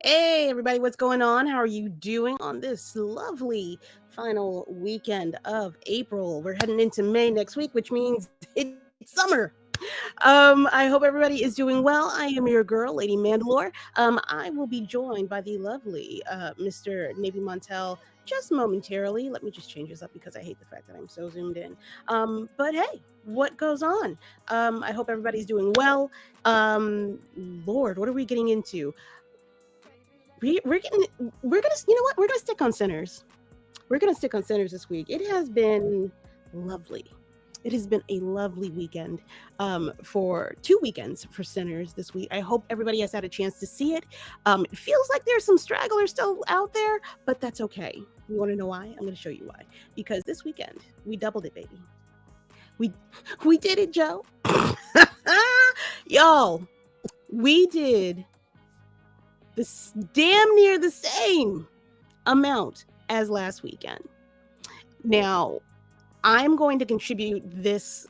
Hey, everybody, what's going on? How are you doing on this lovely final weekend of April? We're heading into May next week, which means it's summer. I hope everybody is doing well. I am your girl, Lady Mandalore. I will be joined by the lovely Mr. Navy Montel just momentarily. Let me just change this up because I hate the fact that I'm so zoomed in. But hey, what goes on? I hope everybody's doing well. Lord, what are we getting into? We're gonna you know what, we're gonna stick on Sinners. We're gonna stick on Sinners this week. It has been lovely. It has been a lovely weekend, for 2 weekends for Sinners this week. I hope everybody has had a chance to see it. It feels like there's some stragglers still out there, but that's okay. You want to know why? I'm going to show you why. Because this weekend we doubled it, baby. We we did it, Joe. Y'all, we did this damn near the same amount as last weekend. Now, I'm going to contribute this.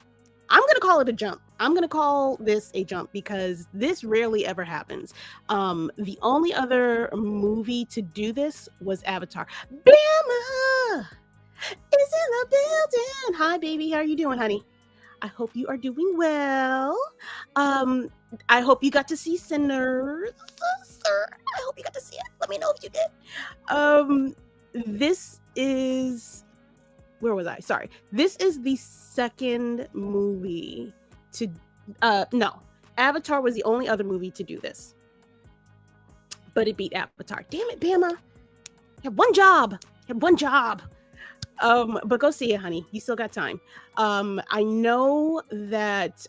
I'm going to call it a jump. I'm going to call this a jump because this rarely ever happens. The only other movie to do this was Avatar. Bama is in the building. Hi, baby. How are you doing, honey? I hope you are doing well. I hope you got to see Sinners, sir. I hope you got to see it. Let me know if you did. This is where was I? Sorry. This is the second movie to no. Avatar was the only other movie to do this. But it beat Avatar. Damn it, Bama. You have one job. You have one job. But go see it, honey. You still got time. I know that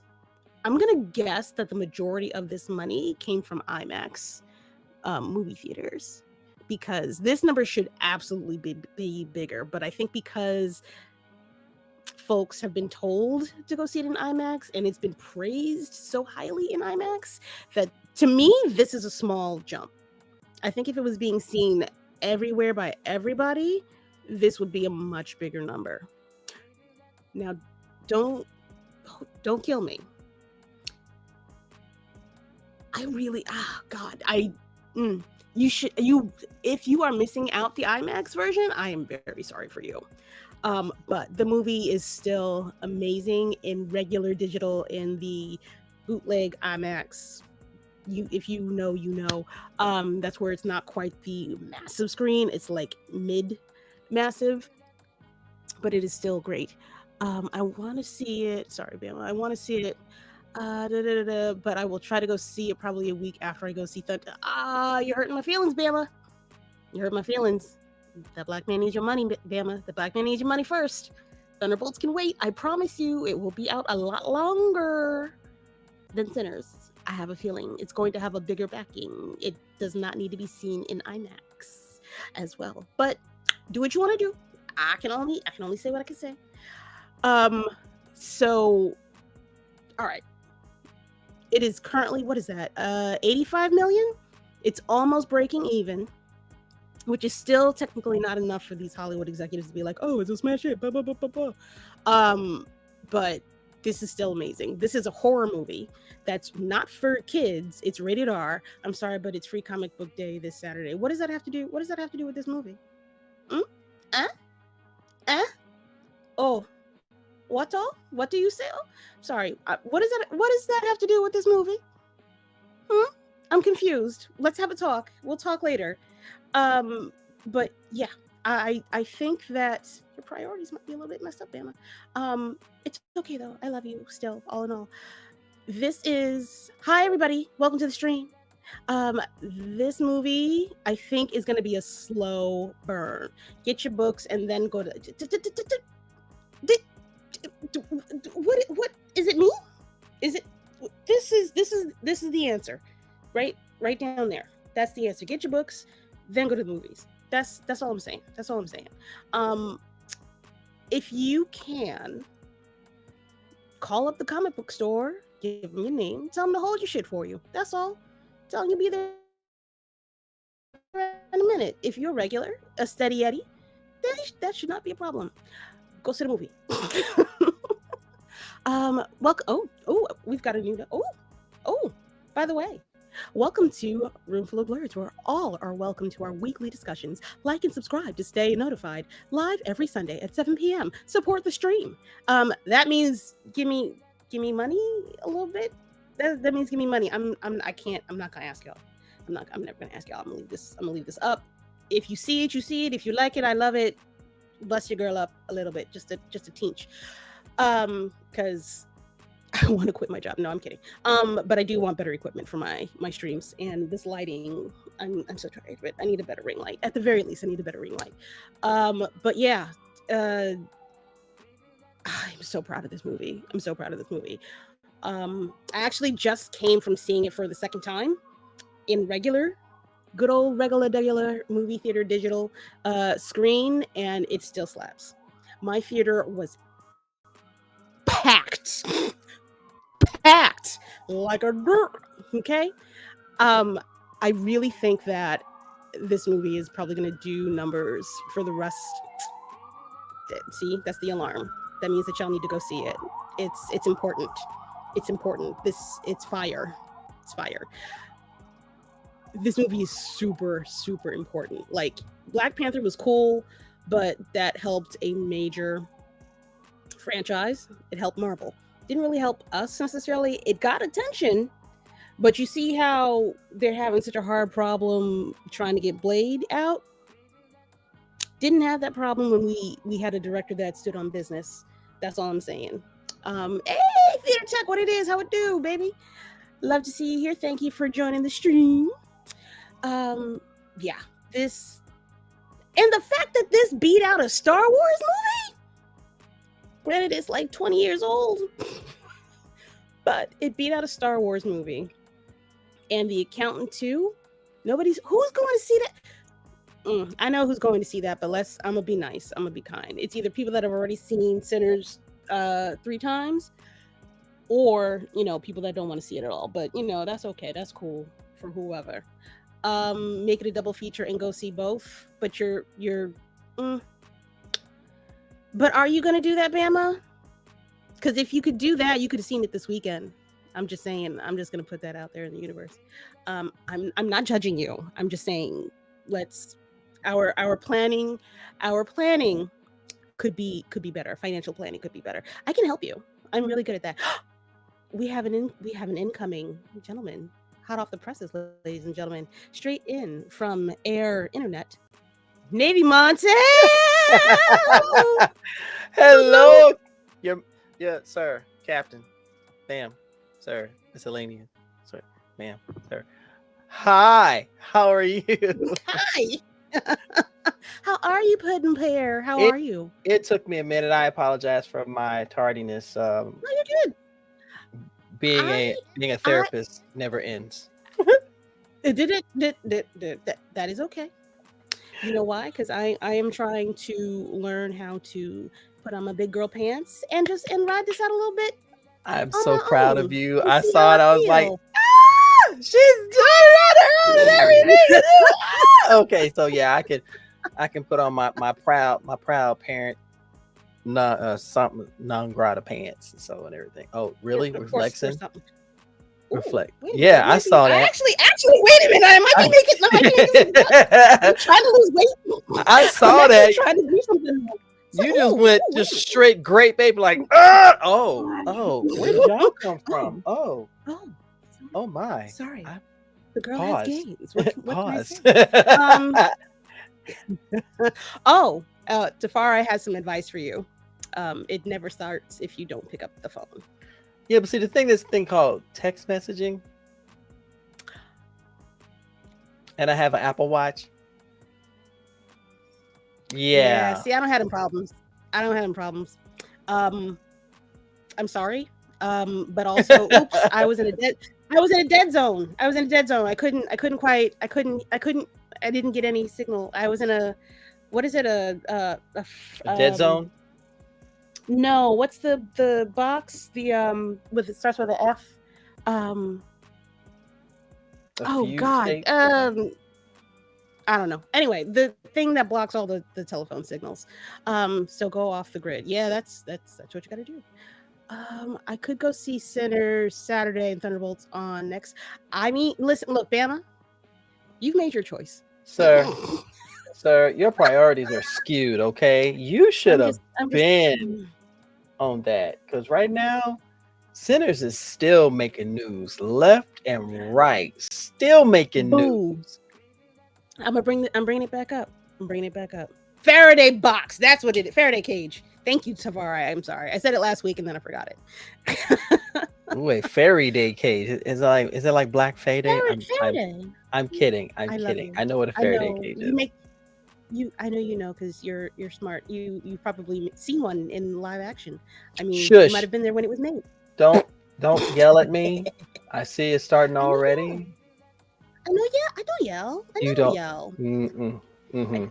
I'm gonna guess that the majority of this money came from IMAX movie theaters, because this number should absolutely be bigger. But I think because folks have been told to go see it in IMAX and it's been praised so highly in IMAX, that to me, this is a small jump. I think if it was being seen everywhere by everybody, this would be a much bigger number. Now, don't kill me. I really, God, if you are missing out the IMAX version, I am very sorry for you. But the movie is still amazing in regular digital, in the bootleg IMAX. If you know, you know. That's where it's not quite the massive screen. It's like mid-massive, but it is still great. I want to see it. Sorry, Bama. I want to see it. But I will try to go see it probably a week after I go see Thunder. You're hurting my feelings, Bama. You hurt my feelings. The black man needs your money, Bama. The black man needs your money first. Thunderbolts can wait. I promise you, it will be out a lot longer than Sinners. I have a feeling it's going to have a bigger backing. It does not need to be seen in IMAX as well. But do what you want to do. I can only say what I can say. So, all right. It is currently, what is that? 85 million? It's almost breaking even, which is still technically not enough for these Hollywood executives to be like, oh, it's a smash hit, blah, blah, blah, blah, blah. But this is still amazing. This is a horror movie that's not for kids. It's rated R. I'm sorry, but it's Free Comic Book Day this Saturday. What does that have to do? What does that have to do with this movie? Oh, what all? What do you say? Oh, sorry. What is that? What does that have to do with this movie? I'm confused. Let's have a talk. We'll talk later. But yeah, I think that your priorities might be a little bit messed up, Bama. It's okay though. I love you still, all in all. Hi everybody. Welcome to the stream. This movie, I think, is going to be a slow burn. Get your books and then go to. What is it? Me? Is it? This is the answer, right down there. That's the answer. Get your books, then go to the movies. That's all I'm saying. That's all I'm saying. If you can, call up the comic book store, give them your name, tell them to hold your shit for you. That's all. Tell them you'll be there in a minute. If you're regular, a steady Eddie, that should not be a problem. Go see the movie. Welcome. Oh, we've got a new. Oh, by the way, Welcome to Roomful of Blerds, where all are welcome to our weekly discussions. Like and subscribe to stay notified. Live every Sunday at 7 p.m. Support the stream. That means give me money a little bit. That means give me money. I'm not gonna ask y'all. I'm never gonna ask y'all. I'm gonna leave this up. If you see it, you see it. If you like it, I love it. Bust your girl up a little bit, just a teach. Because I want to quit my job. No, I'm kidding. But I do want better equipment for my streams, and this lighting, I'm so tired of it. I need a better ring light. At the very least, I need a better ring light. But yeah, I'm so proud of this movie. I actually just came from seeing it for the second time in good old regular movie theater digital screen, and it still slaps. My theater was packed like a dirt. Okay. I really think that this movie is probably going to do numbers for the rest. See, that's the alarm. That means that y'all need to go see it. It's important. It's fire. It's fire. This movie is super, super important. Like, Black Panther was cool, but that helped a major franchise. It helped Marvel. Didn't really help us necessarily. It got attention, but you see how they're having such a hard problem trying to get Blade out. Didn't have that problem when we had a director that stood on business. That's all I'm saying. Hey, Theater Tech, what it is, how it do, baby? Love to see you here. Thank you for joining the stream. Yeah, this, and the fact that this beat out a Star Wars movie. Granted, it's like 20 years old, but it beat out a Star Wars movie. And The Accountant 2, who's going to see that? I know who's going to see that, but I'm gonna be nice. I'm gonna be kind. It's either people that have already seen Sinners 3 times, or people that don't want to see it at all. But that's okay. That's cool for whoever. Make it a double feature and go see both. But But are you gonna do that, Bama? Because if you could do that, you could have seen it this weekend. I'm just saying. I'm just gonna put that out there in the universe. I'm not judging you. I'm just saying, our planning could be better. Financial planning could be better. I can help you. I'm really good at that. We have an incoming gentleman, hot off the presses, ladies and gentlemen, straight in from Air Internet, Navy Monte. Hello. Yeah, sir, Captain, ma'am, sir, miscellaneous, sir, ma'am, sir. Hi, how are you? Hi. How are you, Puddin' Pear? How are you? It took me a minute. I apologize for my tardiness. No, you're good. Being a therapist never ends. That is okay. You know why? Because I am trying to learn how to put on my big girl pants and ride this out a little bit. I'm so proud of you. I saw it. I was like, she's doing it and everything. Okay, so yeah, I can put on my proud parent non-grata pants and everything. Oh, really? Reflection. Reflect. Yeah, I saw that. Actually, wait a minute. I might be making I'm trying to lose weight. I saw that. Trying to do something. You just went straight great, baby. Like, where did y'all come from? Oh my. Sorry. The girl has gains. What Pause. Tafara has some advice for you. It never starts if you don't pick up the phone. Yeah, but see, this thing called text messaging, and I have an Apple Watch. Yeah. See, I don't have them problems. I'm sorry. But also, oops, I was in a dead zone. I didn't get any signal. I was in a, what is it? A dead zone? No, what's the box? It starts with an F. God. I don't know. Anyway, the thing that blocks all the telephone signals. So go off the grid. Yeah, that's what you got to do. I could go see Sinners Saturday and Thunderbolts on next. I mean, listen, look, Bama, you've made your choice, sir. Sir, your priorities are skewed. Okay, you should have been on that because right now, Sinners is still making news left and right. Still making news. I'm bringing it back up. I'm bringing it back up. Faraday box. That's what it is. Faraday cage. Thank you, Tavares. I'm sorry. I said it last week and then I forgot it. Wait, Fairy Day cage. Is it like Black Friday? Faraday. I'm kidding. I'm kidding. I know what a Faraday cage is. I know you know because you're smart. You probably seen one in live action. I mean, Shush. You might have been there when it was made. Don't yell at me. I see it starting already. I know. Yeah, I don't yell. I don't yell. Mm-hmm.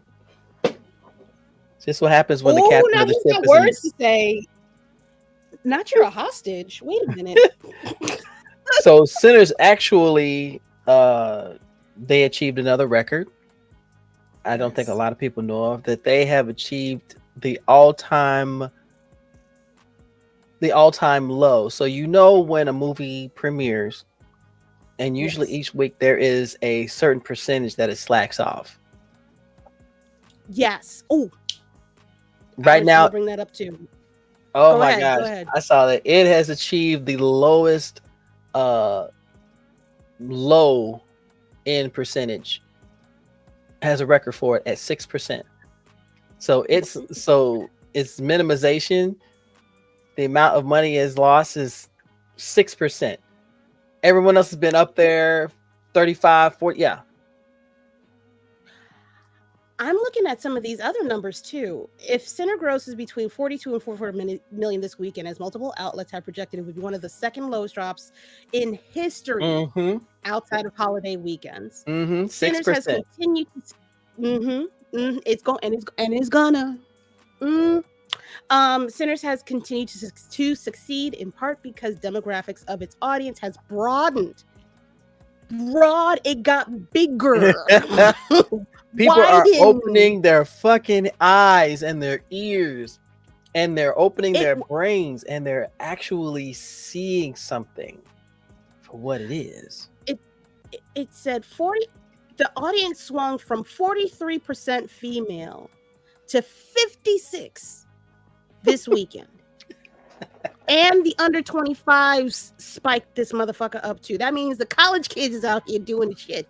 This is what happens when the captain of the ship is words to say. Not you're a hostage. Wait a minute. So Sinners actually, they achieved another record. I don't think a lot of people know of that. They have achieved the all-time low. So you know when a movie premieres, and usually each week there is a certain percentage that it slacks off. Yes. Oh. Right now, bring that up too. Oh my gosh, I saw that it has achieved the lowest low in percentage. Has a record for it at 6%. So it's minimization. The amount of money is lost is 6%. Everyone else has been up there 35, 40. Yeah. I'm looking at some of these other numbers too. If Sinner grosses between 42 and 44 million this weekend, as multiple outlets have projected, it would be one of the second lowest drops in history outside of holiday weekends. 6%. Sinners has continued. It's gonna. Sinners has continued to succeed in part because demographics of its audience has broadened. It got bigger. People are opening their fucking eyes and their ears, and they're opening their brains, and they're actually seeing something for what it is. It said the audience swung from 43% female to 56 this weekend. And the under 25s spiked this motherfucker up too. That means the college kids is out here doing the shit.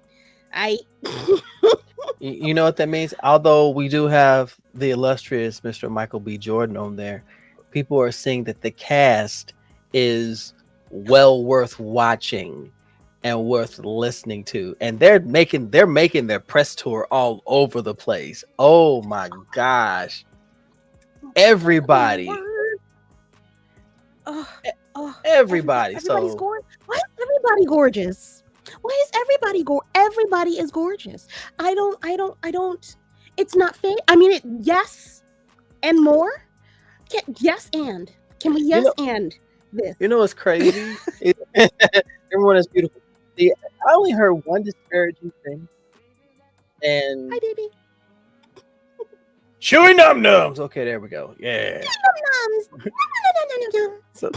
You know what that means? Although we do have the illustrious Mr. Michael B. Jordan on there, people are saying that the cast is well worth watching and worth listening to, and they're making their press tour all over the place. Oh my gosh, everybody. Everybody. Everybody's gorgeous. Why is everybody gorgeous? Why is everybody everybody is gorgeous? I don't. It's not fair. I mean, yes, and more. Yes, and can we and this? You know what's crazy? Everyone is beautiful. See, I only heard one disparaging thing, and hi, baby. Chewy num nums. Okay, there we go. Yeah. So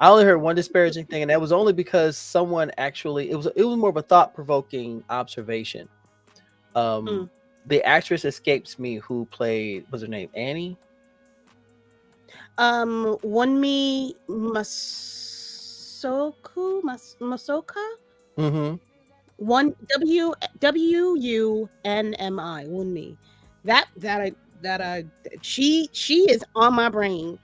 I only heard one disparaging thing, and that was only because someone actually it was more of a thought-provoking observation. The actress escapes me who played, what's her name, Annie? Wunmi Masoka. One Wunmi. She is on my brain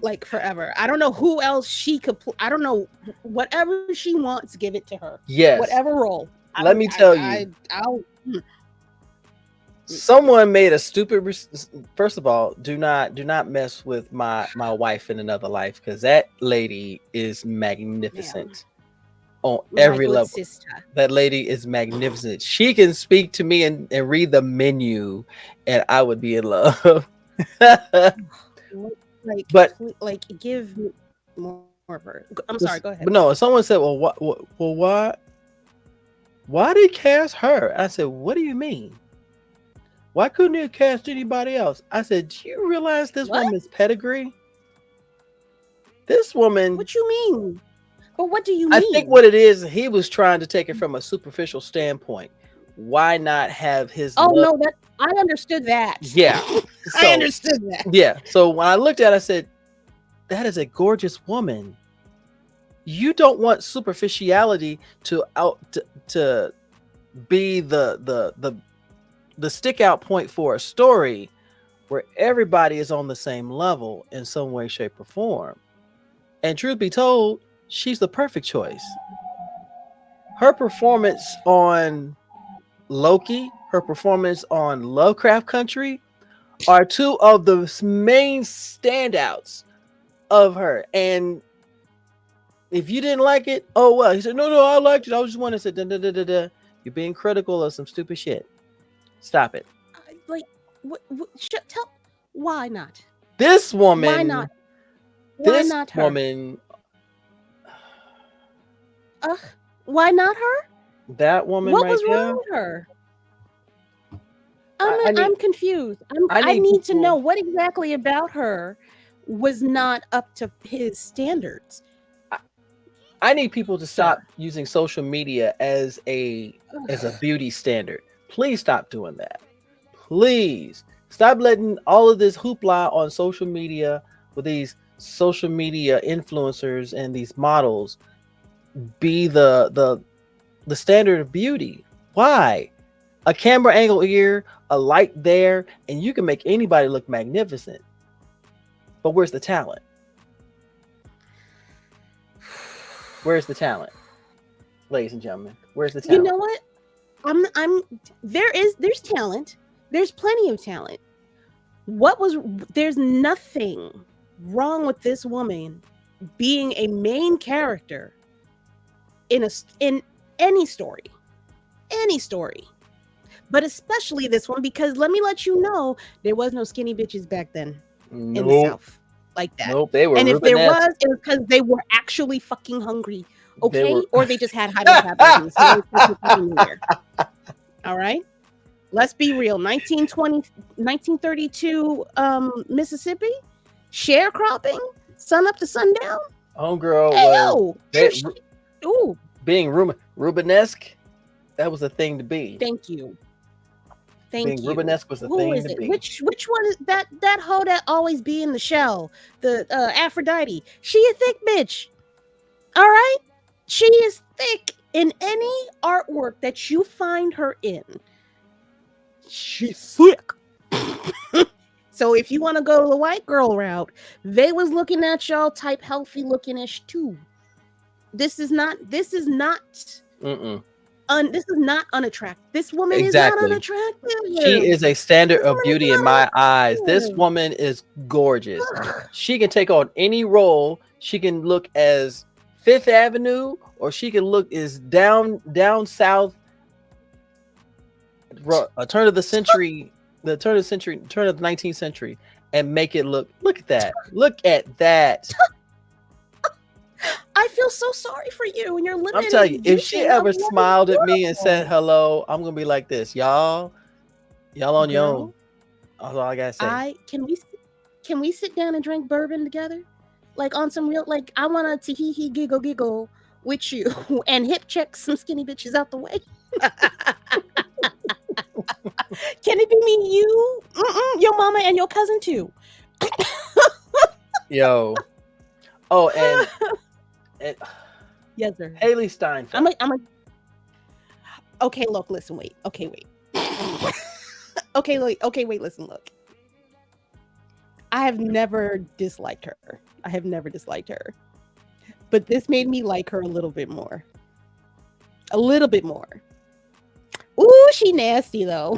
like forever. I don't know who else she could I don't know, whatever she wants, give it to her. Yes, whatever role. Let me tell you, someone made a stupid first of all, do not mess with my wife in another life, because that lady is magnificent. On every level. Sister. That lady is magnificent. She can speak to me and read the menu, and I would be in love. Like give me more of her. I'm sorry, go ahead. But no, someone said, why did cast her? I said, what do you mean? Why couldn't you cast anybody else? I said, do you realize this woman's pedigree? This woman. What you mean? But what do you mean? I think what it is, he was trying to take it from a superficial standpoint. Why not have his? Oh no, that I understood that. Yeah, I understood that. Yeah. So when I looked at it, I said, that is a gorgeous woman. You don't want superficiality to be the stick out point for a story where everybody is on the same level in some way, shape, or form. And truth be told, she's the perfect choice. Her performance on Loki, her performance on Lovecraft Country are two of the main standouts of her. And if you didn't like it, oh well. He said, no, I liked it. I was just wanting to say, you're being critical of some stupid shit. Stop it. Like, tell why not? This woman. Why not? Why not her? Woman. Why not her? That woman. What right was there? wrong with her? I'm confused. I need to know what exactly about her was not up to his standards. I need people to stop using social media as a beauty standard. Please stop doing that. Please stop letting all of this hoopla on social media with these social media influencers and these models be the standard of beauty. Why? A camera angle here, a light there, and you can make anybody look magnificent. But where's the talent? Where's the talent? Ladies and gentlemen, where's the talent? You know what? There's talent. There's plenty of talent. There's nothing wrong with this woman being a main character in any story. But especially this one, because let me let you know, there was no skinny bitches back then in the South like that. Nope, they were. And if there was, it was because they were actually fucking hungry, okay? Or they just had high metabolism. All right? Let's be real. 1932 Mississippi, sharecropping, sun up to sundown. Homegirl being Rubenesque, that was a thing to be. Thank you. Being Rubenesque was the thing to be. Which one is that hoe that always be in the shell? The Aphrodite. She a thick bitch. All right? She is thick in any artwork that you find her in. She's thick. So if you want to go the white girl route, they was looking at y'all type healthy looking ish too. This is not unattractive. This woman is not unattractive. She is a standard of beauty in my eyes. This woman is gorgeous. She can take on any role. She can look as Fifth Avenue, or she can look as down south, turn of the 19th century, and make it look at that. Look at that. I feel so sorry for you, and you're living. I'm telling you, if she ever smiled at me and said hello, I'm gonna be like this, y'all on your own. That's all I gotta say. Can we sit down and drink bourbon together, like on some real, like I want to hee giggle with you and hip check some skinny bitches out the way. Can it be me, you, your mama, and your cousin too? Yo, oh, and yes, sir. Haley Steinfeld. Okay, look, listen, wait. Okay, wait. Okay, wait, listen, look. I have never disliked her. But this made me like her a little bit more. Ooh, she nasty though.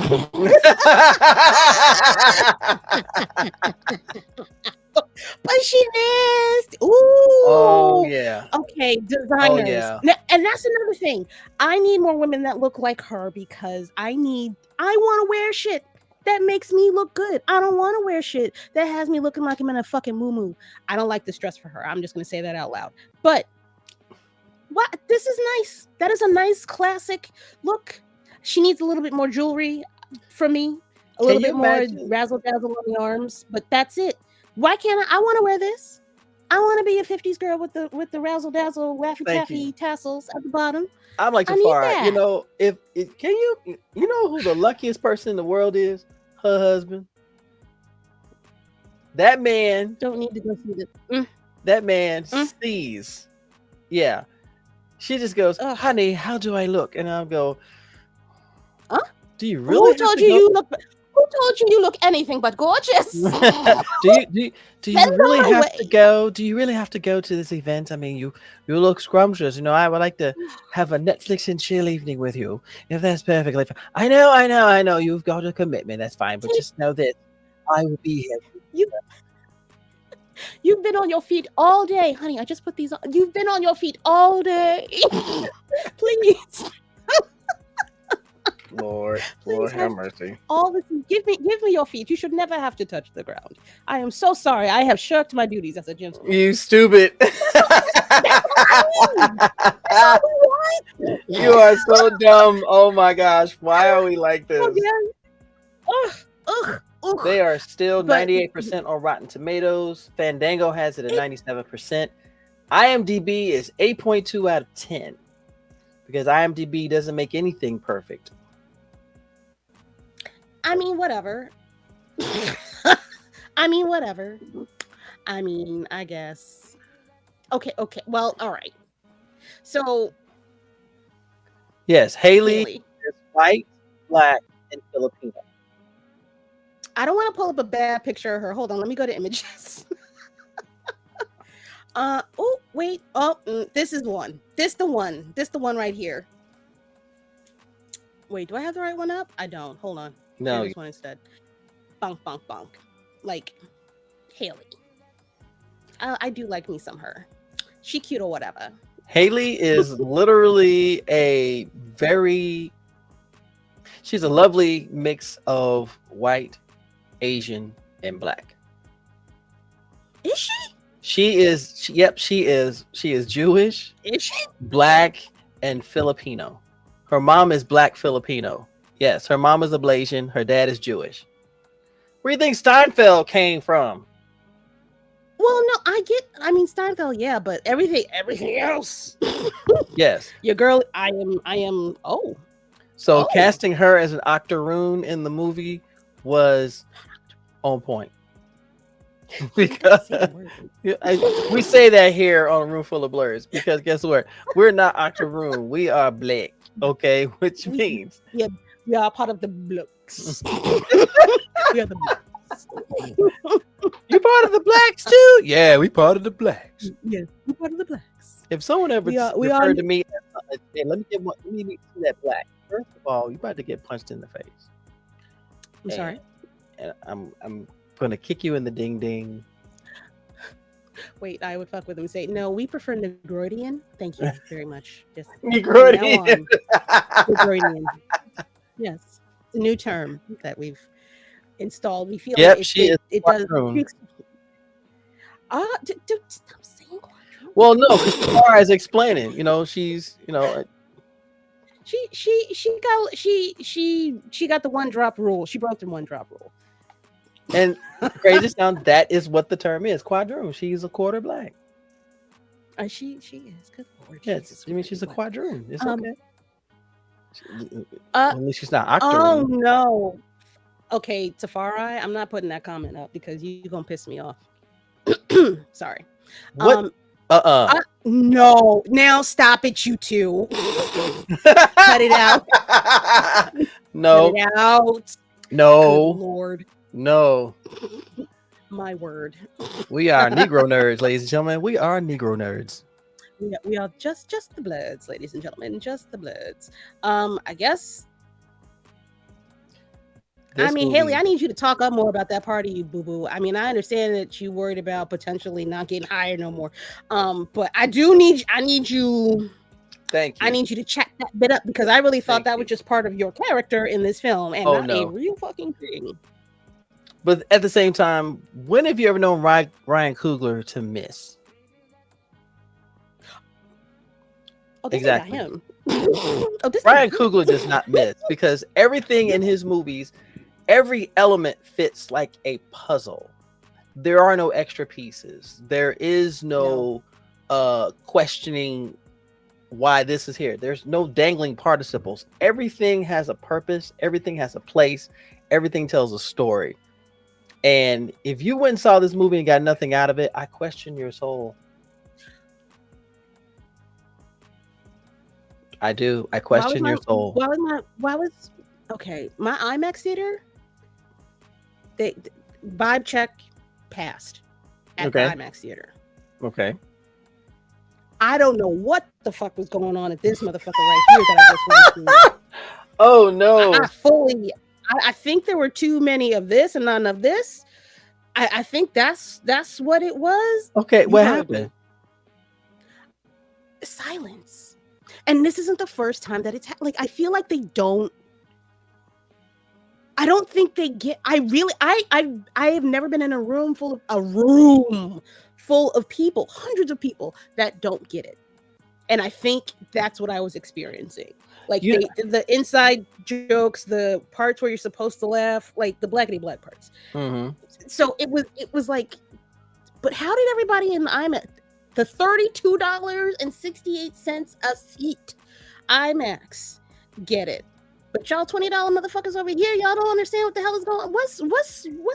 But she nasty. Ooh. Oh yeah. Okay, designers. Oh, yeah. And that's another thing. I need more women that look like her, because I want to wear shit that makes me look good. I don't want to wear shit that has me looking like I'm in a fucking moo-moo. I don't like this dress for her. I'm just going to say that out loud. But what? This is nice. That is a nice classic look. She needs a little bit more jewelry from me. A little bit more razzle dazzle on the arms, but that's it. Why can't I want to wear this? I want to be a 50s girl with the razzle dazzle waffy Thank taffy you. tassels at the bottom. I'm like I need Tafara. that. You know, if can you know who the luckiest person in the world is? Her husband. That man. Don't need to go see this. That man sees. Yeah. She just goes, Ugh. honey, how do I look? And I'll go, huh? Do you really? Who told you look? Who told you you look anything but gorgeous? do you really have to go? Do you really have to go to this event? I mean, you look scrumptious. You know, I would like to have a Netflix and chill evening with you. If that's perfectly fine. I know. You've got a commitment. That's fine. But just know that I will be here. You've been on your feet all day, honey. I just put these on. You've been on your feet all day. Please. Lord have mercy. All this, give me your feet. You should never have to touch the ground. I am so sorry. I have shirked my duties as a gentleman. You stupid. You are so dumb. Oh my gosh. Why are we like this? They are still 98% on Rotten Tomatoes. Fandango has it at 97%. IMDb is 8.2 out of 10 because IMDb doesn't make anything perfect. I mean, whatever. I guess. Okay. Well, all right. So, yes, Haley is white, black, and Filipino. I don't want to pull up a bad picture of her. Hold on, let me go to images. Oh, wait. Oh, this is one. This the one right here. Wait, do I have the right one up? I don't. Hold on. No. This one instead. Bonk. Like Haley. I do like me some her. She cute or whatever. Haley is literally she's a lovely mix of white, Asian, and black. Is she? She is Jewish. Is she? Black and Filipino. Her mom is black Filipino. Yes, her mom is a Blasian. Her dad is Jewish. Where do you think Steinfeld came from? Well, no, I mean Steinfeld, yeah, but everything else. Yes. Your girl, I am. Oh. So casting her as an octoroon in the movie was on point. Because we say that here on Room Full of Blerds because guess what? We're not octoroon. We are black. Okay, which means we are part of the blacks. We are the blacks. You part of the blacks too? Yeah, we part of the blacks. Yeah, we part of the blacks. If someone ever referred to me, let me see that black. First of all, you about to get punched in the face. I'm sorry. And I'm gonna kick you in the ding ding. Wait, I would fuck with him and say, no, we prefer Negroidian. Thank you very much. Just Negroidian. Negroidian. Yes. It's a new term that we've installed. We feel like it does. Stop saying quadroon. Well, no, because Tara is explaining, she's, she got the one drop rule. She broke the one drop rule. And crazy sound, that is what the term is, quadroon. She's a quarter black. She is. Good Lord. Yes, I mean she's a quadroon. It's okay. At least she's not octoroon. Oh no. Okay, Tafari, I'm not putting that comment up because you're gonna piss me off. Sorry. What? No. Now stop it, you two. Cut it out. No. Cut it out. No. Good Lord. No. My word. We are Negro nerds, ladies and gentlemen. We are Negro nerds. We are just the Blerds, ladies and gentlemen. Just the Blerds. I guess. Haley, I need you to talk up more about that party, you boo-boo. I mean, I understand that you worried about potentially not getting hired no more. But I need you. Thank you. I need you to check that bit up because I really thought that was just part of your character in this film and not a real fucking thing. But at the same time, when have you ever known Ryan Coogler to miss? Exactly. Him. Ryan Coogler does not miss because everything in his movies, every element fits like a puzzle. there are no extra pieces. There is no questioning why this is here. There's no dangling participles. Everything has a purpose. Everything has a place. Everything tells a story. And if you went and saw this movie and got nothing out of it, I question your soul. I do. I question your soul. Okay, my IMAX theater, they vibe check passed at the IMAX theater. Okay. I don't know what the fuck was going on at this motherfucker right here that I just went through. Oh no. I think there were too many of this and none of this. I think that's what it was. Okay, what happened? Silence. And this isn't the first time that it's like, I feel like I don't think they get, I have never been in a room full of people, hundreds of people that don't get it. And I think that's what I was experiencing. Like the inside jokes, the parts where you're supposed to laugh, like the blackity black parts. Mm-hmm. So it was like, but how did everybody in the IMAX, the $32.68 a seat IMAX, get it? But y'all $20 motherfuckers over here, y'all don't understand what the hell is going on. What's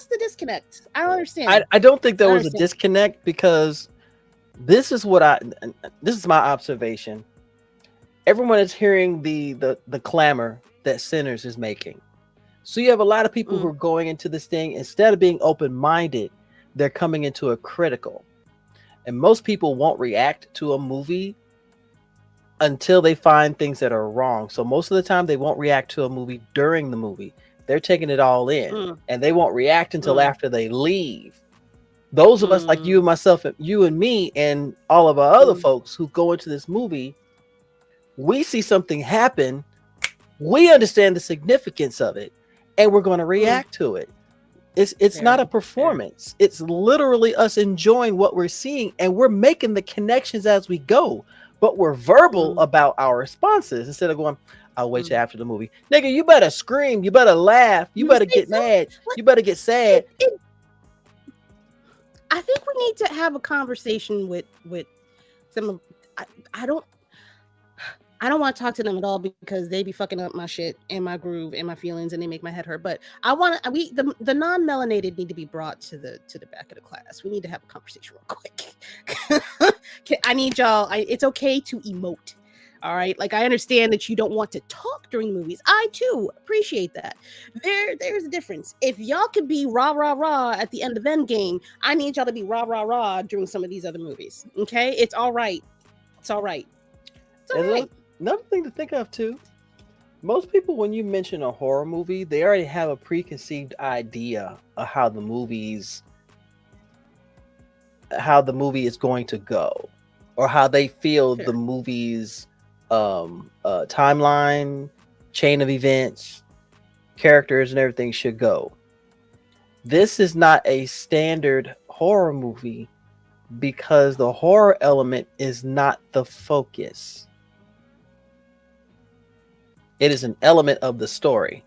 the disconnect? I don't understand. I don't think there was a disconnect, because this is my observation. Everyone is hearing the clamor that Sinners is making. So you have a lot of people who are going into this thing, instead of being open-minded, they're coming into a critical. And most people won't react to a movie until they find things that are wrong. So most of the time they won't react to a movie during the movie. They're taking it all in, and they won't react until after they leave. Those of us like you and myself, you and me, and all of our other folks who go into this movie, we see something happen, we understand the significance of it, and we're going to react to it. It's not a performance. It's literally us enjoying what we're seeing, and we're making the connections as we go. But we're verbal about our responses instead of going, I'll wait till after the movie. Nigga, you better scream. You better laugh. You better get mad. You better get sad. I think we need to have a conversation with some of, I don't want to talk to them at all, because they be fucking up my shit and my groove and my feelings, and they make my head hurt. But the non-melanated need to be brought to the back of the class. We need to have a conversation real quick. I need y'all. It's okay to emote. All right. Like, I understand that you don't want to talk during movies. I too appreciate that. There's a difference. If y'all could be rah rah rah at the end of Endgame, I need y'all to be rah rah rah during some of these other movies. Okay. It's all right. It's all right. It's all right. Another thing to think of too, most people, when you mention a horror movie, they already have a preconceived idea of how the movie is going to go, or how they feel the movie's timeline, chain of events, characters, and everything should go. This is not a standard horror movie, because the horror element is not the focus. It is an element of the story.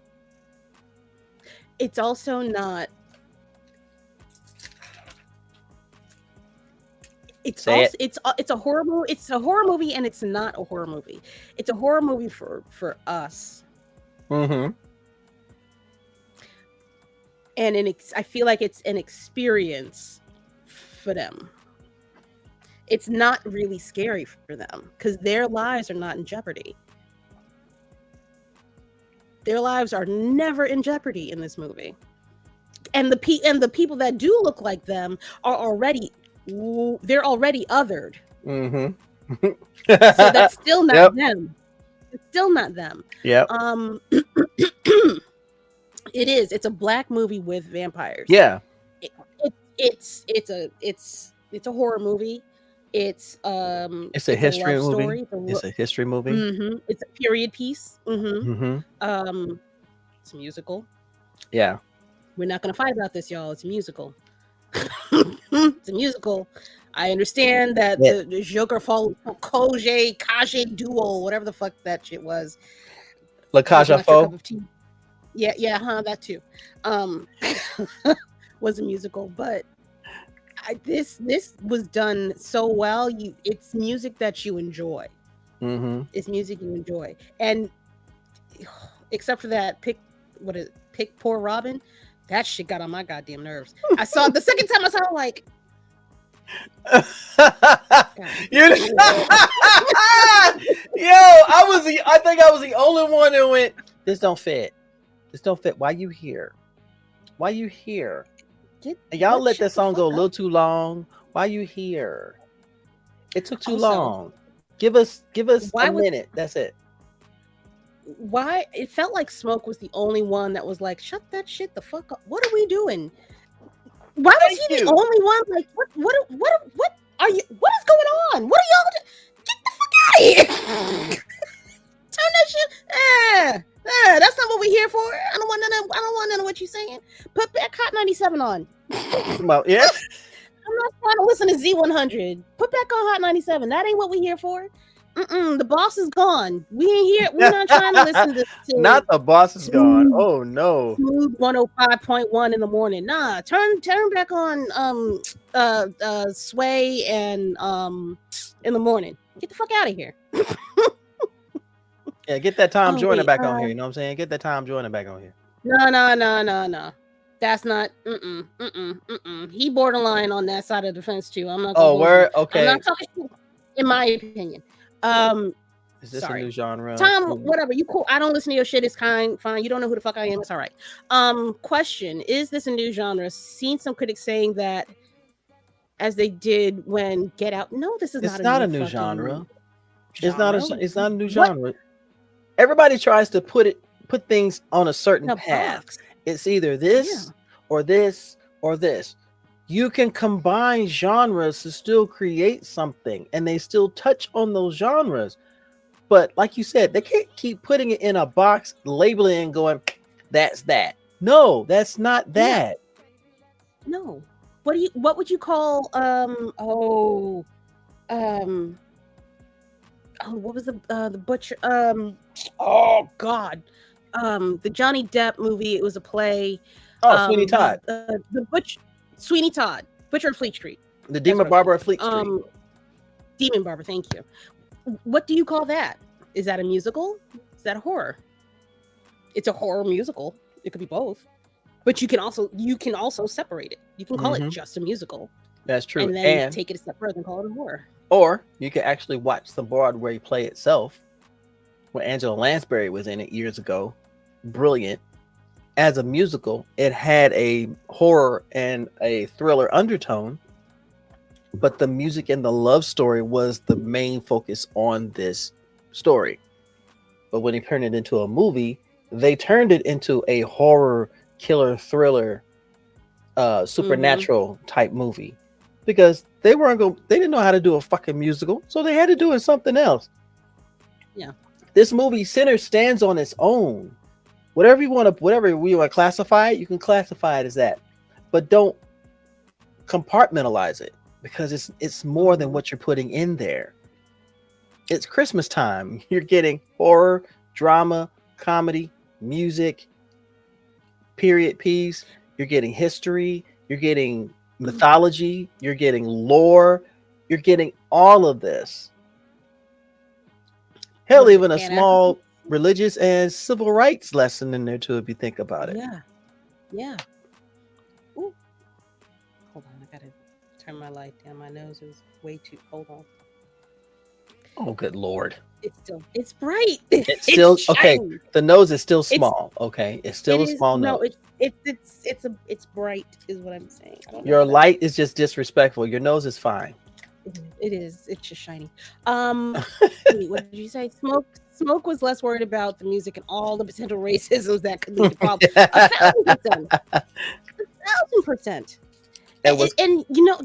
It's also not. It's a horror movie. It's a horror movie, and it's not a horror movie. It's a horror movie for us. Mm-hmm. And I feel like it's an experience for them. It's not really scary for them, because their lives are not in jeopardy. Their lives are never in jeopardy in this movie. And the people that do look like them are already othered. Mm-hmm. So that's still not them. It's still not them. Yeah. It's a black movie with vampires. Yeah. It's a horror movie. It's a history movie. Story. It's a history movie. Mm-hmm. It's a period piece. Mm-hmm. It's a musical. Yeah. We're not gonna fight about this, y'all. It's a musical. It's a musical. I understand that the Joker fall Kage duo, whatever the fuck that shit was. La Cage aux Folles. Yeah, that too. Was a musical, but This was done so well. It's music that you enjoy. Mm-hmm. It's music you enjoy, and except for that, pick Poor Robin. That shit got on my goddamn nerves. I saw it the second time. I saw it like, I think I was the only one who went, this don't fit. This don't fit. Why you here? Why you here? And y'all let that song go a little too long. Why you here? It took too long. Give us a minute. That's it. Why it felt like Smoke was the only one that was like, shut that shit the fuck up. What are we doing? Why was he the only one? Like, what are you? What is going on? What are y'all doing? Get the fuck out of here! Turn that shit. That's not what we're here for. I don't want none of what you're saying. Put back Hot 97 on. Well, yeah. I'm not trying to listen to Z100. Put back on Hot 97. That ain't what we're here for. The boss is gone. We ain't here. We're not trying to listen to not the boss is gone. Oh no. Smooth 105.1 in the morning. Nah, turn back on Sway and in the morning. Get the fuck out of here. Yeah, get that Tom Joyner back on here. You know what I'm saying? Get that Tom Joyner back on here. No. That's not. He borderline on that side of the fence too. I'm not. Word. Okay. I'm not talking shit, in my opinion. Is this a new genre? Tom, whatever. You cool. I don't listen to your shit. It's fine. You don't know who the fuck I am. It's all right. Question: is this a new genre? Seen some critics saying that, as they did when Get Out. No, this is not a new genre. It's not a new genre. What? Everybody tries to put things on a certain path. Box. It's either this or this or this. You can combine genres to still create something, and they still touch on those genres. But like you said, they can't keep putting it in a box, labeling and going, that's that. No, that's not that. No. What would you call what was the butcher oh god. The Johnny Depp movie, it was a play. Sweeney Todd. Sweeney Todd, Butcher of Fleet Street. The Demon Barber of Fleet Street. Demon Barber, thank you. What do you call that? Is that a musical? Is that a horror? It's a horror musical. It could be both. But you can also separate it. You can call it just a musical. That's true. And then take it a step further and call it a horror. Or you can actually watch the Broadway play itself, when Angela Lansbury was in it years ago. Brilliant. As a musical, it had a horror and a thriller undertone, but the music and the love story was the main focus on this story. But when they turned it into a movie, they turned it into a horror, killer, thriller, supernatural type movie, because they didn't know how to do a fucking musical, so they had to do it something else. Yeah. This movie center stands on its own. Whatever we want to classify it, you can classify it as that, but don't compartmentalize it, because it's more than what you're putting in there. It's Christmas time. You're getting horror, drama, comedy, music, period piece. You're getting history. You're getting mythology. You're getting lore. You're getting all of this. Hell, even a small religious and civil rights lesson in there too, if you think about it. Yeah. Ooh. Hold on, I gotta turn my light down. My nose is way too. Hold on. Oh, good lord! It's bright. It's still okay. The nose is still small. It's still a small nose. No, it's bright, is what I'm saying. Your light is just disrespectful. Your nose is fine. It is. It's just shiny. Wait, what did you say? Smoke was less worried about the music and all the potential racisms that could lead to problems. 1,000%. And you know,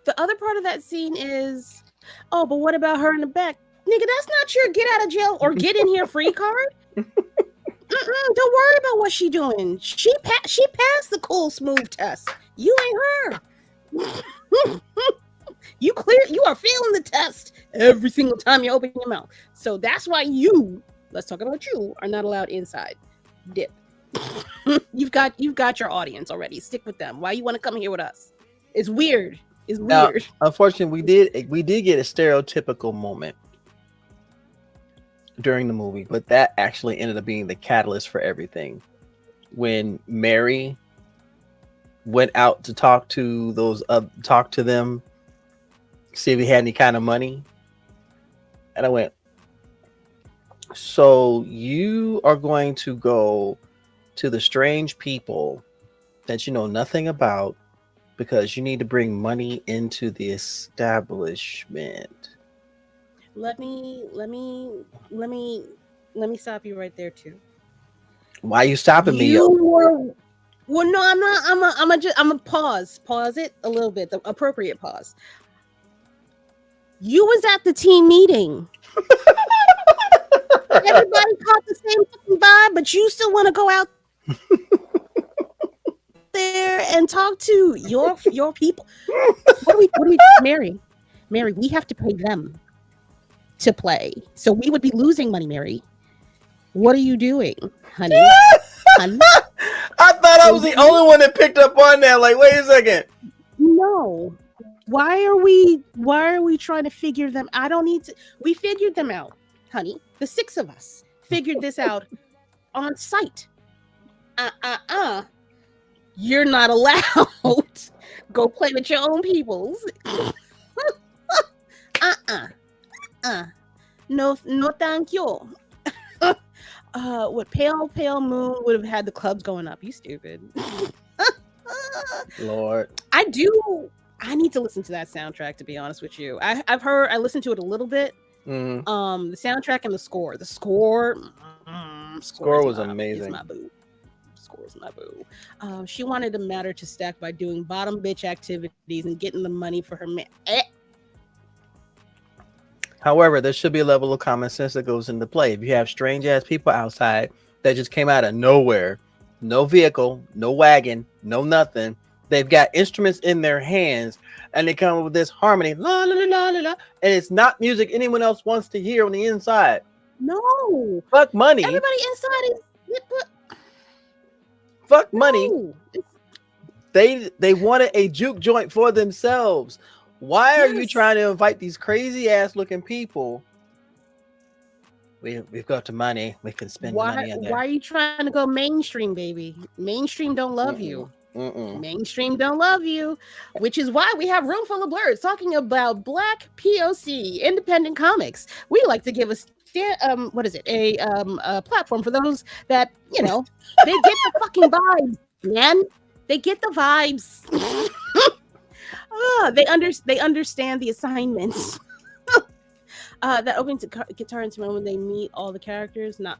the other part of that scene is, but what about her in the back? Nigga, that's not your get out of jail or get in here free card. Don't worry about what she doing. She passed the cool smooth test. You ain't her. You are failing the test every single time you open your mouth. So that's why let's talk about you, are not allowed inside. Dip. You've got your audience already. Stick with them. Why you want to come here with us? It's weird. It's Now, weird. unfortunately, we did get a stereotypical moment during the movie, but that actually ended up being the catalyst for everything. When Mary went out to talk to them, see if he had any kind of money, and I went, so you are going to go to the strange people that you know nothing about because you need to bring money into the establishment. Let me stop you right there too. Why are you stopping me, You yo? were well, no, I'm not. I'm a pause it a little bit. The appropriate pause. You was at the team meeting. Everybody caught the same fucking vibe, but you still want to go out there and talk to your people. What do we Mary, we have to pay them to play. So we would be losing money, Mary. What are you doing, honey? Honey? I thought I was the only one that picked up on that. Like, wait a second. No. Why are we trying to figure them? I don't need to. We figured them out, honey. The 6 of us figured this out on site. You're not allowed. Go play with your own peoples. No, thank you. What Pale Moon would have had the clubs going up. You stupid. Lord. I need to listen to that soundtrack, to be honest with you. I listened to it a little bit. Mm. The soundtrack and the score. The score was amazing. It's my boo. Scores my boo. She wanted the matter to stack by doing bottom bitch activities and getting the money for her man. However, there should be a level of common sense that goes into play. If you have strange ass people outside that just came out of nowhere, no vehicle, no wagon, no nothing, they've got instruments in their hands, and they come up with this harmony, la la la la la, and it's not music anyone else wants to hear on the inside. No, fuck money. Everybody inside is fuck money. They wanted a juke joint for themselves. Why are you trying to invite these crazy ass looking people? We've got the money. We can spend the money in there. Why are you trying to go mainstream, baby? Mainstream don't love you. Mainstream don't love you, which is why we have Room Full of Blerds talking about Black POC independent comics. We like to give a platform for those that, you know, they get the fucking vibes, man. They get the vibes. They understand the assignments. That opens guitar instrument when they meet all the characters. It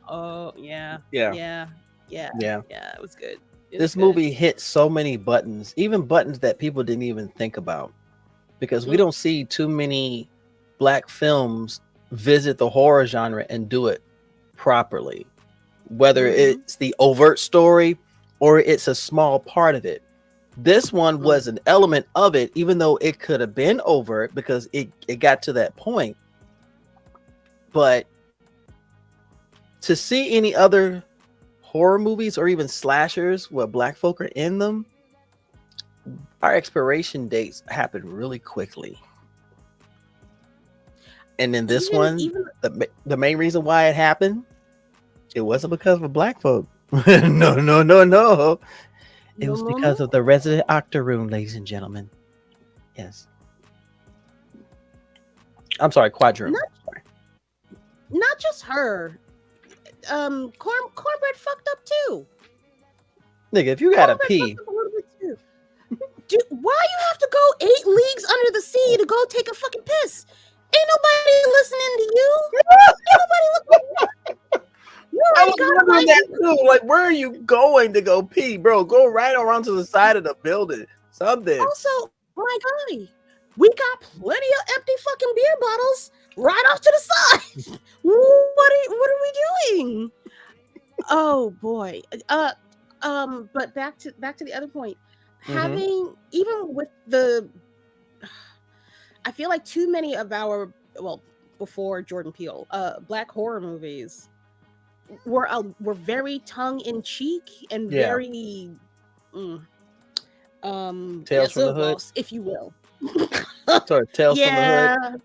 was good. This movie hit so many buttons, even buttons that people didn't even think about, because we don't see too many Black films visit the horror genre and do it properly, whether it's the overt story or it's a small part of it. This one was an element of it, even though it could have been overt because it got to that point. But to see any other horror movies or even slashers where Black folk are in them, our expiration dates happen really quickly. And then this the main reason why it happened, it wasn't because of Black folk. No. It was because of the resident octoroon, ladies and gentlemen. Yes. I'm sorry, quadroon. Not just her. Cornbread fucked up too. Nigga, if you gotta pee. Dude, why you have to go 8 leagues under the sea to go take a fucking piss? Ain't nobody listening to you. Ain't nobody looking at you. I was wondering that too. Like, where are you going to go pee, bro? Go right around to the side of the building. Something. Also, my guy, we got plenty of empty fucking beer bottles right off to the side. What are we doing? Oh boy. But back to the other point. Having, even with the, I feel like too many of our, before Jordan Peele, Black horror movies were very tongue in cheek and very Tales from the Hood, boss, if you will. Sorry, Tales from the Hood.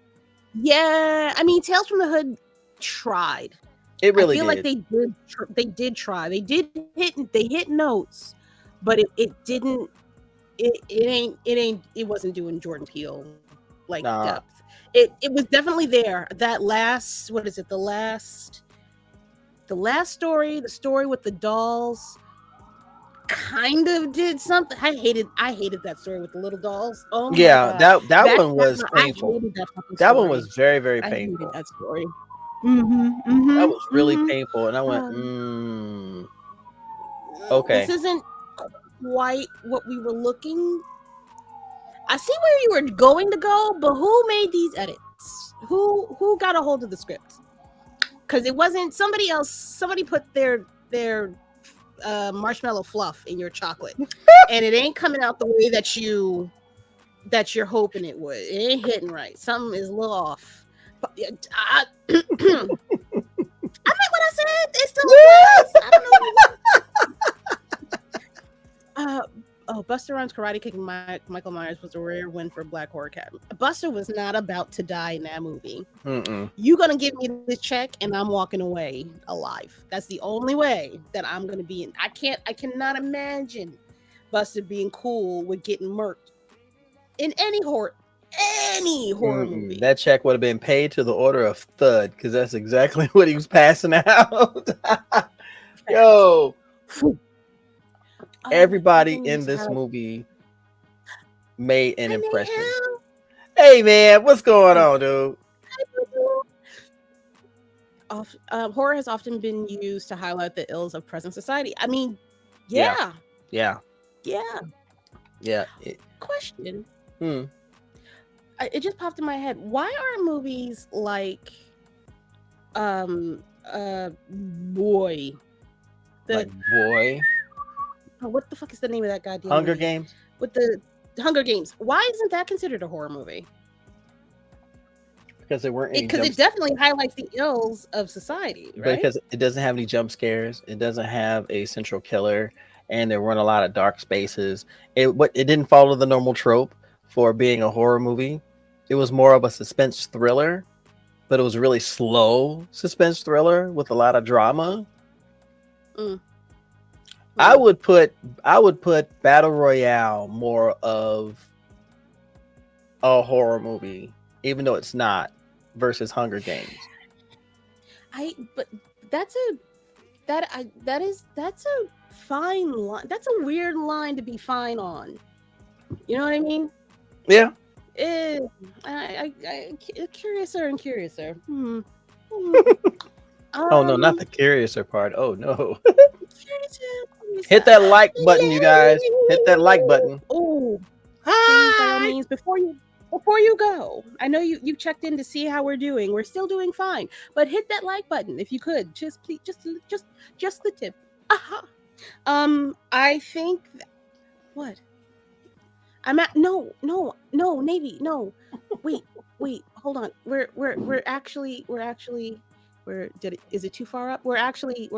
Yeah. I mean, Tales from the Hood tried. It really I feel did. like they did try. They hit notes, but it didn't. It wasn't doing Jordan Peele like depth. It was definitely there. That last, what is it? The last story, the story with the dolls, kind of did something. I hated that story with the little dolls. Oh my god. that one was painful. I hated that one was very, very I painful. hated that story. That was really painful, and I went, okay. This isn't quite what we were looking. I see where you were going to go, but who made these edits? Who got a hold of the script? Because it wasn't somebody else. Somebody put their marshmallow fluff in your chocolate, and it ain't coming out the way that you're hoping it would. It ain't hitting right. Something is a little off. I meant what I said. It's still I don't know. Buster Rhymes karate kicking Michael Myers was a rare win for Black Horror Cat. Buster was not about to die in that movie. You gonna give me this check and I'm walking away alive. That's the only way that I'm gonna be in. I cannot imagine Buster being cool with getting murked in any horror movie. That check would have been paid to the order of thud, because that's exactly what he was passing out. Yo. Everybody in this movie made an impression. Hey man, what's going on, dude? Horror has often been used to highlight the ills of present society. I mean, yeah. Question. It just popped in my head. Why are movies like Boy? What the fuck is the name of that goddamn Hunger movie? Games? With the Hunger Games. Why isn't that considered a horror movie? Because there weren't any because it definitely highlights the ills of society, right? Because it doesn't have any jump scares. It doesn't have a central killer, and there weren't a lot of dark spaces. It didn't follow the normal trope for being a horror movie. It was more of a suspense thriller, but it was a really slow suspense thriller with a lot of drama. I would put Battle Royale more of a horror movie, even though it's not, versus Hunger Games. But that's a fine line. That's a weird line to be fine on. You know what I mean? Yeah. I curiouser and curiouser. Oh no, not the curiouser part. Oh no. Hit that like button, you guys. Hit that like button. Oh, please, by all means, before you go, I know you checked in to see how we're doing. We're still doing fine, but hit that like button if you could. Just please, just the tip. I think what I'm at. No, Navy. No, wait, hold on. Is it too far up? We're actually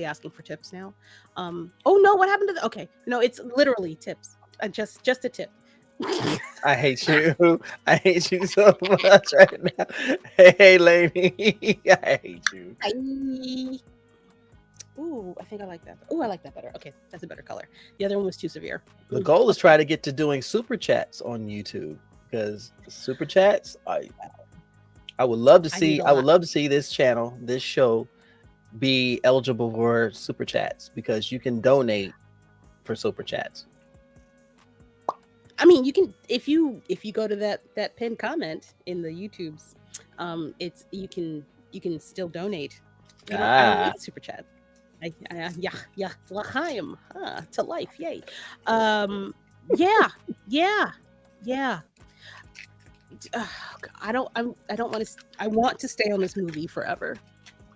asking for tips now. Oh no, what happened to okay, no, it's literally tips. Just a tip. I hate you. I hate you so much right now. Hey lady. I hate you. Ooh, I think I like that. Ooh, I like that better. Okay, that's a better color. The other one was too severe. The goal is try to get to doing super chats on YouTube, because super chats, I would love to see. I would love to see this channel, this show, be eligible for super chats, because you can donate for super chats. I mean, you can if you go to that pinned comment in the YouTubes, it's you can still donate. I don't need super chat. Yeah, l'chaim, to life, yay. Yeah. I want to stay on this movie forever.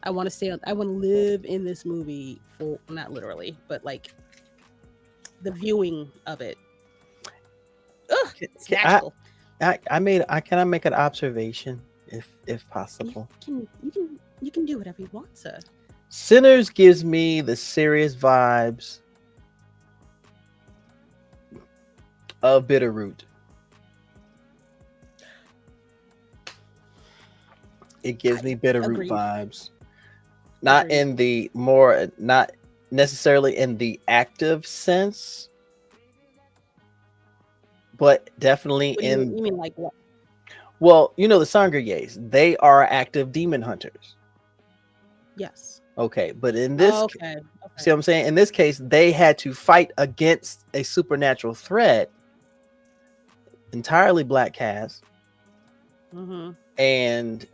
I want to live in this movie for, not literally, but like the viewing of it. Ugh, it's magical. Can I make an observation if possible? You can do whatever you want, sir. Sinners gives me the serious vibes of Bitterroot. It gives me Bitterroot vibes. Not in the not necessarily in the active sense, but definitely in. You mean like what? Well, you know the Sangrees, they are active demon hunters. Yes. Okay, but in this, see what I'm saying? In this case, they had to fight against a supernatural threat, entirely black cast, and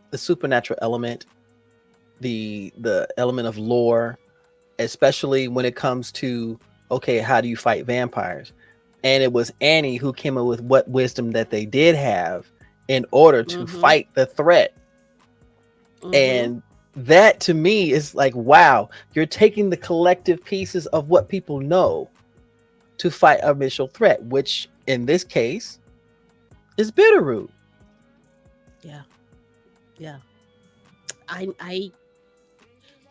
the supernatural element, the element of lore, especially when it comes to, okay, how do you fight vampires? And it was Annie who came up with what wisdom that they did have in order to fight the threat. And that to me is like, wow, you're taking the collective pieces of what people know to fight a initial threat, which in this case is Bitterroot. Yeah. Yeah.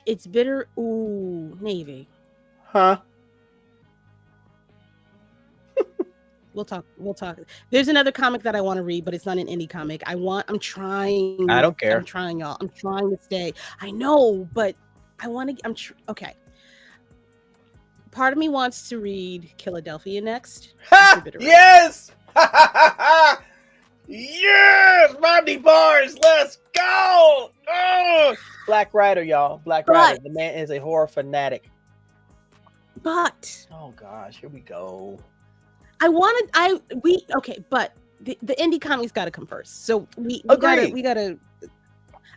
It's bitter. Ooh, Navy. Huh? We'll talk. There's another comic that I want to read, but it's not an indie comic. I'm trying. I don't care. I'm trying, y'all. I'm trying to stay. I know, but I want to. Okay. Part of me wants to read Philadelphia next. Yes! Yes! Rodney Barnes, let's go! Oh! Black Rider, y'all. Black Rider. The man is a horror fanatic. But oh gosh, here we go. but the indie comics got to come first. So we gotta.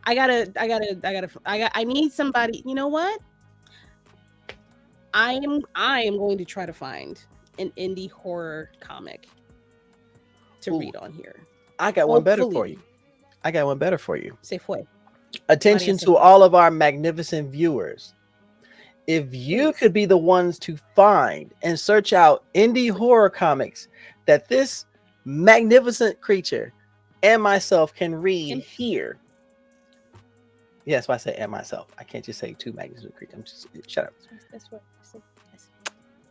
I need somebody. You know what? I am going to try to find an indie horror comic to read on here. I got one better for you. Say fue. Attention to all of our magnificent viewers. If you could be the ones to find and search out indie horror comics that this magnificent creature and myself can read here. Yes, I say and myself. I can't just say two magnificent creatures. I'm just shut up. That's what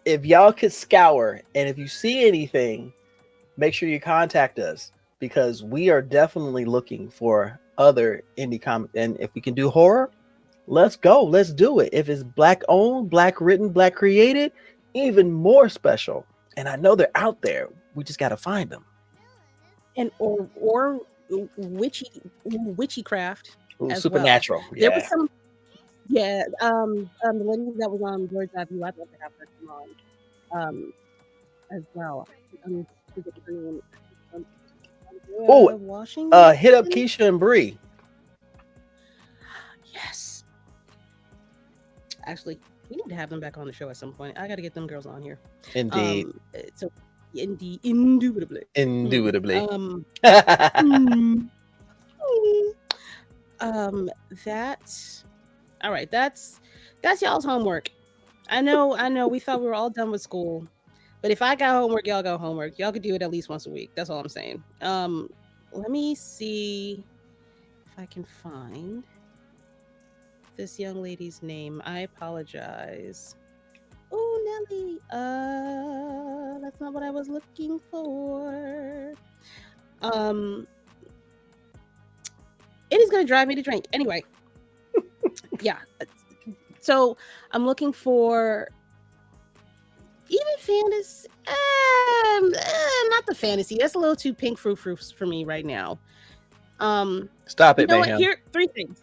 if y'all could scour and if you see anything, make sure you contact us because we are definitely looking for other indie comics. And if we can do horror, let's go. Let's do it. If it's black owned, black written, black created, even more special. And I know they're out there. We just got to find them. And or witchycraft. Supernatural. Well. There was some. Yeah, the lady that was on Blerds, I'd love to have her come on, as well. Hit up Keisha and Bree. Yes. Actually, we need to have them back on the show at some point. I got to get them girls on here. Indeed. So, indubitably. That's all right. That's y'all's homework. I know. We thought we were all done with school, but if I got homework, y'all got homework. Y'all could do it at least once a week. That's all I'm saying. Let me see if I can find this young lady's name. I apologize. Oh, Nelly. That's not what I was looking for. It is going to drive me to drink. Anyway. Yeah. So I'm looking for even fantasy. Not the fantasy. That's a little too pink fruit for me right now. Stop it, man. Here, three things.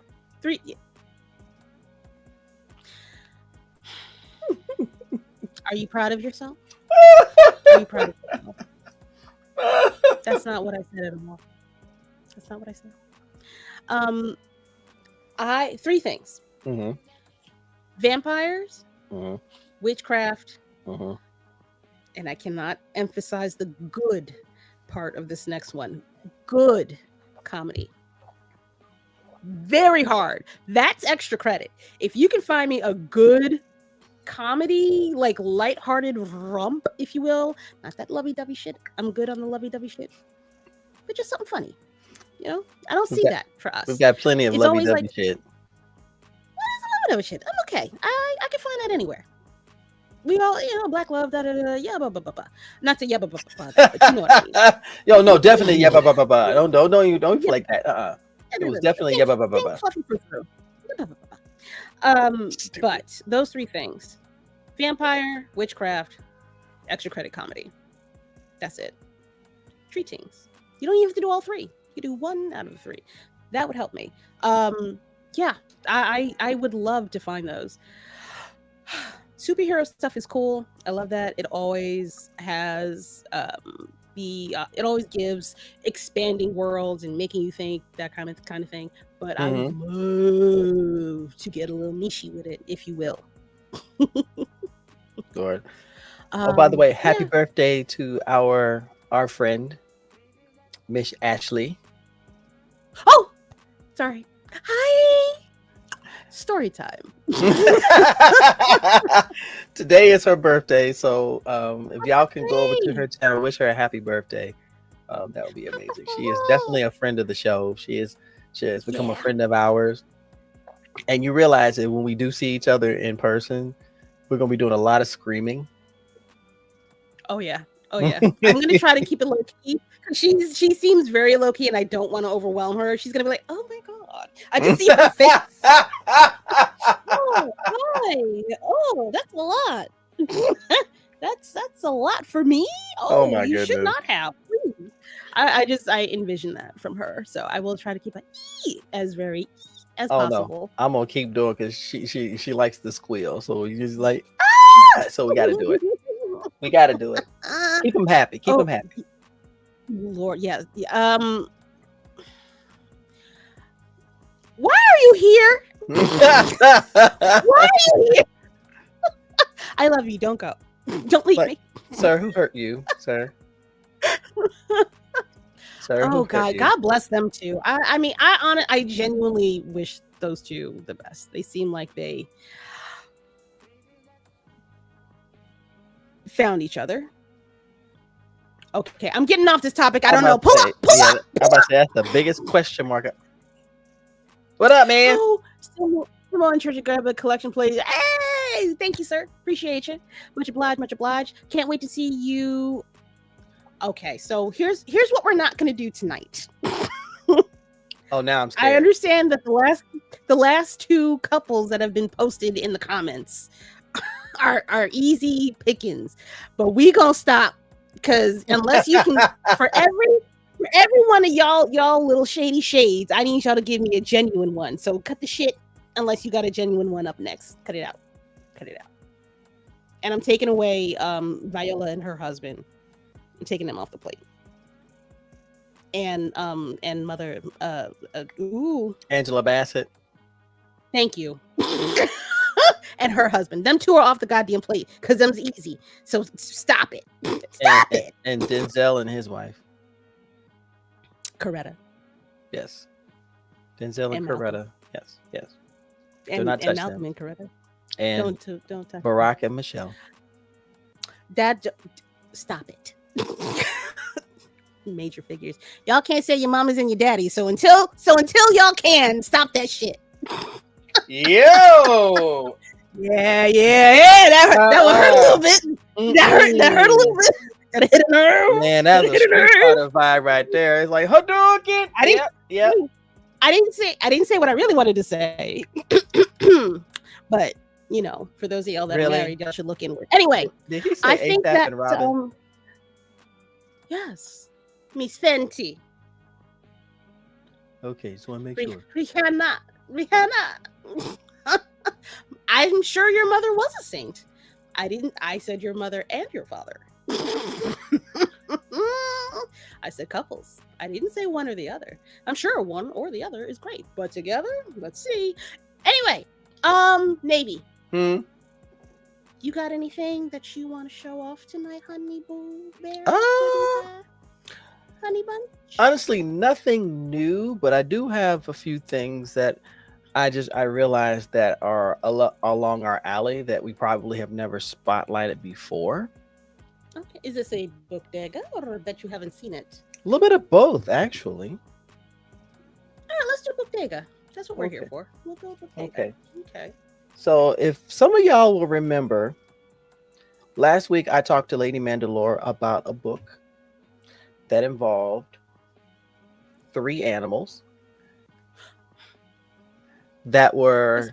Are you proud of yourself? Are you proud of yourself? That's not what I said at all. That's not what I said. Three things. Vampires, witchcraft, and I cannot emphasize the good part of this next one. Good comedy. Very hard. That's extra credit. If you can find me a good comedy, like lighthearted romp, if you will, not that lovey-dovey shit. I'm good on the lovey-dovey shit, but just something funny. You know, I don't see that for us. We've got plenty of lovey-dovey shit. What is a lovey-dovey shit? I'm okay. I can find that anywhere. We all, black love, da da da, yeah, blah, blah, blah, blah. Not to yeah, blah, blah, blah, blah, but you know what I mean. Yo, no, definitely yeah, don't Yeah, flake that. It da, was da, da, da. definitely yeah, Pink fluffy frou-frou. Blah, blah, blah, blah. Stupid. But those three things: vampire, witchcraft, extra credit comedy. That's it. 3 things. You don't even have to do all 3. You do 1 out of the 3. That would help me. Yeah, I would love to find those. Superhero stuff is cool. I love that. It always has it always gives expanding worlds and making you think, that kind of thing. But I would love to get a little niche with it, if you will. Lord. Oh, by the way, happy Yeah. birthday to our friend, Miss Ashley. Oh, sorry. Hi. Story time. Today is her birthday, so if y'all can go over to her channel, wish her a happy birthday. That would be amazing. She is definitely a friend of the show. She has become a friend of ours. And you realize that when we do see each other in person, we're gonna be doing a lot of screaming. Oh yeah. I'm gonna try to keep it low key. She seems very low key, and I don't want to overwhelm her. She's gonna be like, "Oh my god!" I just see her face. Oh hi! Oh, that's a lot. that's a lot for me. Oh my you goodness. Should not have. Please. I envision that from her, so I will try to keep it as very as possible. No. I'm gonna keep doing because she likes the squeal, so you just like so we got to do it. We got to do it. Keep them happy. Keep them happy. Lord, yes. Why are you here? Why are you here? I love you. Don't go. Don't leave me. Sir, who hurt you, sir? Sir, oh God, God bless them too. I mean, I genuinely wish those two the best. They seem like they found each other. Okay, I'm getting off this topic. I don't know. Pull up. I'm about to say that's the biggest question mark. What up, man? Oh, Simone Church of God collection, please. Hey, thank you, sir. Appreciate you. Much obliged. Much obliged. Can't wait to see you. Okay, so here's what we're not going to do tonight. Oh, now I'm scared. I understand that the last 2 couples that have been posted in the comments are easy pickings, but we gonna stop because unless you can, for every one of y'all little shady shades, I need y'all to give me a genuine one. So cut the shit unless you got a genuine one up next. Cut it out. And I'm taking away Viola and her husband. I'm taking them off the plate. And mother Angela Bassett. Thank you. And her husband. Them 2 are off the goddamn plate because them's easy. So stop it. Stop it. And Denzel and his wife. Coretta. Yes. Denzel and Coretta. Yes. And Malcolm and Coretta. And don't touch Barack and Michelle. Stop it. Major figures. Y'all can't say your mama's and your daddy. So until y'all can, stop that shit. Yo. Yeah. That would hurt a little bit. That hurt a little bit. Gotta hit a nerve. Man, that's a Street Fighter vibe right there. It's like Hadouken. I didn't say what I really wanted to say. But for those of y'all that are married, y'all should look inward. Anyway, did he say I think that and Robin? Yes, Miss Fenty. Okay, just want to make sure. Rihanna. I'm sure your mother was a saint. I said your mother and your father. I said couples. I didn't say one or the other. I'm sure one or the other is great, but together, let's see. Anyway, Navy. You got anything that you want to show off tonight, honey boo bear? Honey bunch? Honestly, nothing new, but I do have a few things that I realized that are along our alley that we probably have never spotlighted before. Okay, is this a Book-Dega or that you haven't seen it? A little bit of both, actually. All right, let's do Book-Dega. That's what we're here for. We'll go Book-Dega. Okay. Okay. So if some of y'all will remember, Last week, I talked to Lady Mandalore about a book that involved 3 animals that were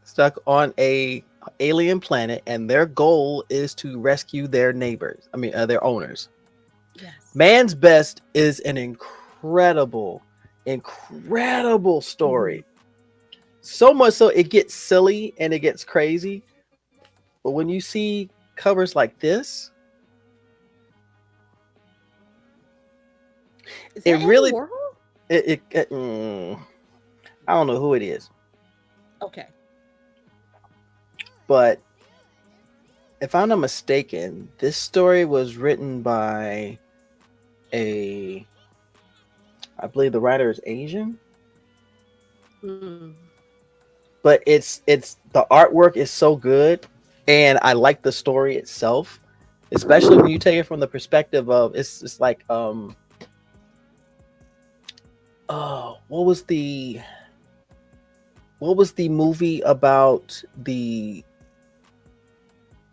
stuck on a alien planet, and their goal is to rescue their neighbors. I mean, their owners. Yes. Man's Best is an incredible story. So much so it gets silly and it gets crazy. But when you see covers like this, Is it that really Warhol? I don't know who it is. Okay. But if I'm not mistaken, this story was written by I believe the writer is Asian. But it's the artwork is so good, and I like the story itself, especially when you take it from the perspective of it's like oh, what was the movie about the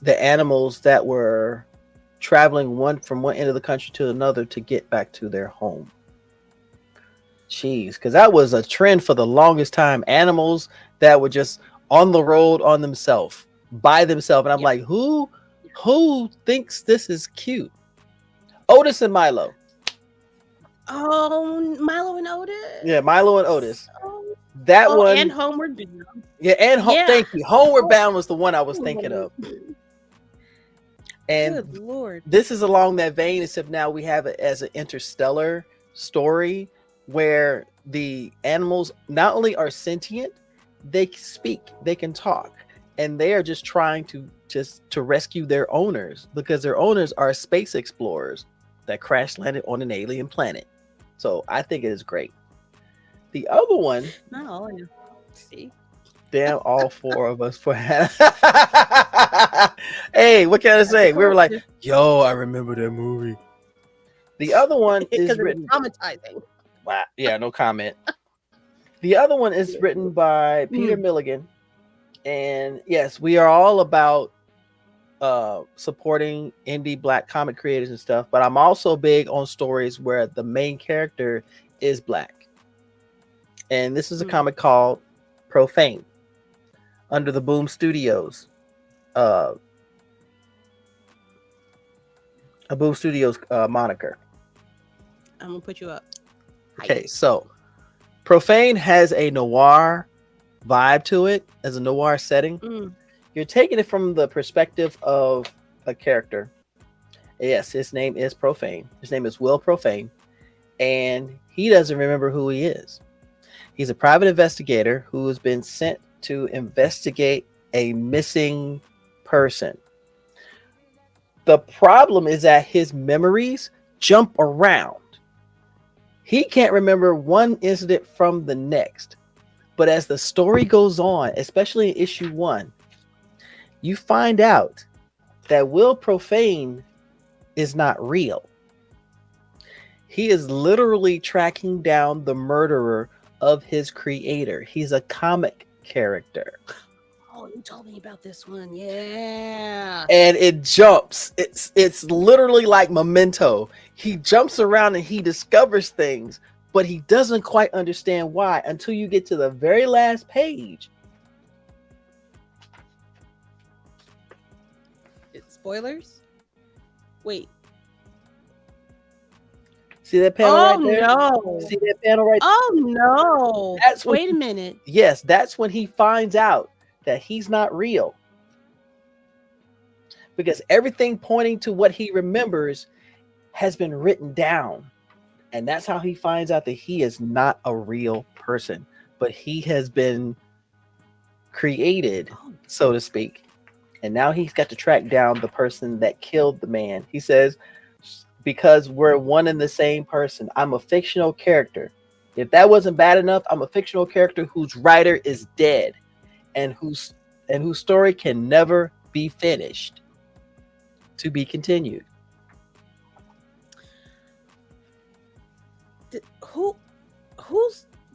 animals that were traveling from one end of the country to another to get back to their home? Jeez, because that was a trend for the longest time. Animals that were just on the road on themselves, by themselves. And I'm like, who thinks this is cute? Otis and Milo. Oh, Milo and Otis. Yeah, Milo and Otis. That one. And Homeward Bound. Yeah, and thank you. Homeward Bound was the one I was thinking of. And good Lord, this is along that vein, except now we have it as an interstellar story where the animals not only are sentient, they speak, they can talk, and they are just trying to rescue their owners, because their owners are space explorers that crash landed on an alien planet. So I think it is great. The other one, not all I know. See, damn, all 4 of us for hey, what can I say? We were like, yo, I remember that movie. The other one is written traumatizing. Wow. Yeah, no comment. The other one is written by Peter Milligan. And yes, we are all about supporting indie Black comic creators and stuff, but I'm also big on stories where the main character is Black. And this is a comic called Profane under the Boom Studios. A Boom Studios moniker. I'm gonna put you up. Okay, so Profane has a noir vibe to it, as a noir setting. You're taking it from the perspective of a character. Yes, his name is Profane. His name is Will Profane, and he doesn't remember who he is. He's a private investigator who has been sent to investigate a missing person. The problem is that his memories jump around. He can't remember one incident from the next. But as the story goes on, especially in issue 1, you find out that Will Profane is not real. He is literally tracking down the murderer of his creator. He's a comic character. Oh, you told me about this one. Yeah. And it jumps. It's literally like Memento. He jumps around and he discovers things, but he doesn't quite understand why until you get to the very last page. Spoilers? Wait. See that panel right there? No. See that panel right there? Oh no. Wait a minute. Yes, that's when he finds out that he's not real. Because everything pointing to what he remembers has been written down. And that's how he finds out that he is not a real person, but he has been created, so to speak. And now he's got to track down the person that killed the man. He says, because we're one and the same person. I'm a fictional character. If that wasn't bad enough, I'm a fictional character whose writer is dead and whose story can never be finished. To be continued.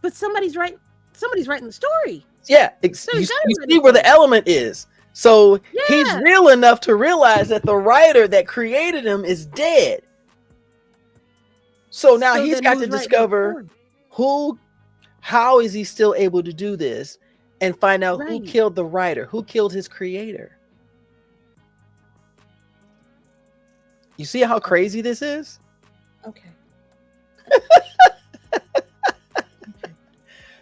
But somebody's writing the story. Yeah, you see where the element is. So he's Yeah. real enough to realize that the writer that created him is dead. So now he's got to discover how is he still able to do this, and find out who killed the writer, who killed his creator. You see how crazy this is? Okay.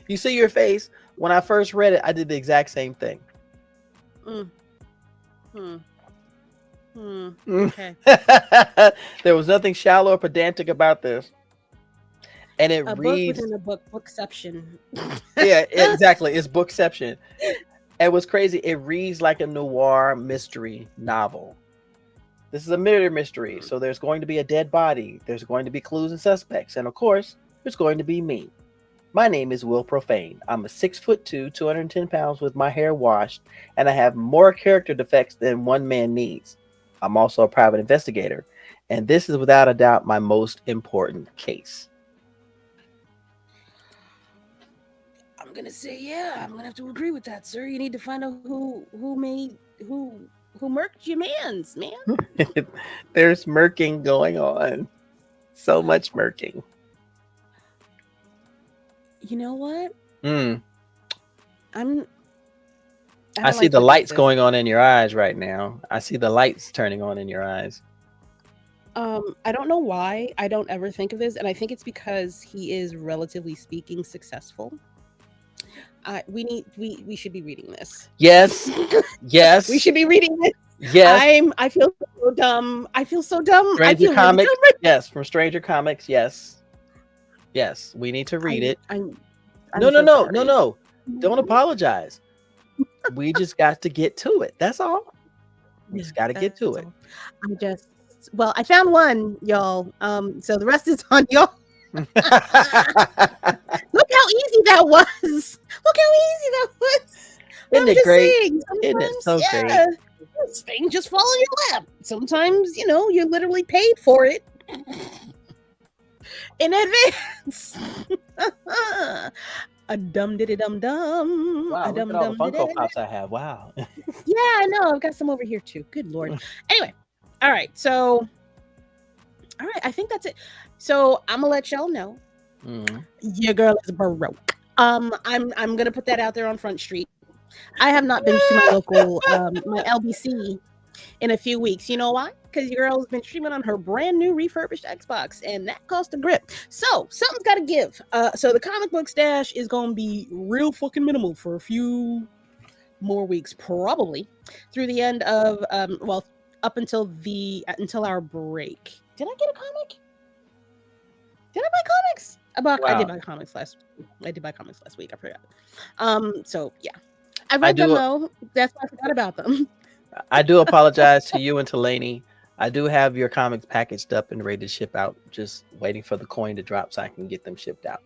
You see your face? When I first read it, I did the exact same thing. Okay. There was nothing shallow or pedantic about this. And it reads book within a bookception. Yeah, exactly. It's bookception. And what's crazy, it reads like a noir mystery novel. This is a murder mystery. So there's going to be a dead body. There's going to be clues and suspects. And of course, there's going to be me. My name is Will Profane. I'm a 6'2", 210 pounds with my hair washed, and I have more character defects than one man needs. I'm also a private investigator, and this is without a doubt my most important case. I'm gonna say, yeah, I'm gonna have to agree with that, sir. You need to find out who murked your man's, man. There's murking going on. So much murking. You know what? I see the lights going on in your eyes right now. I see the lights turning on in your eyes. I don't know why I don't ever think of this, and I think it's because he is, relatively speaking, successful. We should be reading this. Yes. Yes. We should be reading this. Yes. I feel so dumb. I feel so dumb. Stranger Comics. Really dumb. Yes, from Stranger Comics. Yes. Yes, we need to read it. No. Don't apologize. We just got to get to it. That's all. We just got to get to it. I found one, y'all. So the rest is on y'all. Look how easy that was. Look how easy that was. Isn't it great? Isn't it so great? This thing just fall in your lap. Sometimes, you're literally paid for it in advance. A dum diddy dum dum. Wow, look at all the Funko Pops I have. Wow. Yeah, I know. I've got some over here too. Good Lord. Anyway, all right. So, I think that's it. So I'm gonna let y'all know. Your girl is broke. I'm gonna put that out there on Front Street. I have not been to my local my LBC in a few weeks. You know why? Because your girl's been streaming on her brand new refurbished Xbox, and that cost a grip. So something's got to give. So the comic book stash is gonna be real fucking minimal for a few more weeks, probably through the end of up until our break. Did I get a comic? Did I buy comics? I did buy comics last week. I forgot. So yeah, I read them though. That's why I forgot about them. I do apologize to you and to Lainey. I do have your comics packaged up and ready to ship out. Just waiting for the coin to drop so I can get them shipped out.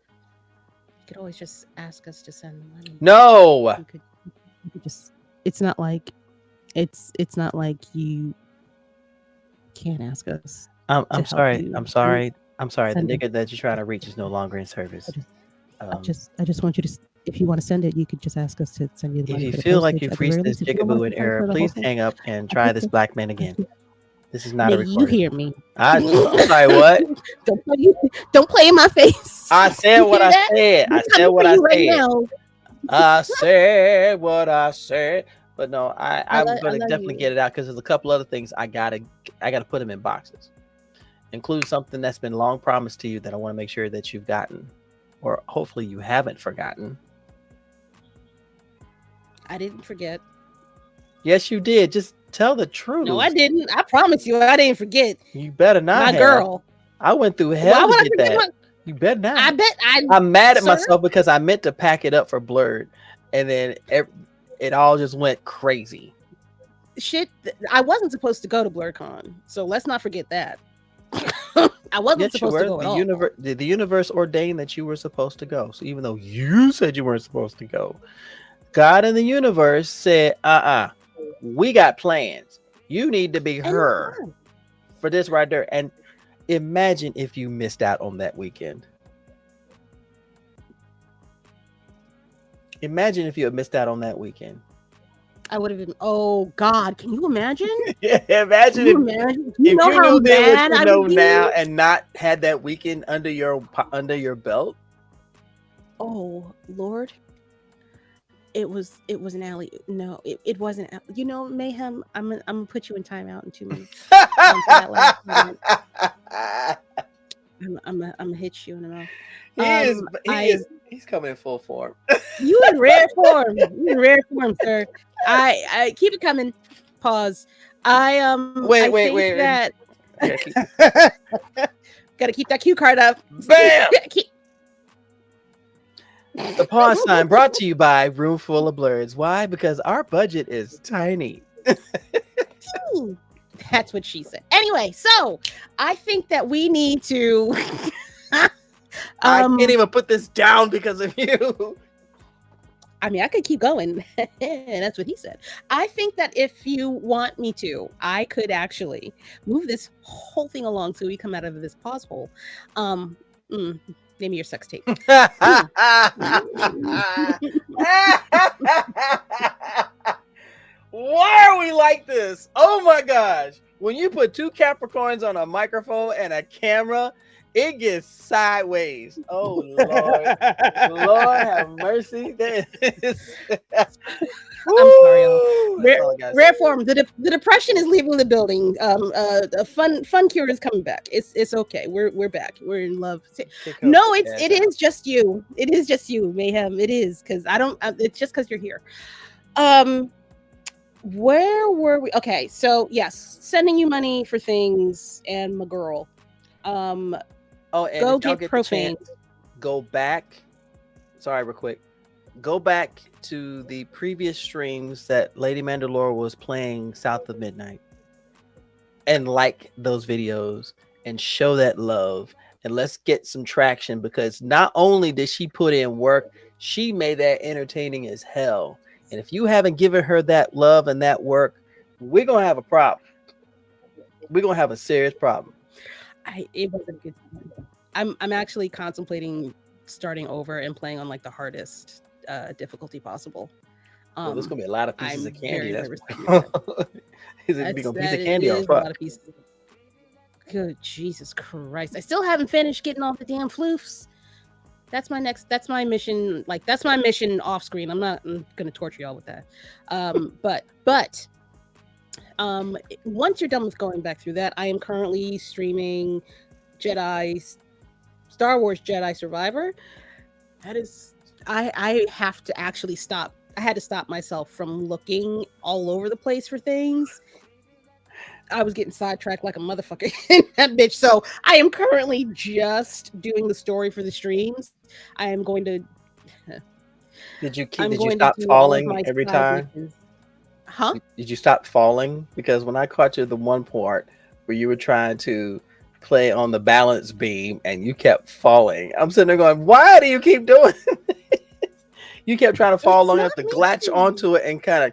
You could always just ask us to send the money. No. You could just. It's not like you can't ask us. I'm sorry. I'm sorry. The nigga that you're trying to reach is no longer in service. I just want you to. If you want to send it, you could just ask us to send you the money. If you feel like you've reached this jigaboo in error, please hang up and try this black man again. This is not a recording. You hear me? I'm sorry, what? Don't play in my face. I said what I said. I said what I said. I said what I said. But no, I'm going to definitely get it out because there's a couple other things I gotta put them in boxes. Include something that's been long promised to you that I want to make sure that you've gotten, or hopefully you haven't forgotten. I didn't forget. Yes, you did. Just tell the truth. No, I didn't. I promise you, I didn't forget. You better not. My girl. I went through hell to get that. You better not. I'm mad at myself because I meant to pack it up for Blerd, and then it all just went crazy. Shit, I wasn't supposed to go to BlerdCon, so let's not forget that. I wasn't supposed to go at all. The universe ordained that you were supposed to go. So even though you said you weren't supposed to go, God in the universe said, we got plans. You need to be her for this right there. And imagine if you missed out on that weekend. Imagine if you had missed out on that weekend. I would have been. Oh God, can you imagine? Yeah, Can imagine you imagine? You if know you how knew then mad what I you know would be. now and not had that weekend under your belt. Oh Lord, it was an alley. No, it wasn't. You know, Mayhem. I'm gonna put you in timeout in 2 minutes. For that last comment. I'm gonna hit you in the mouth. He's coming in full form. You in rare form. You in rare form, sir. I keep it coming. Pause. I Wait. think that Yeah, gotta keep that cue card up. bam! The pause sign brought to you by Room Full of Blerds. Why? Because our budget is tiny. That's what she said. Anyway, so I think that we need to. I can't even put this down because of you. I mean, I could keep going. That's what he said. I think that if you want me to, I could actually move this whole thing along so we come out of this pause hole. Name me your sex tape. Why are we like this? Oh my gosh. When you put two Capricorns on a microphone and a camera, it gets sideways. Oh Lord. Lord have mercy. I'm sorry, y'all. Rare form. The depression is leaving the building. Fun cure is coming back. It's okay. We're back. We're in love. No, it is just you. It is just you, Mayhem. It is because I don't. It's just because you're here. Where were we? Okay, so yes, sending you money for things and my girl. And go get profane. Go back. Sorry, real quick. Go back to the previous streams that Lady Mandalore was playing South of Midnight and like those videos and show that love and let's get some traction, because not only did she put in work, she made that entertaining as hell. And if you haven't given her that love and that work, we're going to have a problem. We're going to have a serious problem. It wasn't a good time. I'm actually contemplating starting over and playing on like the hardest difficulty possible. Well, there's gonna be a lot of pieces of candy. There's gonna be a piece of candy on front. Good Jesus Christ! I still haven't finished getting all the damn floofs. That's my mission. Like that's my mission off screen. I'm gonna torture y'all with that. But once you're done with going back through that, I am currently streaming Star Wars Jedi Survivor. That is, I have to actually stop. I had to stop myself from looking all over the place for things. I was getting sidetracked like a motherfucker in that bitch. So I am currently just doing the story for the streams. I am going to. Did you stop falling every time? Missions. Huh? Did you stop falling? Because when I caught you the one part where you were trying to play on the balance beam and you kept falling, I'm sitting there going, why do you keep doing it? You kept trying to fall long enough to glitch onto it and kind of,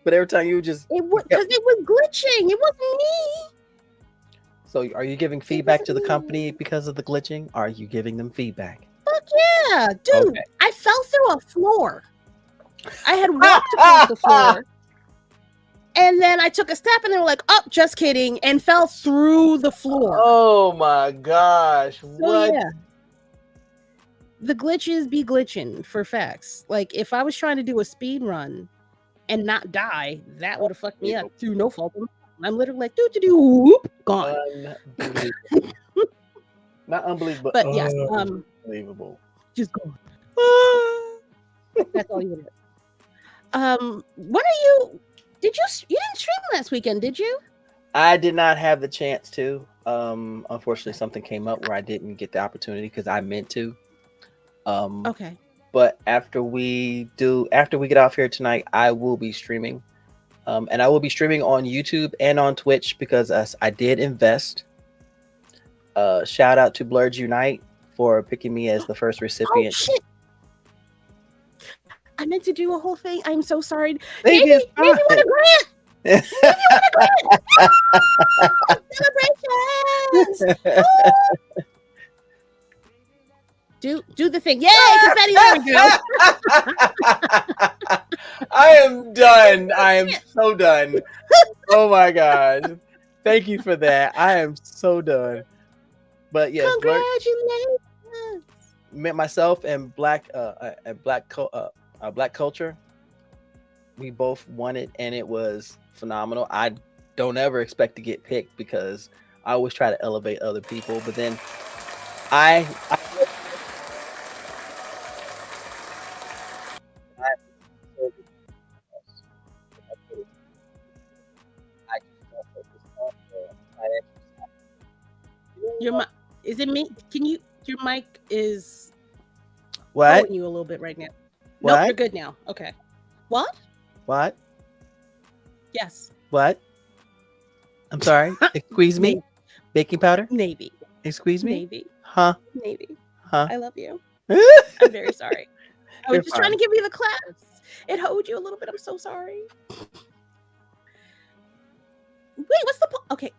but every time you just because it was glitching. It wasn't me. So are you giving feedback to the company because of the glitching? Are you giving them feedback? Fuck yeah, dude. Okay. I fell through a floor. I had walked across the floor. And then I took a step and they were like, oh, just kidding, and fell through the floor. Oh my gosh. So, what? Yeah. The glitches be glitching for facts. Like if I was trying to do a speed run and not die, that would have fucked me up through no fault. I'm literally like, whoop, gone. Not unbelievable. But yes, unbelievable. Just gone. That's all you do. What are you? You didn't stream last weekend, did you? I did not have the chance to. Unfortunately, something came up where I didn't get the opportunity because I meant to. Okay. But after we get off here tonight, I will be streaming. And I will be streaming on YouTube and on Twitch because I did invest. Shout out to Blerds Unite for picking me as the first recipient. Oh, shit. I meant to do a whole thing. I'm so sorry. Maybe you want a grant. Maybe you want a grant. Celebrations. Do the thing. Yay, confetti. There we go. I am done. I am so done. Oh my gosh. Thank you for that. I am so done. But yes, Congratulations. Myself and black culture, we both won it, and it was phenomenal. I don't ever expect to get picked because I always try to elevate other people, but then I Your mic, is it me? Can you? Your mic is what? holding you a little bit right now. What? Nope, you're good now. Okay. What? What? Yes. What? I'm sorry. Squeeze me. Maybe. Baking powder. Maybe. Squeeze me. Maybe. Huh? Maybe. Huh? I love you. I'm very sorry. I was You're just fine. trying to give you the claps. It hold you a little bit. I'm so sorry. Wait, what's the point? Okay.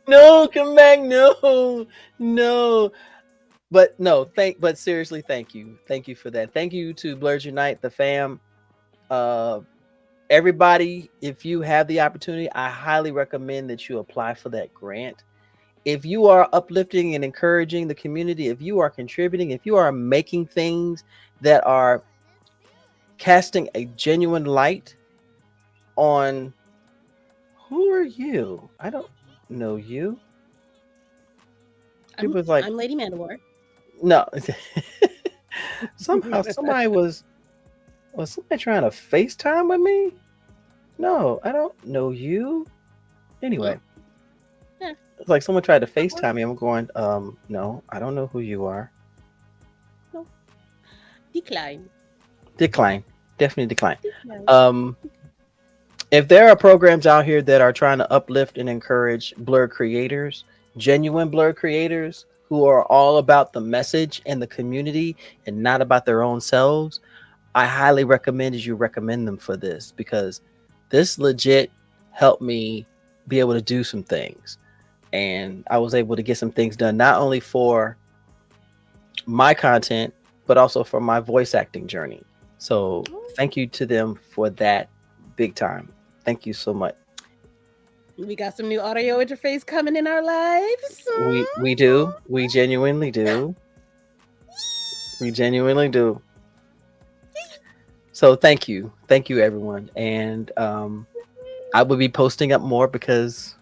No, come back. No. But no, but seriously, thank you. Thank you for that. Thank you to Blerds Unite, the fam. Everybody, if you have the opportunity, I highly recommend that you apply for that grant. If you are uplifting and encouraging the community, if you are contributing, if you are making things that are casting a genuine light on, who are you? I don't know you. I'm Lady Mandalore. No. Somehow somebody was somebody trying to FaceTime with me? No, I don't know you. Anyway. Yeah. It's like someone tried to FaceTime me. I'm going, no, I don't know who you are. No. Decline. Definitely decline. If there are programs out here that are trying to uplift and encourage blur creators, genuine blur creators who are all about the message and the community and not about their own selves, I highly recommend you recommend them for this, because this legit helped me be able to do some things. And I was able to get some things done, not only for my content, but also for my voice acting journey. So thank you to them for that, big time. Thank you so much. We got some new audio interface coming in our lives. We do. We genuinely do. We genuinely do. So thank you everyone. And I will be posting up more, because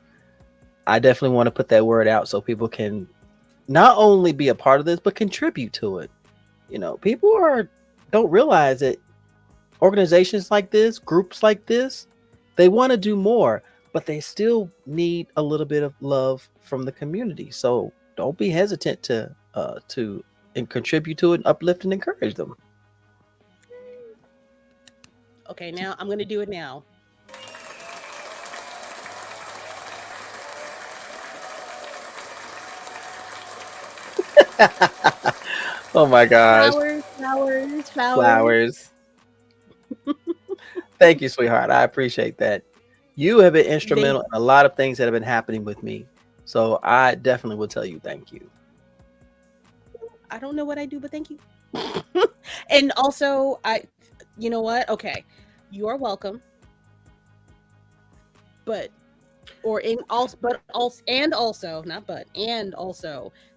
I definitely want to put that word out so people can not only be a part of this, but contribute to it. You know, people don't realize that organizations like this, groups like this, they want to do more, but they still need a little bit of love from the community. So don't be hesitant to contribute to it, and uplift and encourage them. Okay, now I'm going to do it now. Oh my gosh. Flowers. Thank you, sweetheart. I appreciate that. You have been instrumental in a lot of things that have been happening with me. So I definitely will tell you thank you. I don't know what I do, but thank you. And also, you know what? Okay, you are welcome.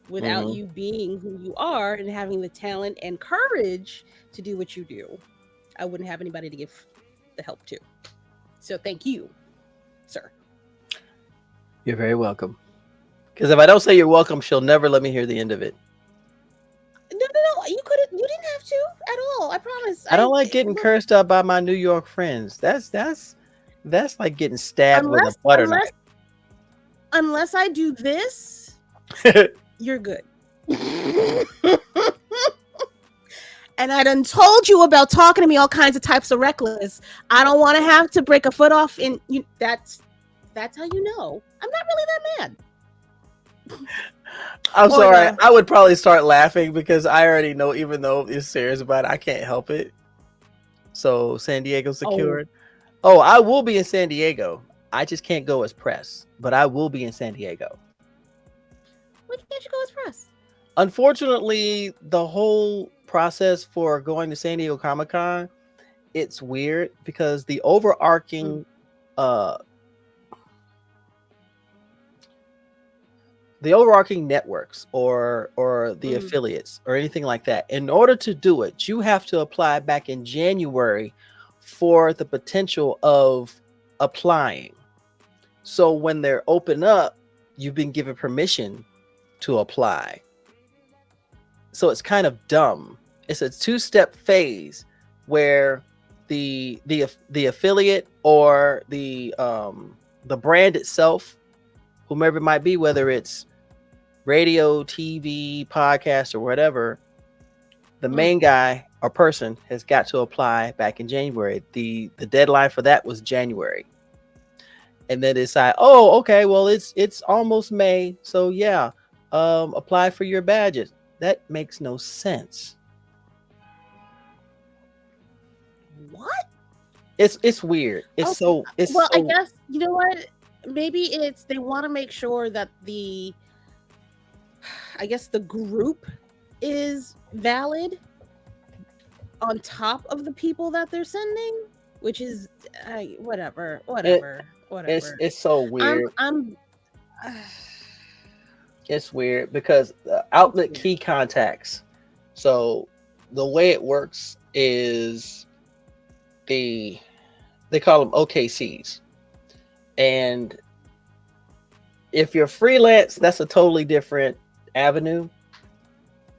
Without you being who you are and having the talent and courage to do what you do, I wouldn't have anybody to give the help to. So thank you, sir. You're very welcome. Because if I don't say you're welcome, she'll never let me hear the end of it. No. You didn't have to at all. I promise. I don't like getting cursed out by my New York friends. That's like getting stabbed with a butter knife. Unless I do this, you're good. And I done told you about talking to me all kinds of types of reckless. I don't want to have to break a foot off, and that's how you know I'm not really that mad. I'm sorry. I would probably start laughing because I already know, even though it's serious about it, I can't help it. So San Diego secured. Oh, I will be in San Diego. I just can't go as press, but I will be in San Diego. Why can't you go as press? Unfortunately, the whole process for going to San Diego Comic-Con, it's weird because the overarching networks or the affiliates or anything like that, in order to do it, you have to apply back in January for the potential of applying. So when they're open up, you've been given permission to apply. So it's kind of dumb. It's a two-step phase where the affiliate or the brand itself, whomever it might be, whether it's radio, TV, podcast, or whatever, the main guy or person has got to apply back in January. The deadline for that was January. And then decide, oh, okay, well, it's almost May, so yeah, apply for your badges. That makes no sense. What? It's weird. I guess, you know what? Maybe it's they want to make sure that the group is valid on top of the people that they're sending, which is whatever. It's so weird. It's weird because outlet key contacts. So the way it works is they call them OKCs. And if you're freelance, that's a totally different avenue.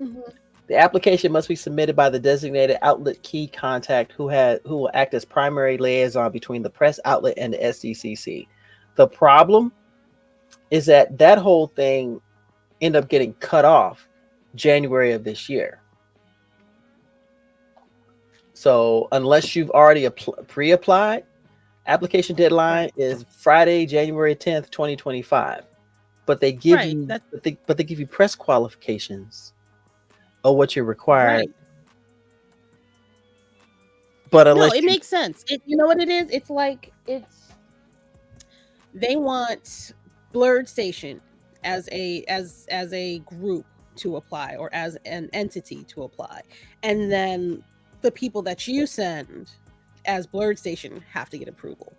The application must be submitted by the designated outlet key contact who will act as primary liaison between the press outlet and the SDCC. The problem is that whole thing ended up getting cut off January of this year. So unless you've already pre-applied, application deadline is Friday, January 10th, 2025. But they give they give you press qualifications of what you're required. Right. But unless it makes sense. You know what it is? It's like they want Blerd Station as a group to apply, or as an entity to apply, and then the people that you send as Blerd Station have to get approval.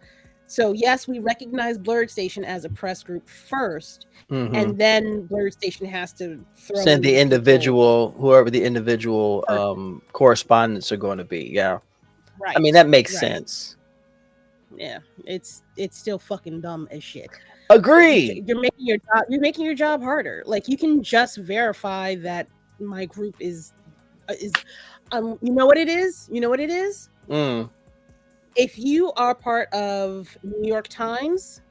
So yes, we recognize Blerd Station as a press group first, and then Blerd Station has to send the individual, whoever the individual correspondents are going to be. Yeah, right. I mean, that makes sense. Yeah, it's still fucking dumb as shit. Agree. You're making your job harder. Like, you can just verify that my group is you know what it is? If you are part of New York Times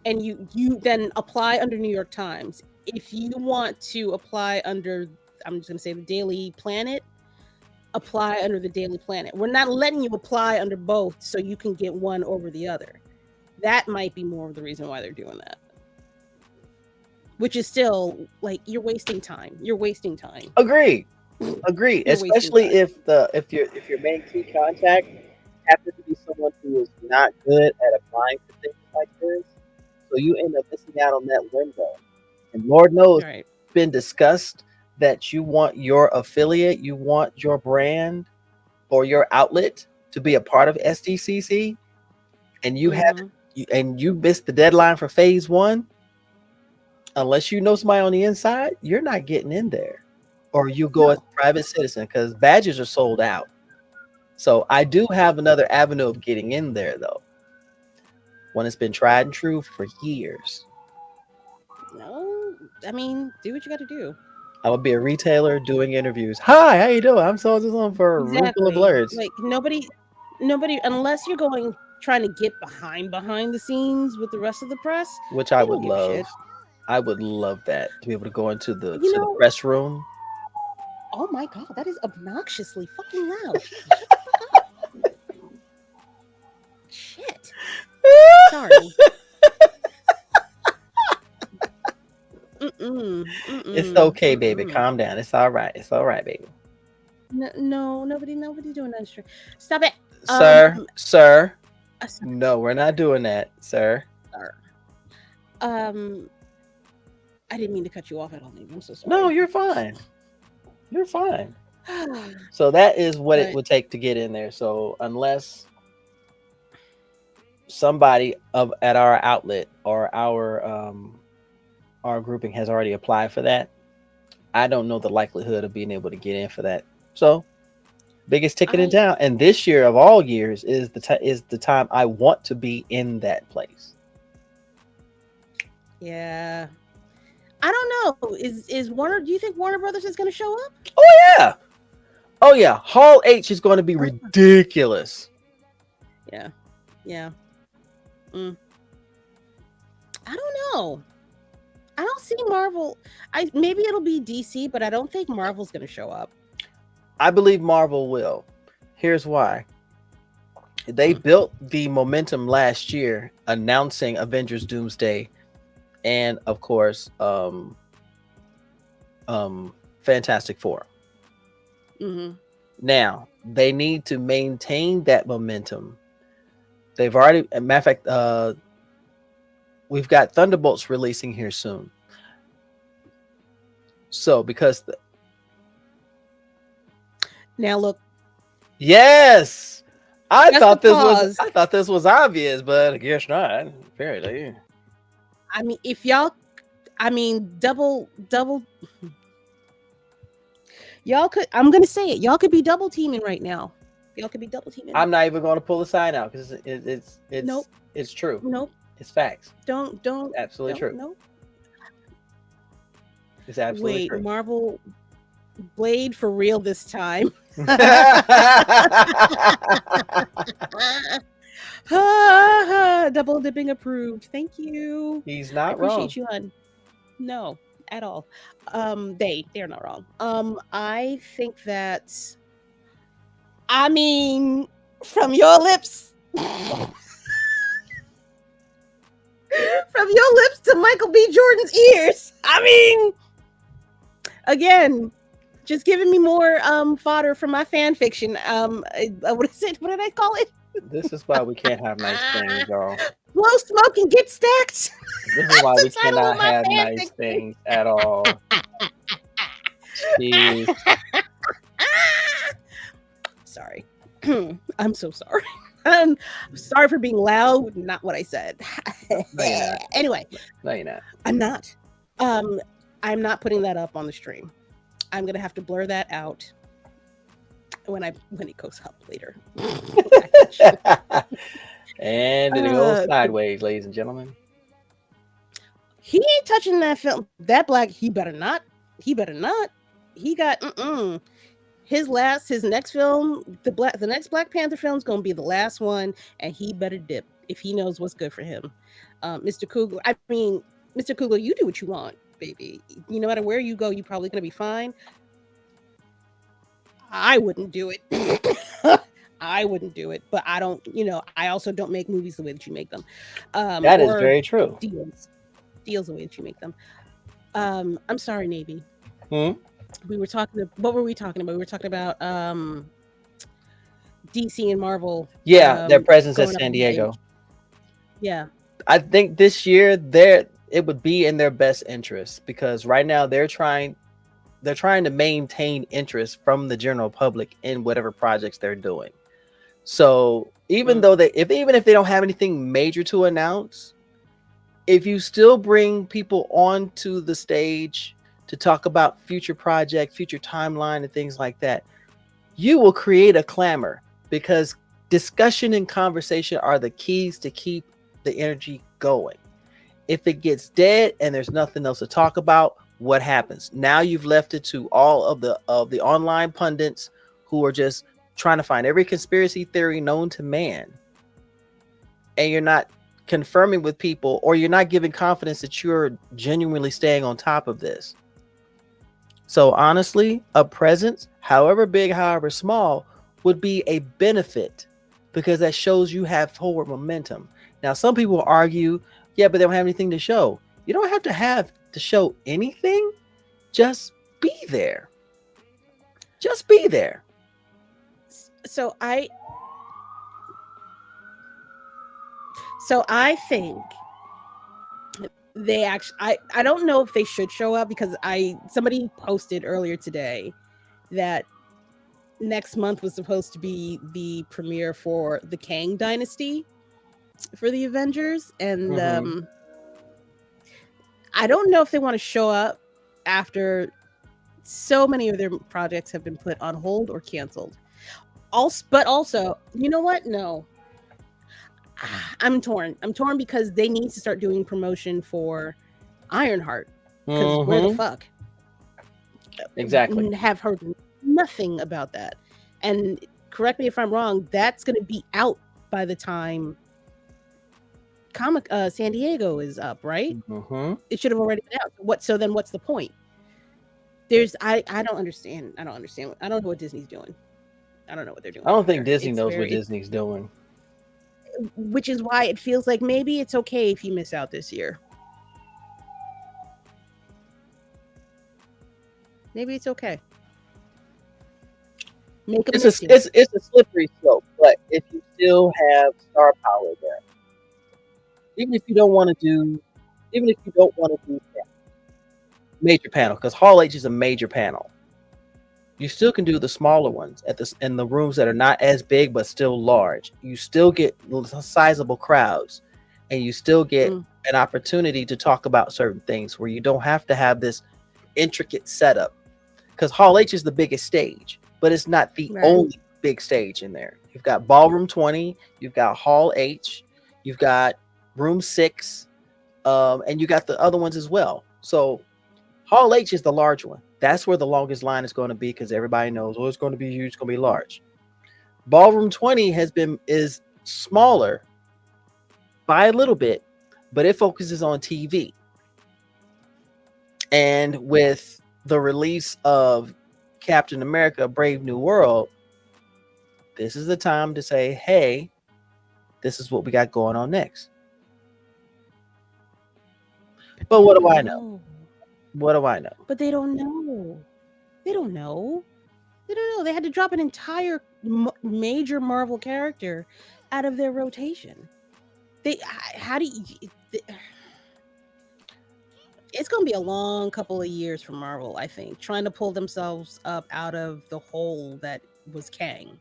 and you then apply under New York Times, if you want to apply under, I'm just going to say, the Daily Planet, apply under the Daily Planet. We're not letting you apply under both so you can get one over the other. That might be more of the reason why they're doing that. Which is still, like, you're wasting time. Agree. Especially if your main key contact happens to be someone who is not good at applying for things like this, so you end up missing out on that window. And Lord knows, it's been discussed that you want your affiliate, you want your brand or your outlet to be a part of SDCC, and you you missed the deadline for phase 1. Unless you know somebody on the inside, you're not getting in there. Or you go as a private citizen, because badges are sold out. So I do have another avenue of getting in there, though. One that's been tried and true for years. No, I mean, do what you got to do. I would be a retailer doing interviews. Hi, how you doing? I'm so for a room full of Blerds. Like, nobody, unless you're trying to get behind the scenes with the rest of the press, which I would love. I would love that, to be able to go into the press room. Oh my god, that is obnoxiously fucking loud. Shit. Sorry. It's okay, baby. Calm down. It's all right. It's all right, baby. No, nobody doing that. Stop it, sir. No, we're not doing that, sir. I didn't mean to cut you off at all, Navy. I'm so sorry. No, you're fine. You're fine. So that is what it would take to get in there. So unless somebody at our outlet or our grouping has already applied for that, I don't know the likelihood of being able to get in for that. So biggest ticket in town, and this year of all years is the time I want to be in that place. Yeah, I don't know. Is Warner? Do you think Warner Brothers is going to show up? Oh yeah. Hall H is going to be ridiculous. Yeah. I don't know. I don't see Marvel. Maybe it'll be DC, but I don't think Marvel's going to show up. I believe Marvel will. Here's why. They built the momentum last year announcing Avengers Doomsday and of course Fantastic Four. Now they need to maintain that momentum. They've already, matter of fact, we've got Thunderbolts releasing here soon. So because now look, yes, I thought this was obvious, but I guess not. Apparently, I mean, if y'all, double. Y'all could. I'm gonna say it. Y'all could be double teaming right now. Y'all could be double teaming. I'm not even going to pull the sign out because it's nope. It's true. Nope. It's facts. Don't. Absolutely true. Nope. It's absolutely true. Wait, Marvel Blade for real this time. Double dipping approved. Thank you. He's not wrong. Appreciate you, hun. No, at all. They're not wrong. I think that. I mean, from your lips. From your lips to Michael B. Jordan's ears. I mean, again, just giving me more fodder for my fan fiction. What is it? What did I call it? This is why we can't have nice things, y'all. Blow smoke and get stacked. This is why we cannot have nice things at all. Jeez. Sorry. I'm so sorry. I'm sorry for being loud. Not what I said. No, you're not. Anyway. No, you're not. I'm not. I'm not putting that up on the stream. I'm gonna have to blur that out when it goes up later. And it goes sideways, ladies and gentlemen. He ain't touching that film. That black, he better not. He got his next film, the next Black Panther film is gonna be the last one, and he better dip if he knows what's good for him. Mr. Coogler, Mr. Coogler, you do what you want, baby. No matter where you go, you're probably gonna be fine. I wouldn't do it. I wouldn't do it, but I don't, I also don't make movies the way that you make them. That is very true. Deals the way that you make them. I'm sorry, Navy. What were we talking about? We were talking about DC and Marvel. Yeah, their presence at San Diego. Yeah. I think this year it would be in their best interest because right now they're trying to maintain interest from the general public in whatever projects they're doing. So even though even if they don't have anything major to announce, if you still bring people onto the stage to talk about future project, future timeline, and things like that, you will create a clamor because discussion and conversation are the keys to keep the energy going. If it gets dead and there's nothing else to talk about, what happens? Now you've left it to all of the online pundits who are just trying to find every conspiracy theory known to man. And you're not confirming with people, or you're not giving confidence that you're genuinely staying on top of this. So honestly, a presence, however big, however small, would be a benefit because that shows you have forward momentum. Now, some people argue, yeah, but they don't have anything to show. You don't have to show anything. Just be there. Just be there. So I think they actually, I don't know if they should show up because somebody posted earlier today that next month was supposed to be the premiere for the Kang Dynasty for the Avengers, and I don't know if they want to show up after so many of their projects have been put on hold or canceled. But also, you know what? No, I'm torn. I'm torn because they need to start doing promotion for Ironheart. Because where the fuck? Exactly. Have heard nothing about that. And correct me if I'm wrong, that's going to be out by the time San Diego is up, right? It should have already been out. So then what's the point? I don't understand. I don't understand. I don't know what Disney's doing. I don't know what they're doing. I don't think Disney knows what Disney's doing. Which is why it feels like maybe it's okay if you miss out this year. Maybe it's okay. It's a slippery slope, but if you still have star power there, even if you don't want to do that major panel, because Hall H is a major panel, you still can do the smaller ones in the rooms that are not as big but still large. You still get sizable crowds, and you still get an opportunity to talk about certain things where you don't have to have this intricate setup. Because Hall H is the biggest stage, but it's not the only big stage in there. You've got Ballroom 20, you've got Hall H, you've got Room 6, and you got the other ones as well. So Hall H is the large one. That's where the longest line is going to be because everybody knows, it's going to be huge, it's going to be large. Ballroom 20 is smaller by a little bit, but it focuses on TV. And with the release of Captain America: Brave New World, this is the time to say, hey, this is what we got going on next. But what do I know? What do I know? But they don't know. They don't know. They had to drop an entire major Marvel character out of their rotation. It's going to be a long couple of years for Marvel, I think, trying to pull themselves up out of the hole that was Kang,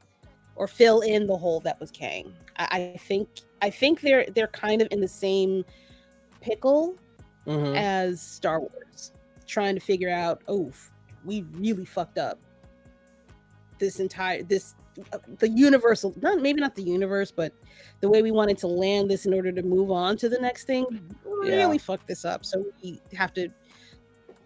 or fill in the hole that was Kang. I think they're kind of in the same pickle as Star Wars, trying to figure out, we really fucked up the universal, maybe not the universe, but the way we wanted to land this in order to move on to the next thing, really fucked this up. So we have to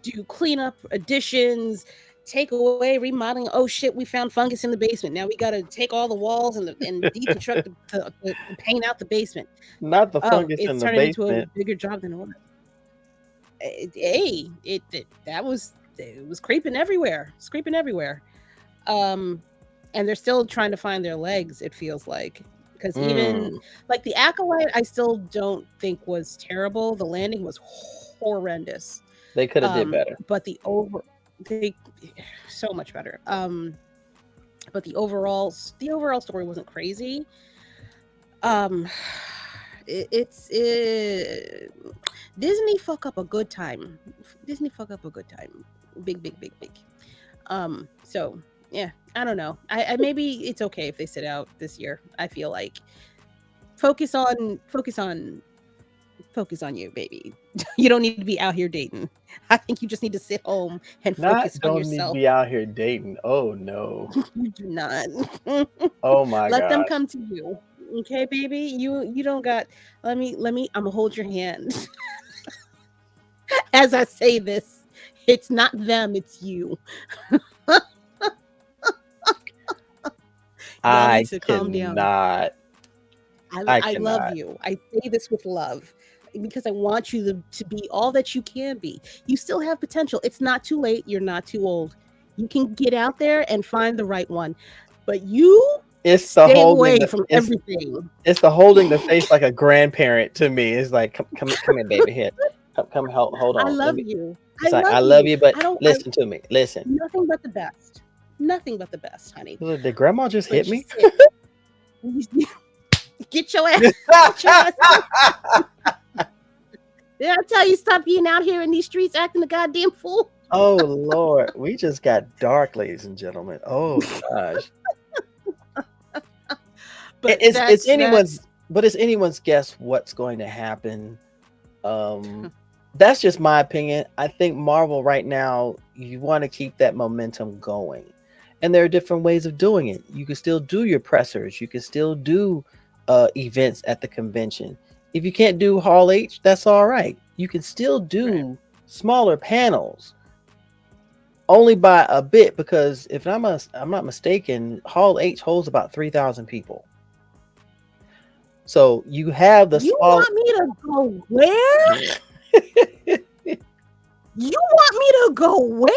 do cleanup, additions, take away, remodeling. Oh shit, we found fungus in the basement. Now we got to take all the walls and deconstruct the paint out the basement. Not the fungus in the basement. It's turning into a bigger job than it was. It was creeping everywhere. And they're still trying to find their legs, it feels like, because even like the Acolyte, I still don't think was terrible. The landing was horrendous. They could have did better, but so much better. But the overall story wasn't crazy. Disney fuck up a good time. Big. So yeah, I don't know. I maybe it's okay if they sit out this year. I feel like focus on you, baby. You don't need to be out here dating. I think you just need to sit home and focus on yourself. Don't need to be out here dating. Oh no, you do not. Oh my god. Let them come to you. Okay, baby. You don't got. Let me. I'm gonna hold your hand. As I say this, it's not them, it's you. I need to calm down. I love you. I say this with love because I want you to be all that you can be. You still have potential. It's not too late. You're not too old. You can get out there and find the right one. But stay away from everything. It's the holding the face like a grandparent to me. It's like, come here, baby. Here. Come hold on. I love you. I love you, but listen to me. Listen. Nothing but the best. Nothing but the best, honey. Did grandma just hit me? Get your ass. Did I tell you stop being out here in these streets acting a goddamn fool? Oh Lord, we just got dark, ladies and gentlemen. Oh gosh. But It's anyone's guess what's going to happen. That's just my opinion. I think Marvel right now, you want to keep that momentum going. And there are different ways of doing it. You can still do your pressers. You can still do events at the convention. If you can't do Hall H, that's all right. You can still do smaller panels. Only by a bit, because if I'm not mistaken, Hall H holds about 3,000 people. So you have the You small. want me to go where? You want me to go where?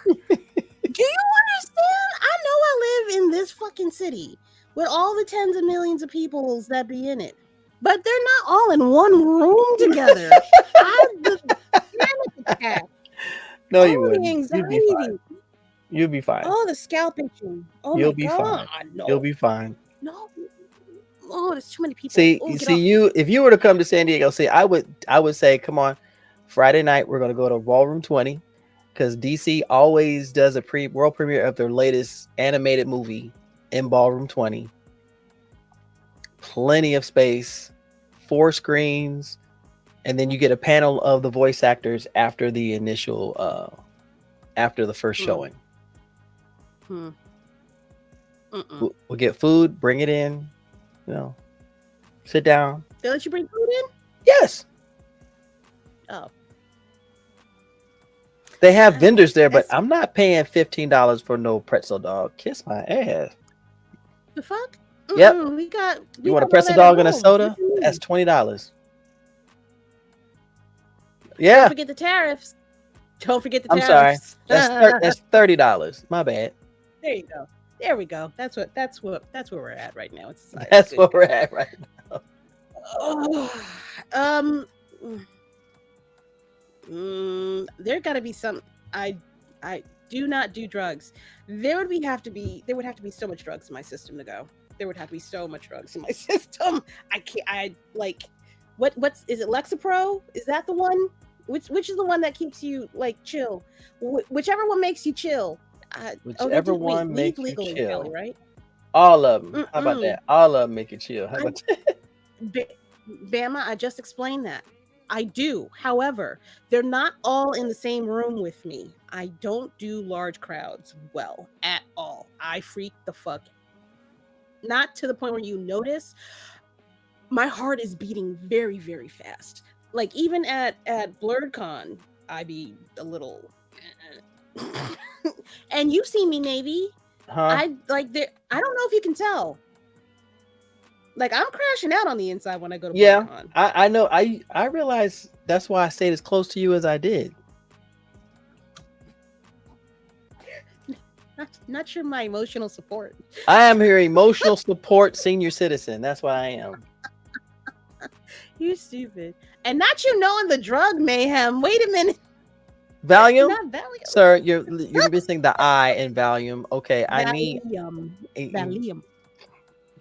Do you understand? I know I live in this fucking city with all the tens of millions of peoples that be in it, but they're not all in one room together. I have the panic attack. No, you Oh, wouldn't. the You'd anxiety. be fine. You'll be fine. Oh, the scalp itching. Oh You'll my be god. fine. No. You'll be fine. No. Oh, there's too many people. See, Oh, if you were to come to San Diego, see, I would say, come on, Friday night we're gonna go to Ballroom 20, because DC always does a world premiere of their latest animated movie in Ballroom 20. Plenty of space, 4 screens, and then you get a panel of the voice actors after the initial after the first showing. We'll get food, bring it in, sit down. They let you bring food in? Yes. Oh. They have vendors there, but I'm not paying $15 for no pretzel dog. Kiss my ass. The fuck? Yep. We you want a pretzel dog and a soda? That's $20. Yeah. Don't forget the tariffs. I'm sorry. That's $30. My bad. There you go. There we go. That's where we're at right now. That's where we're at right now. There got to be some. I do not do drugs. There would have to be so much drugs in my system to go. There would have to be so much drugs in my system. I can't. I like. What's is it? Lexapro? Is that the one? Which is the one that keeps you like chill? Whichever one makes you chill. Whichever one makes you chill, Cali, right? All of them. How about that? All of them make you chill. How about that? Bama, I just explained that. I do. However, they're not all in the same room with me. I don't do large crowds well at all. I freak the fuck. Not to the point where you notice. My heart is beating very, very fast. Like even at BlerdCon, I be a little. And you've seen me, Navy. Huh? I don't know if you can tell. Like I'm crashing out on the inside when I go to BlerdCon. I know. I realize that's why I stayed as close to you as I did. Not sure my emotional support. I am your emotional support senior citizen. That's what I am. You're stupid. And not you knowing the drug mayhem. Wait a minute. Valium? Not Valium. Sir, you're missing the I in Valium. Okay, Valium. I need Valium.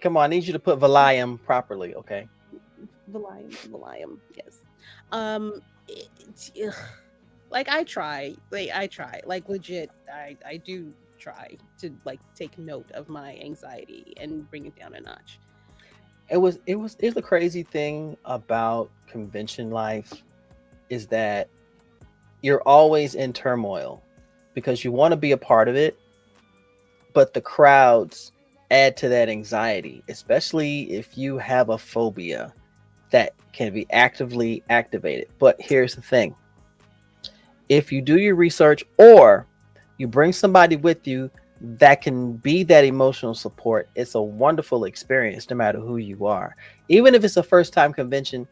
Come on, I need you to put Valium properly, okay? Valium. Yes. Like I try. Like legit. I do try to like take note of my anxiety and bring it down a notch. It's the crazy thing about convention life is that you're always in turmoil because you want to be a part of it, but the crowds add to that anxiety, especially if you have a phobia that can be actively activated. But here's the thing. If you do your research or you bring somebody with you that can be that emotional support, it's a wonderful experience no matter who you are. Even if it's a first time convention,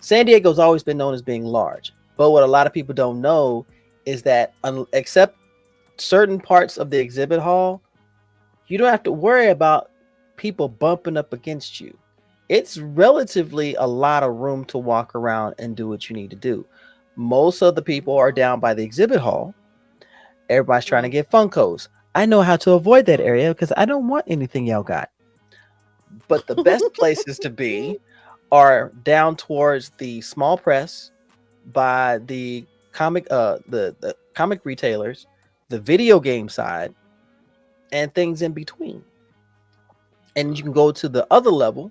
San Diego's always been known as being large. But what a lot of people don't know is that except certain parts of the exhibit hall, you don't have to worry about people bumping up against you. It's relatively a lot of room to walk around and do what you need to do. Most of the people are down by the exhibit hall. Everybody's trying to get Funkos. I know how to avoid that area because I don't want anything y'all got. But the best places to be are down towards the small press, by the the comic retailers, the video game side, and things in between. And you can go to the other level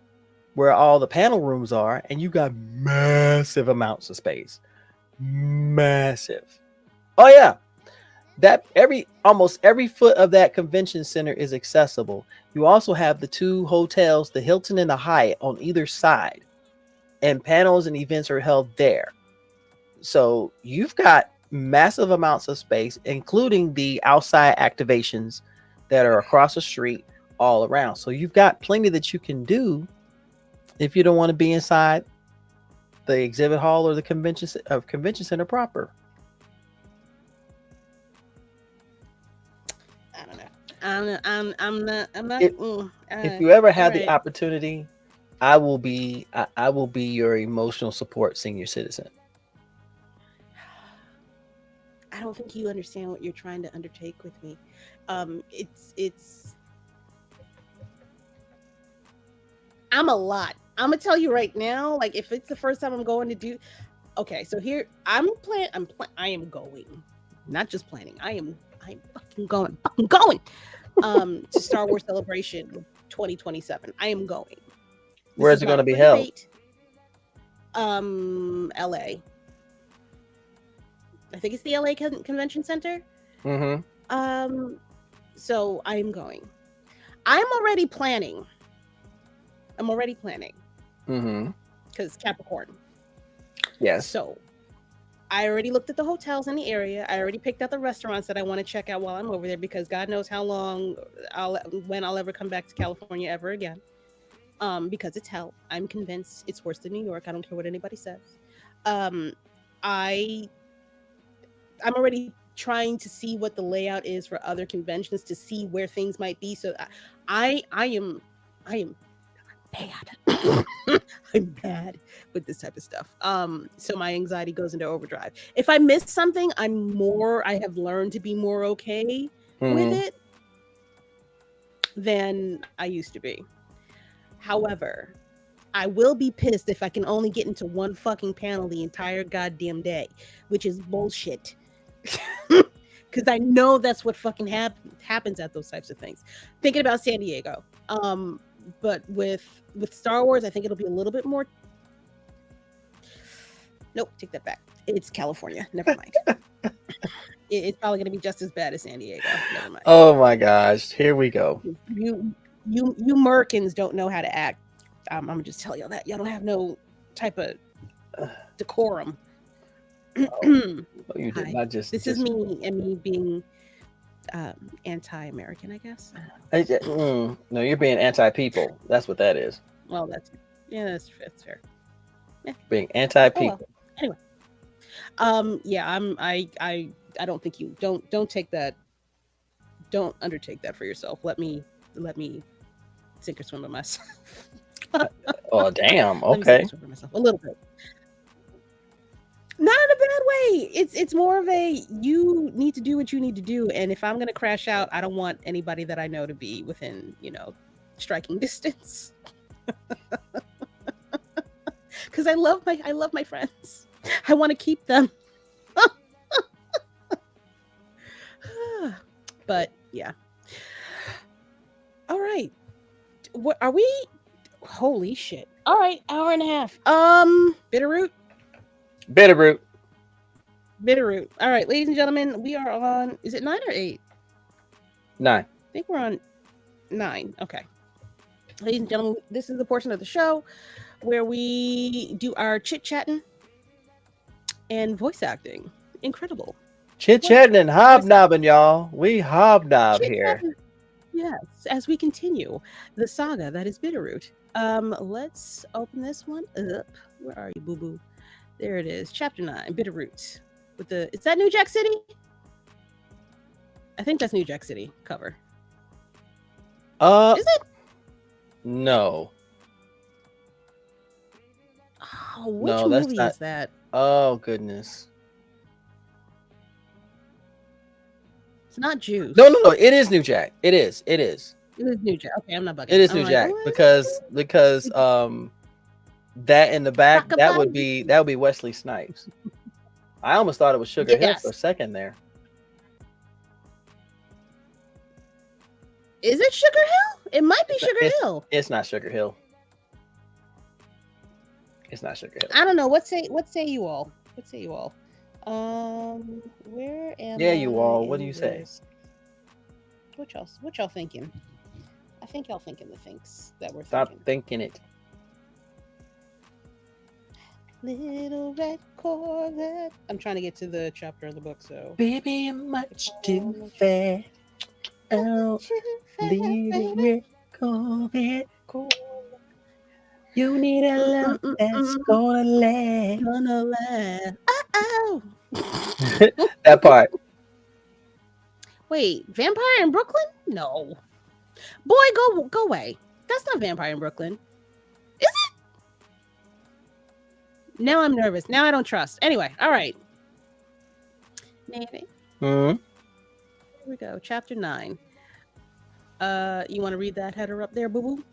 where all the panel rooms are, and you got massive amounts of space. Massive. Oh yeah. That almost every foot of that convention center is accessible. You also have the two hotels, the Hilton and the Hyatt, on either side, and panels and events are held there. So you've got massive amounts of space, including the outside activations that are across the street all around. So you've got plenty that you can do if you don't want to be inside the exhibit hall or the convention center proper. I don't know. I'm not. If you ever have the opportunity, I will be your emotional support senior citizen. I don't think you understand what you're trying to undertake with me. It's I'm a lot. I'm gonna tell you right now, like if it's the first time I'm going to do, okay, so here I am going, not just planning. I'm fucking going to Star Wars Celebration 2027. I am going. Where is it going to be held? LA. I think it's the LA Convention Center. Mm-hmm. So I'm going. I'm already planning. Mm-hmm. Because Capricorn. Yes. So I already looked at the hotels in the area. I already picked out the restaurants that I want to check out while I'm over there, because God knows how long when I'll ever come back to California ever again. Because it's hell. I'm convinced it's worse than New York. I don't care what anybody says. I'm already trying to see what the layout is for other conventions, to see where things might be. So I am bad. I'm bad with this type of stuff. So my anxiety goes into overdrive. If I miss something, I have learned to be more okay with it than I used to be. However, I will be pissed if I can only get into one fucking panel the entire goddamn day, which is bullshit. Because I know that's what fucking happens at those types of things. Thinking about San Diego. But with Star Wars, I think it'll be a little bit more. Nope, take that back. It's California. Never mind. It's probably going to be just as bad as San Diego. Never mind. Oh my gosh, here we go. You Americans don't know how to act. I'm gonna just tell y'all that y'all don't have no type of decorum. You did not just. This is me and me being anti-American, I guess. No, you're being anti-people. That's what that is. Well, that's fair. Yeah. Being anti-people. Oh, well. Anyway, yeah, I don't think you don't take that. Don't undertake that for yourself. Let me sink or swim by myself. Oh damn! Okay. A little bit. Not in a bad way. It's more of a, you need to do what you need to do, and if I'm gonna crash out, I don't want anybody that I know to be within, striking distance. Because I love my friends. I want to keep them. But yeah. All right. What are we? Holy shit. All right, hour and a half. Bitterroot. All right, ladies and gentlemen, we are on, is it 9 or 8? 9. I think we're on 9. Okay. Ladies and gentlemen, this is the portion of the show where we do our chit-chatting and voice acting. Incredible. Chit-chatting and hobnobbing, y'all. We hobnob here. Yes, as we continue the saga that is Bitterroot. Let's open this one up. Where are you, boo-boo? There it is. Chapter 9, Bitterroot. Is that New Jack City? I think that's New Jack City cover. Is it? No. Oh, which movie is that? Oh goodness. It's not Juice. No. It is New Jack. It is. It is New Jack. Okay, I'm not bugging. It is New Jack because that in the back, that would be Wesley Snipes. I almost thought it was Sugar Hill for a Yes. second there. Is it Sugar Hill? It might be Sugar Hill. It's not Sugar Hill. It's not Sugar Hill. I don't know. What say you all? What say you all? Where am I? Yeah, you all. What do you say? What y'all thinking? I think y'all thinking the things that we're Stop thinking. thinking it. Little red Corvette. I'm trying to get to the chapter of the book, so. Baby, you're much too fat. Oh, little red Corvette. You need a love that's gonna last. Gonna last. Oh. That part. Wait, Vampire in Brooklyn? No. Boy, go away. That's not Vampire in Brooklyn. Is it? Now I'm nervous. Now I don't trust. Anyway, all right. Nanny. Mm-hmm. Here we go. Chapter 9. You want to read that header up there, boo-boo?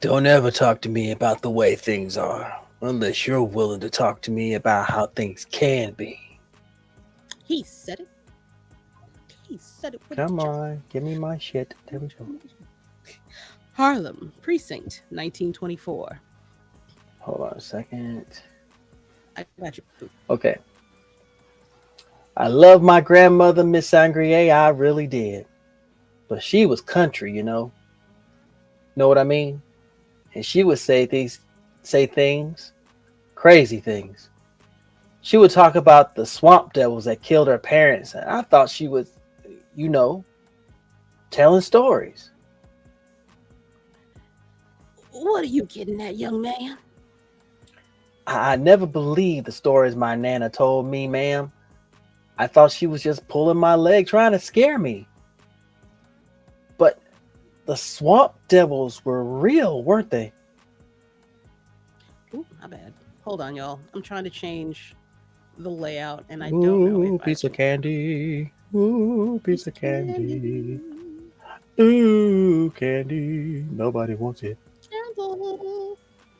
Don't ever talk to me about the way things are unless you're willing to talk to me about how things can be. He said it. He said it. Come on, give me my shit. There we go. Harlem, Precinct, 1924. Hold on a second. I got you. Okay. I love my grandmother, Miss Sangrier. I really did. But she was country, you know. Know what I mean? And she would say things, crazy things. She would talk about the swamp devils that killed her parents. And I thought she was, you know, telling stories. What are you getting at, young man? I never believed the stories my Nana told me, ma'am. I thought she was just pulling my leg, trying to scare me. But the swamp devils were real, weren't they? Ooh, my bad. Hold on, y'all. I'm trying to change the layout, and I don't know if piece I of candy. Ooh, piece of candy. Ooh, candy. Nobody wants it.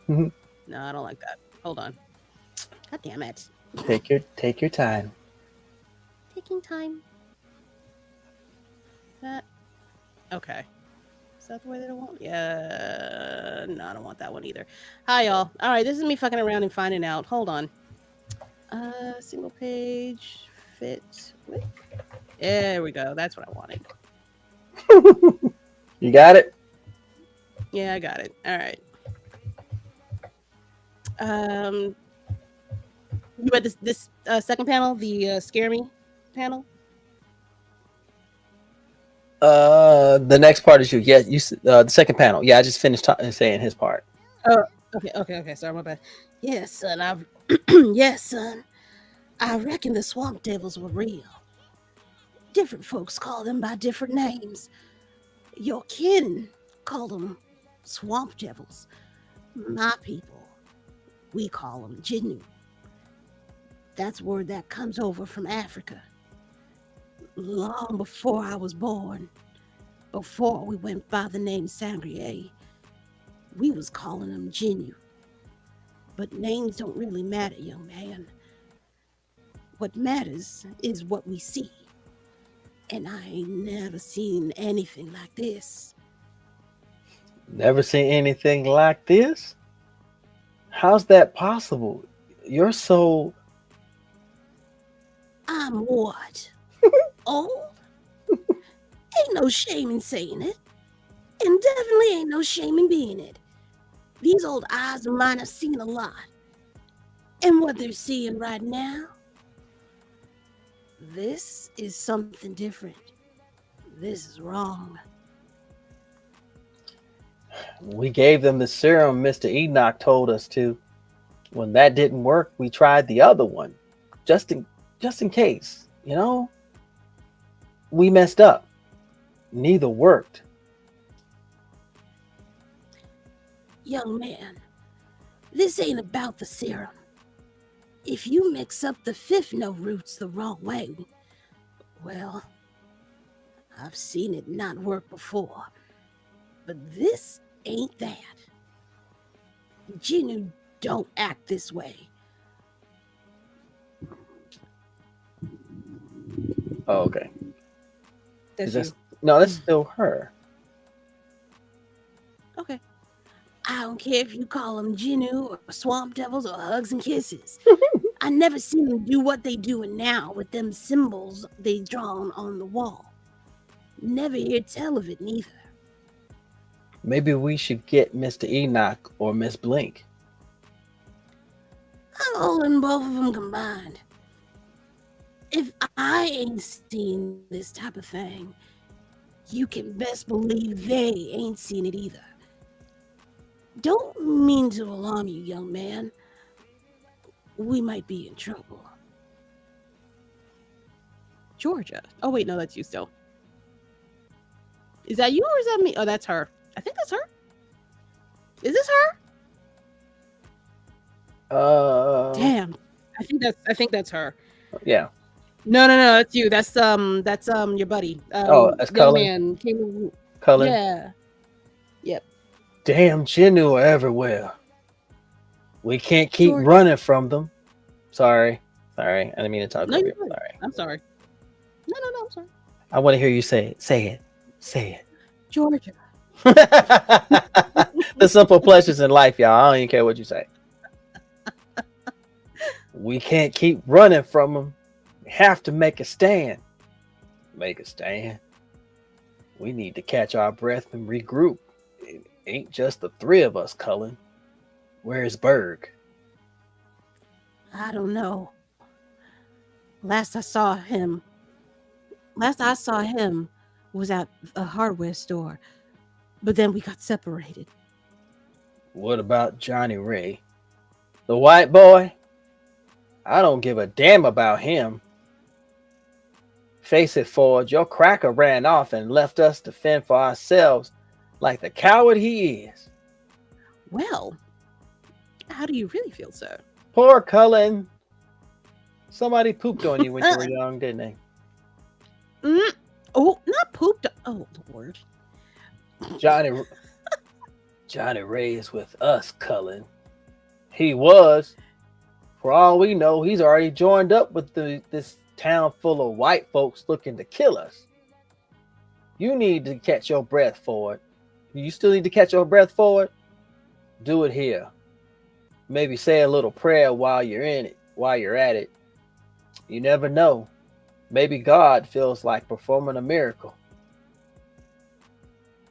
No, I don't like that. Hold on. God damn it. Take your time. Taking time. That. Okay. Is that the way they don't want? Yeah. No, I don't want that one either. Hi, y'all. All right, this is me fucking around and finding out. Hold on. Single page fit width. There we go. That's what I wanted. You got it? Yeah, I got it. All right. You read this second panel, the scare me panel? The next part is you. Yeah, the second panel. Yeah, I just finished saying his part. Oh, okay. Sorry, my bad. Yes, son. Yes, son. I reckon the swamp devils were real. Different folks call them by different names. Your kin call them swamp devils. My people, we call them Jinnu. That's word that comes over from Africa. Long before I was born, before we went by the name Sangrier, we was calling them Jinnu. But names don't really matter, young man. What matters is what we see. And I ain't never seen anything like this. Never seen anything like this? How's that possible? You're so... I'm what? Old? Ain't no shame in saying it. And definitely ain't no shame in being it. These old eyes of mine have seen a lot. And what they're seeing right now, this is something different. This is wrong. We gave them the serum Mr. Enoch told us to. When that didn't work, we tried the other one. Just in case, you know? We messed up. Neither worked. Young man, this ain't about the serum. If you mix up the fifth note roots the wrong way, well, I've seen it not work before. But this ain't that. Jinnu don't act this way. Oh, okay. That's That's, you. no, that's still her. Okay. I don't care if you call them Jinnu or swamp devils or hugs and kisses. I never seen them do what they doing now with them symbols they drawn on the wall. Never hear tell of it neither. Maybe we should get Mr. Enoch or Miss Blink. I'm holding both of them combined. If I ain't seen this type of thing, you can best believe they ain't seen it either. Don't mean to alarm you, young man. We might be in trouble. Georgia. Oh, wait, no, that's you still. Is that you or is that me? Oh, that's her. I think that's her. Is this her? Damn. I think that's her. Yeah. No, that's you. That's your buddy. That's young Cullen. man. Cullen. Yeah. Yep. Damn, Jinnu are everywhere. We can't keep running from them. Sorry. I didn't mean to talk over you. Sorry. I'm sorry. No, I'm sorry. I want to hear you say it. Say it. Georgia. The simple pleasures in life, y'all. I don't even care what you say. We can't keep running from them. We have to make a stand. Make a stand. We need to catch our breath and regroup. It ain't just the three of us, Cullen. Where's Berg? I don't know. Last I saw him was at a hardware store, but then we got separated. What about Johnny Ray? The white boy? I don't give a damn about him. Face it, Forge, your cracker ran off and left us to fend for ourselves like the coward he is. Well, how do you really feel, sir? Poor Cullen. Somebody pooped on you when you were young, didn't they? Oh, not pooped. Oh, Lord. Johnny Ray is with us, Cullen. He was. For all we know, he's already joined up with this town full of white folks looking to kill us. You need to catch your breath forward. You still need to catch your breath forward? Do it here. Maybe say a little prayer while you're at it. You never know. Maybe God feels like performing a miracle.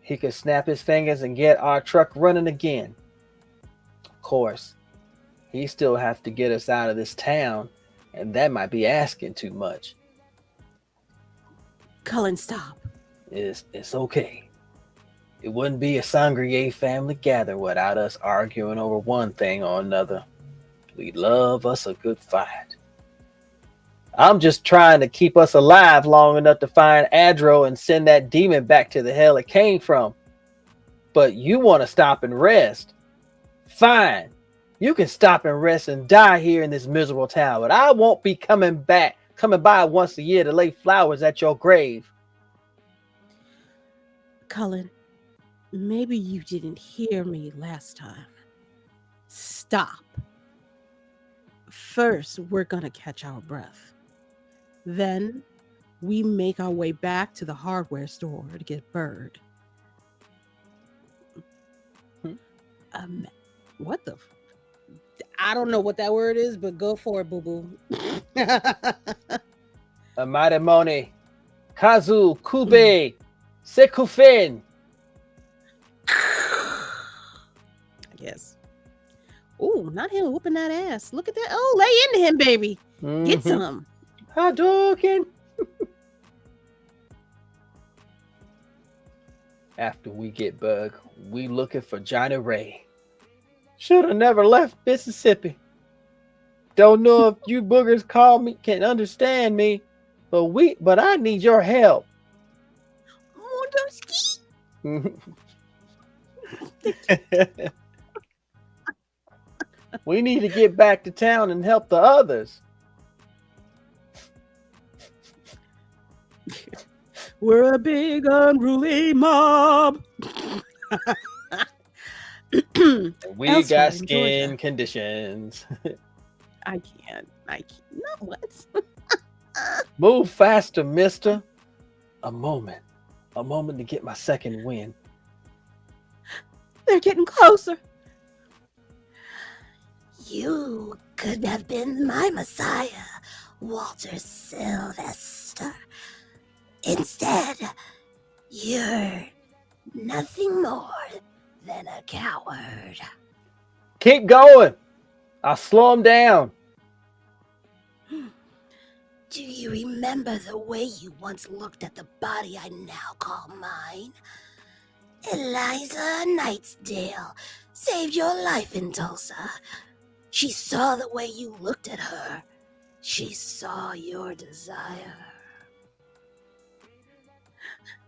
He could snap his fingers and get our truck running again. Of course, he still have to get us out of this town, and that might be asking too much. Cullen, stop. It's okay. It wouldn't be a Sangrier family gather without us arguing over one thing or another. We love us a good fight. I'm just trying to keep us alive long enough to find Adro and send that demon back to the hell it came from. But you want to stop and rest. Fine. You can stop and rest and die here in this miserable town, but I won't be coming by once a year to lay flowers at your grave. Cullen, maybe you didn't hear me last time. Stop. First, we're gonna catch our breath. Then, we make our way back to the hardware store to get Berg. What the? I don't know what that word is, but go for it, boo boo. Amademone, Kazu, Kube, Sekufin. I guess. Oh, not him whooping that ass. Look at that. Oh, lay into him, baby. Get some. Hadouken. After we get Bug, we looking for Johnny Ray. Should have never left Mississippi. Don't know if you boogers can understand me, but I need your help. We need to get back to town and help the others. We're a big unruly mob. We got skin conditions. I can't. Not what? Move faster, mister. A moment to get my second wind. They're getting closer. You could have been my Messiah, Walter Sylvester. Instead, you're nothing more than a coward. Keep going. I'll slow him down. Do you remember the way you once looked at the body I now call mine? Eliza Nightsdale saved your life in Tulsa. She saw the way you looked at her. She saw your desire.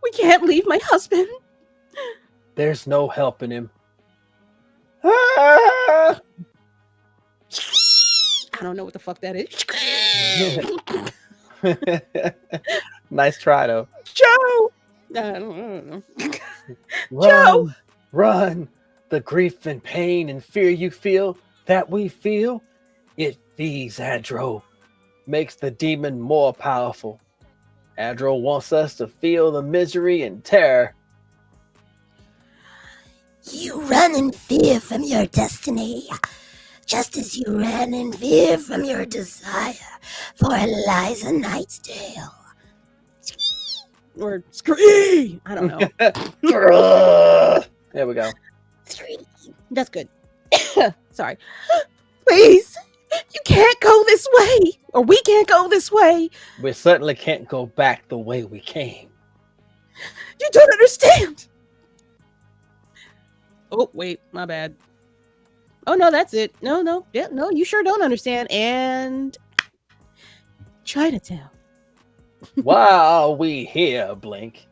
We can't leave my husband. There's no helping him. Ah! I don't know what the fuck that is. Nice try, though. Joe! I don't know. Run, Joe! Run! The grief and pain and fear you feel, that we feel, it feeds Adro, makes the demon more powerful. Adro wants us to feel the misery and terror. You run in fear from your destiny, just as you ran in fear from your desire for Eliza Nightsdale. Or scream! I don't know. There we go. That's good. Sorry. Please, you can't go this way, or we can't go this way. We certainly can't go back the way we came. You don't understand. Oh, wait, my bad. Oh, no, that's it. No, yeah, no, you sure don't understand. And Chinatown. Why are we here, Blink?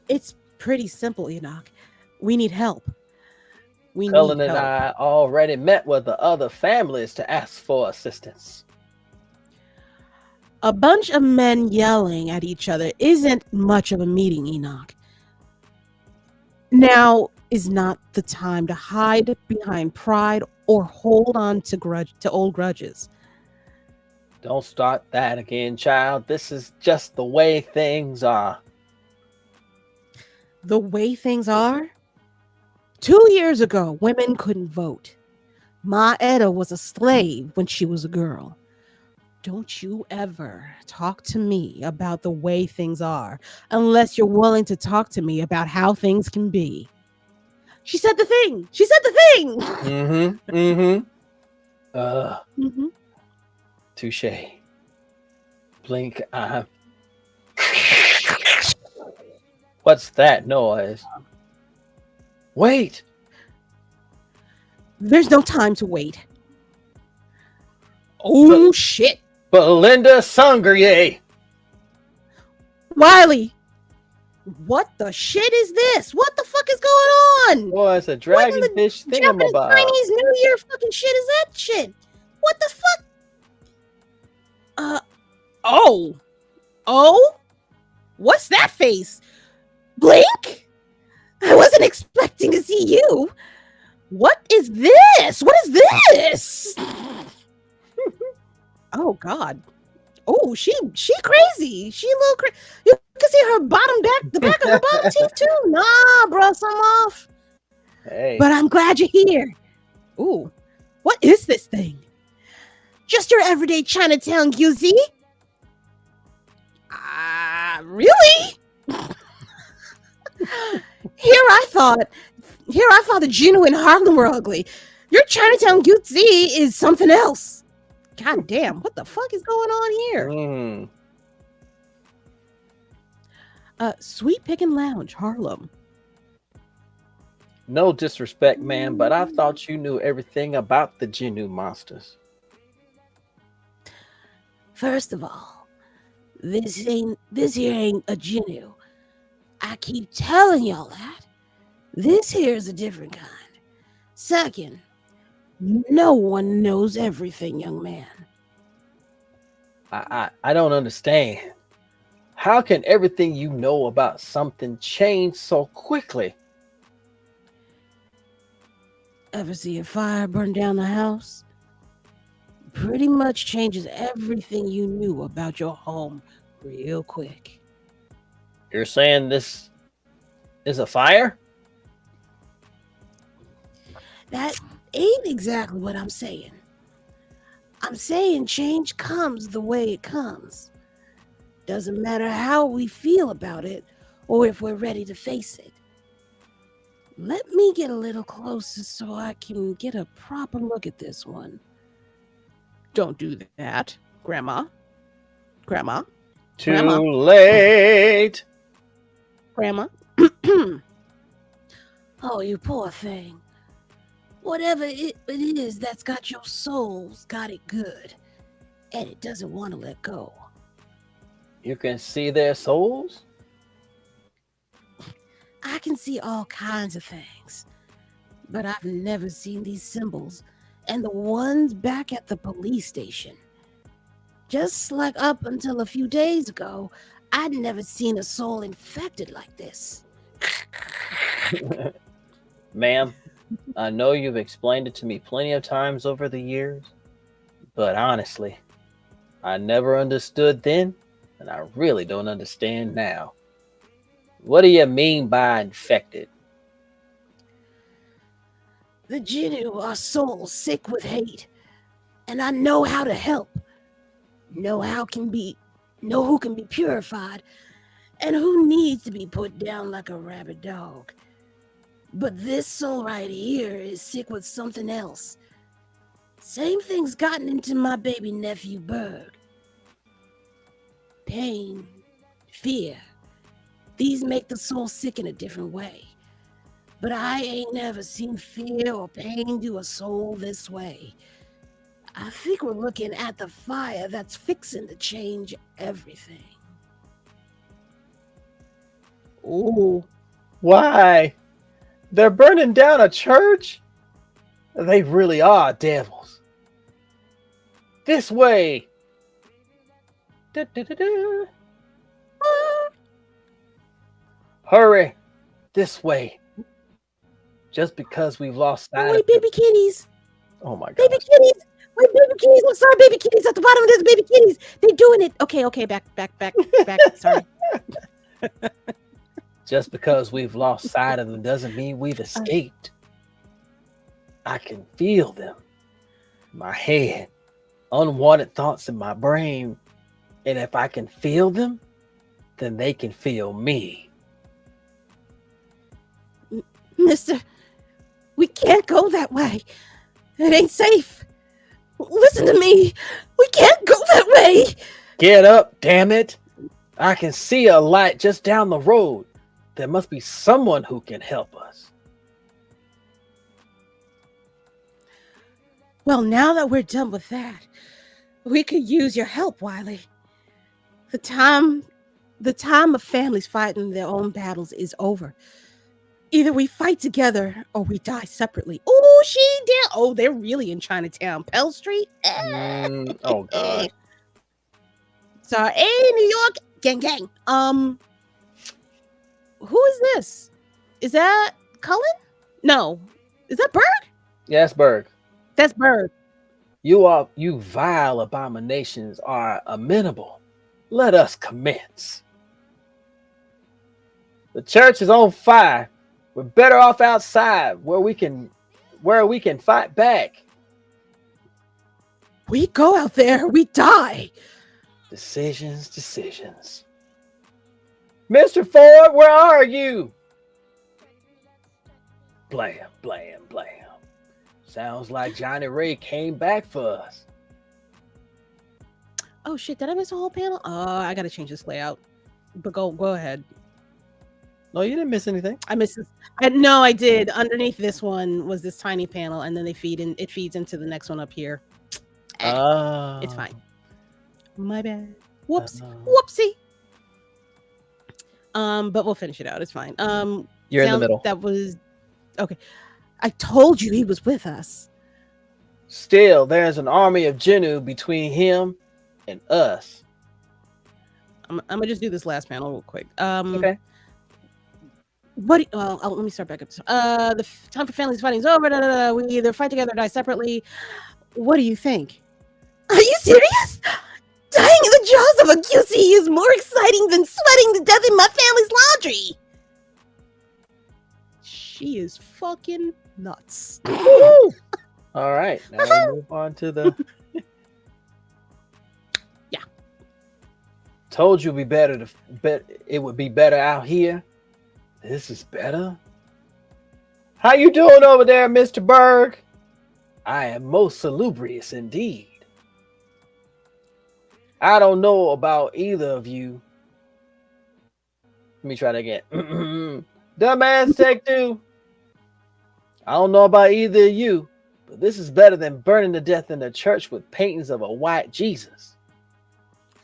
It's pretty simple, Enoch. We need help. Cullen and I already met with the other families to ask for assistance. A bunch of men yelling at each other isn't much of a meeting, Enoch. Now is not the time to hide behind pride or hold on to old grudges. Don't start that again, child. This is just the way things are. The way things are? 2 years ago, women couldn't vote. Ma Etta was a slave when she was a girl. Don't you ever talk to me about the way things are unless you're willing to talk to me about how things can be. She said the thing. She said the thing. Touche. Blink. What's that noise? Wait. There's no time to wait. Oh, shit. Belinda Sangrier. Wiley. What the shit is this? What the fuck is going on? Boy, it's a dragon fish thingamabob. Chinese New Year fucking shit is that shit? What the fuck? Oh? What's that face? Blink? I wasn't expecting to see you. What is this? What is this? Oh God. Oh, she crazy. She a little crazy. You can see her the back of her bottom teeth too. Nah, bro, some off. Hey. But I'm glad you're here. Ooh, what is this thing? Just your everyday Chinatown QZ? Really? Here I thought the Juno and Harlem were ugly. Your Chinatown QZ is something else. God damn, what the fuck is going on here? Sweet Pickin' Lounge, Harlem. No disrespect, man, but I thought you knew everything about the Genu monsters. First of all, this here ain't a Genu. I keep telling y'all that. This here is a different kind. Second, no one knows everything, young man. I don't understand. How can everything you know about something change so quickly? Ever see a fire burn down the house? pretty much changes everything you knew about your home real quick. You're saying this is a fire? That ain't exactly what I'm saying. I'm saying change comes the way it comes. Doesn't matter how we feel about it or if we're ready to face it. Let me get a little closer so I can get a proper look at this one. Don't do that, Grandma. Grandma. Too Grandma. late. Grandma. Oh, you poor thing. Whatever it is that's got your soul's got it good, and it doesn't want to let go. You can see their souls? I can see all kinds of things, but I've never seen these symbols and the ones back at the police station. Just like up until a few days ago, I'd never seen a soul infected like this. Ma'am, I know you've explained it to me plenty of times over the years, but honestly, I never understood then, and I really don't understand now. What do you mean by infected? The Jinnu are souls sick with hate, and I know how to help. Know who can be purified, and who needs to be put down like a rabid dog. But this soul right here is sick with something else. Same thing's gotten into my baby nephew Berg. Pain, fear. These make the soul sick in a different way. But I ain't never seen fear or pain do a soul this way. I think we're looking at the fire that's fixing to change everything. Ooh. Why? They're burning down a church? They really are devils. This way. Da-da-da-da. Hurry. This way. Just because we've lost sight Wait, of baby kitties. Oh my god. Baby kitties. Wait, baby kitties. I'm sorry, baby kitties. At the bottom of this, baby kitties. They're doing it. Okay. Back. Sorry. Just because we've lost sight of them doesn't mean we've escaped. I can feel them. My head. Unwanted thoughts in my brain. And if I can feel them, then they can feel me. Mister, we can't go that way. It ain't safe. Listen to me. We can't go that way. Get up, damn it. I can see a light just down the road. There must be someone who can help us. Well, now that we're done with that, we could use your help, Wiley. The time of families fighting their own battles is over. Either we fight together or we die separately. Oh, she did. Oh, they're really in Chinatown. Pell Street. Oh, God. Sorry. Hey, New York. Gang. Who is this? Is that Cullen? No. Is that Berg? Yes, Berg. That's Berg. You vile abominations are amenable. Let us commence. The church is on fire. We're better off outside where we can fight back. We go out there, we die. Decisions. Mr. Ford, where are you? Blam. Sounds like Johnny Ray came back for us. Oh shit, did I miss a whole panel? I gotta change this layout. But go ahead. No, you didn't miss anything. I missed this. No, I did. Underneath this one was this tiny panel, and then it feeds into the next one up here. It's fine. My bad. Whoopsie. But we'll finish it out. It's fine. You're in the middle. That was okay. I told you he was with us. Still, there's an army of Jinnu between him and us. I'm gonna just do this last panel real quick. Okay. Let me start back up. The time for families fighting is over. We either fight together or die separately. What do you think? Are you serious? Dying in the jaws of a QC is more exciting than sweating to death in my family's laundry. She is fucking nuts. All right, now we'll move on to the. Yeah. Told you it'd be better to bet. It would be better out here. This is better. How you doing over there, Mr. Berg? I am most salubrious indeed. I don't know about either of you. Let me try that again. Dumbass take two. I don't know about either of you, but this is better than burning to death in the church with paintings of a white Jesus.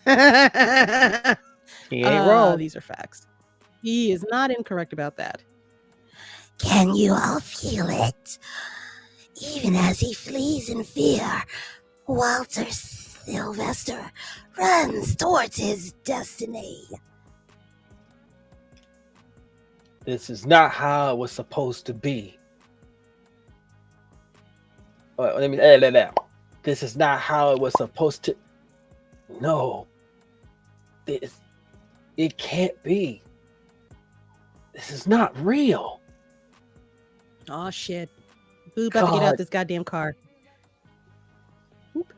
He ain't wrong. These are facts. He is not incorrect about that. Can you all feel it? Even as he flees in fear, Walter Sylvester runs towards his destiny. This is not how it was supposed to be. Let me that. This is not how it was supposed to. No. It can't be. This is not real. Oh shit. Boo about to get out this goddamn car. Oop.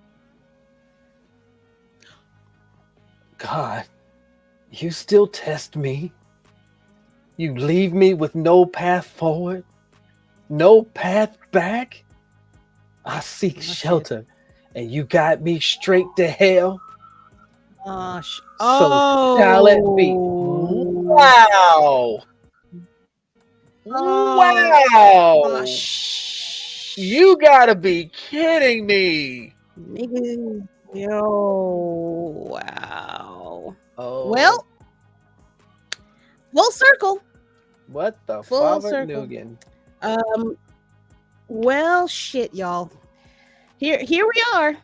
God, you still test me? You leave me with no path forward? No path back? I seek shelter, and you got me straight to hell? So shall it be. Wow. Wow. You gotta be kidding me. Nigga. Yo. Wow. Oh. Well, full circle. What the Full fuck, circle. Nugan? Well, shit, y'all. Here we are.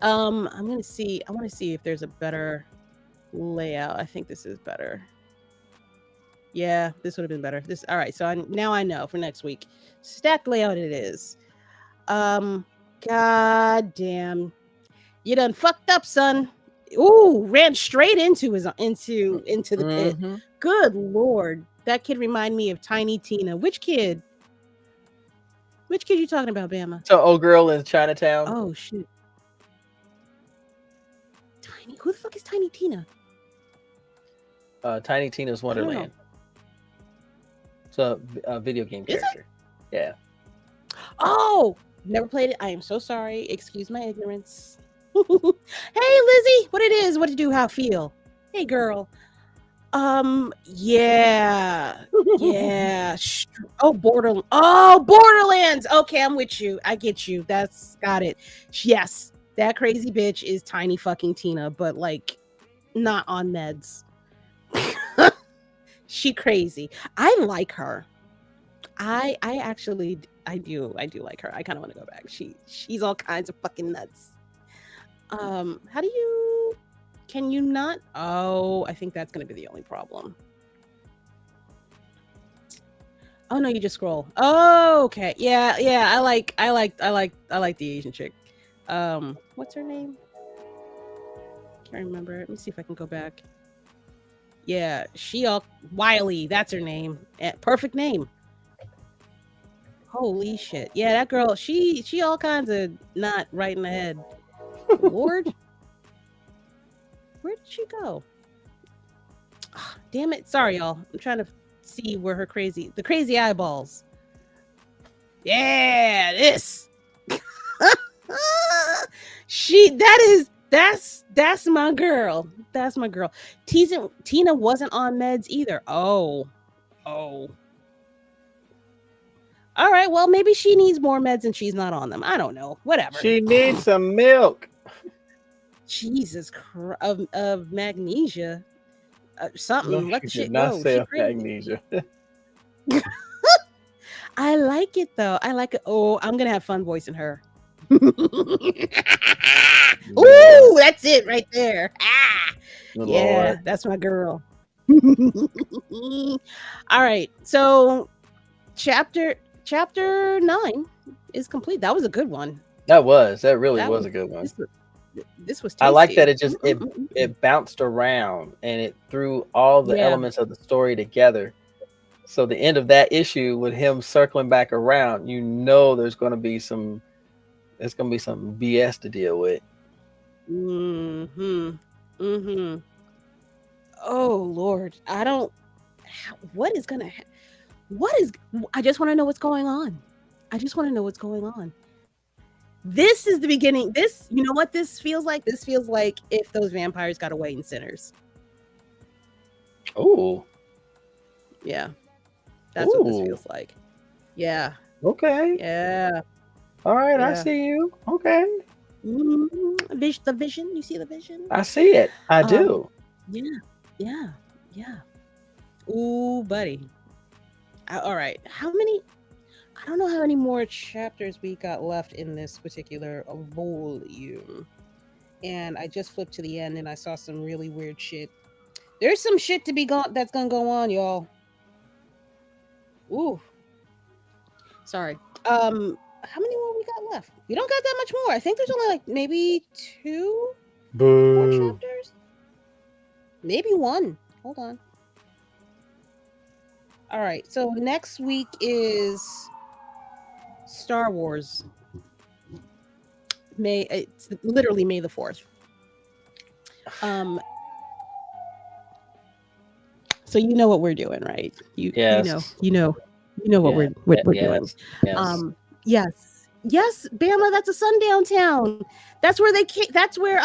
I'm gonna see. I want to see if there's a better layout. I think this is better. Yeah, this would have been better. This all right. So now I know for next week. Stacked layout it is. God damn, you done fucked up, son. Ooh, ran straight into the pit. Good lord, that kid remind me of Tiny Tina. Which kid? Which kid you talking about, Bama? So old girl in Chinatown. Oh shit. Tiny. Who the fuck is Tiny Tina? Tiny Tina's Wonderland. It's a video game character. Yeah. Oh, never played it. I am so sorry. Excuse my ignorance. Hey, Lizzie, what it is? What to do? How feel? Hey, girl. Yeah. Borderlands. Okay, I'm with you. I get you. Got it. Yes, that crazy bitch is Tiny fucking Tina, but like not on meds. She crazy. I like her. I do like her. I kind of want to go back. She's all kinds of fucking nuts. Can you not? Oh, I think that's gonna be the only problem. Oh no, you just scroll. Oh, okay. Yeah. I like the Asian chick. What's her name? Can't remember. Let me see if I can go back. Yeah, she all Wiley. That's her name. Perfect name. Holy shit. Yeah, that girl. She all kinds of not right in the head. Lord, where did she go? Oh, damn it. Sorry, y'all. I'm trying to see where the crazy eyeballs. Yeah, this. That's my girl. That's my girl. Tina wasn't on meds either. Oh. All right. Well, maybe she needs more meds and she's not on them. I don't know. Whatever. She needs some milk. Jesus Christ, of magnesia. Something. No, Let the she shit did not go. say magnesia. I like it though. I like it. Oh, I'm gonna have fun voicing her. Ooh, that's it right there. Yeah, Lord. that's my girl. All right, so chapter 9 is complete. That was a good one. That really That was was a good one. this was I like that tasty. it bounced around and it threw all the Yeah. elements of the story together. So the end of that issue with him circling back around, you know there's gonna be some BS to deal with. Mm-hmm. Mm-hmm. Oh Lord. I don't what is gonna what is I just want to know what's going on. I just want to know what's going on. This is the beginning. This, you know what this feels like? This feels like if those vampires got away in Sinners. Oh. Yeah. That's what this feels like. Yeah. Okay. Yeah. All right, I Yeah. see you. Okay. The vision. You see the vision? I see it. I do. Yeah. Yeah. Yeah. Ooh, buddy. All right. How many? I don't know how many more chapters we got left in this particular volume. And I just flipped to the end and I saw some really weird shit. There's some shit to be that's gonna go on, y'all. Ooh. Sorry. How many more we got left? We don't got that much more. I think there's only like maybe 2 more chapters. Maybe 1. Hold on. All right. So next week is Star Wars. It's literally May the 4th. So you know what we're doing, right? You know what we're doing. Yes, Bama, that's a sundown town. That's where that's where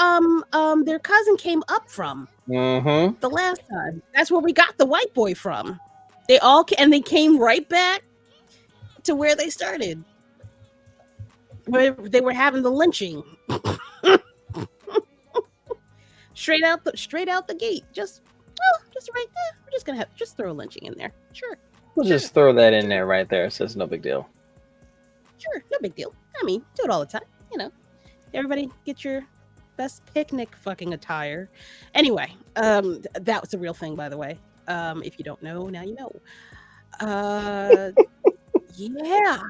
their cousin came up from. Mm-hmm. The last time. That's where we got the white boy from. They came right back to where they started. Where they were having the lynching. straight out the gate. Just right there. We're just gonna just throw a lynching in there. Sure. We'll just throw that in there right there. So it's no big deal. Sure, no big deal. I mean, do it all the time. You know, everybody get your best picnic fucking attire. Anyway, that was a real thing, by the way. If you don't know, now you know. Yeah.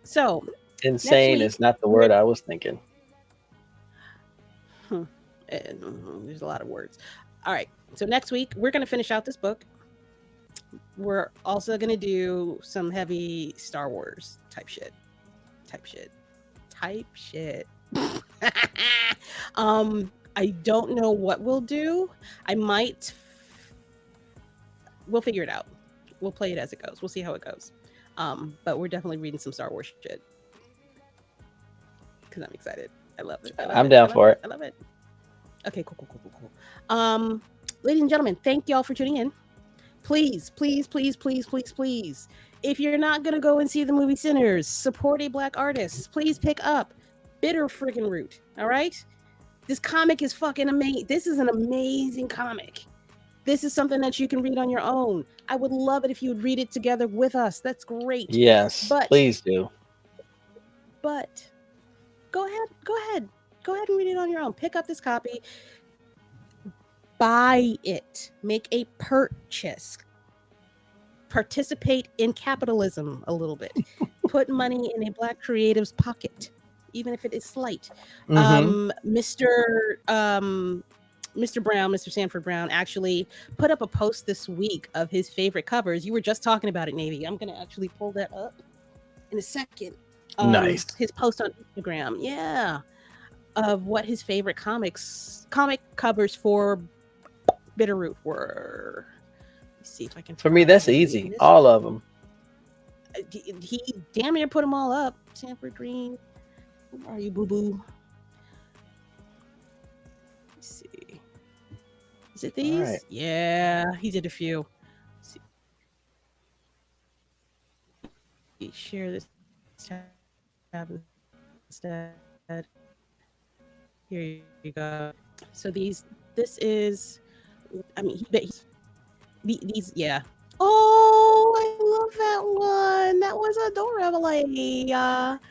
So insane is not the word I was thinking. There's a lot of words. All right. So next week we're gonna finish out this book. We're also gonna do some heavy Star Wars type shit. I don't know what we'll do. We'll figure it out. We'll play it as it goes. We'll see how it goes. But we're definitely reading some Star Wars shit because I'm excited. I love it. I'm down for it. I love it. Okay, cool. Ladies and gentlemen, thank y'all for tuning in. Please, if you're not gonna go and see the movie Sinners, support a Black artist. Please pick up Bitter Friggin' Root. All right, this comic is fucking amazing. This is an amazing comic. This is something that you can read on your own. I would love it if you would read it together with us. That's great. Yes, please do. But go ahead and read it on your own. Pick up this copy. Buy it. Make a purchase. Participate in capitalism a little bit. Put money in a Black creative's pocket, even if it is slight. Mr. Sanford Brown actually put up a post this week of his favorite covers. You were just talking about it, Navy. I'm gonna actually pull that up in a second. Nice. His post on Instagram, yeah, of what his favorite comic covers for Bitterroot were. Let's see if I can. For me, that's easy. All of them. He damn near put them all up. Sanford Green, where are you, boo boo? Let's see. Is it these? Right. Yeah, he did a few. Let's see. Share this tab instead. Here you go. So this is, I mean, these, yeah. Oh, I love that one. That was adorable.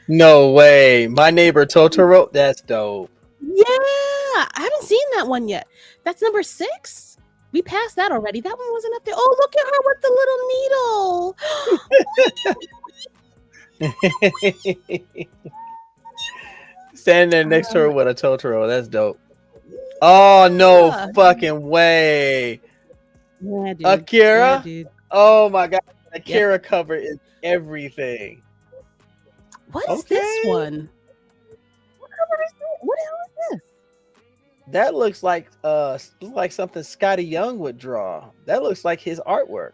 No way. My Neighbor Totoro. That's dope. Yeah, I haven't seen that one yet. That's number 6. We passed that already. That one wasn't up there. Oh, look at her with the little needle. Standing there next to her with a Totoro. That's dope. Oh, no fucking way. Yeah, dude. Akira? Yeah, dude. Oh my god. Akira cover is everything. What is this one? What the hell is this? That looks like something Scotty Young would draw. That looks like his artwork.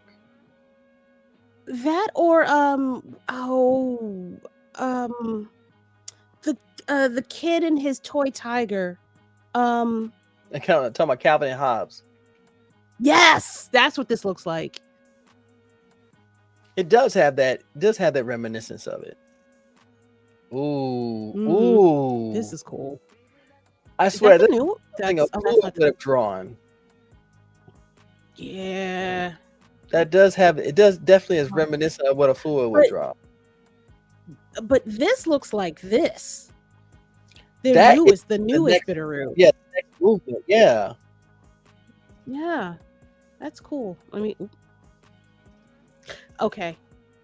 That or the kid and his toy tiger. I'm talking about Calvin and Hobbes. Yes, that's what this looks like. It does have that reminiscence of it. Ooh. This is cool. I swear this thing a fool would have drawn. Yeah. It does definitely is reminiscent of what a fool would draw. But this looks like this. The newest Bitterroot. Yeah, the next movement. Yeah. Yeah. That's cool. I mean, okay.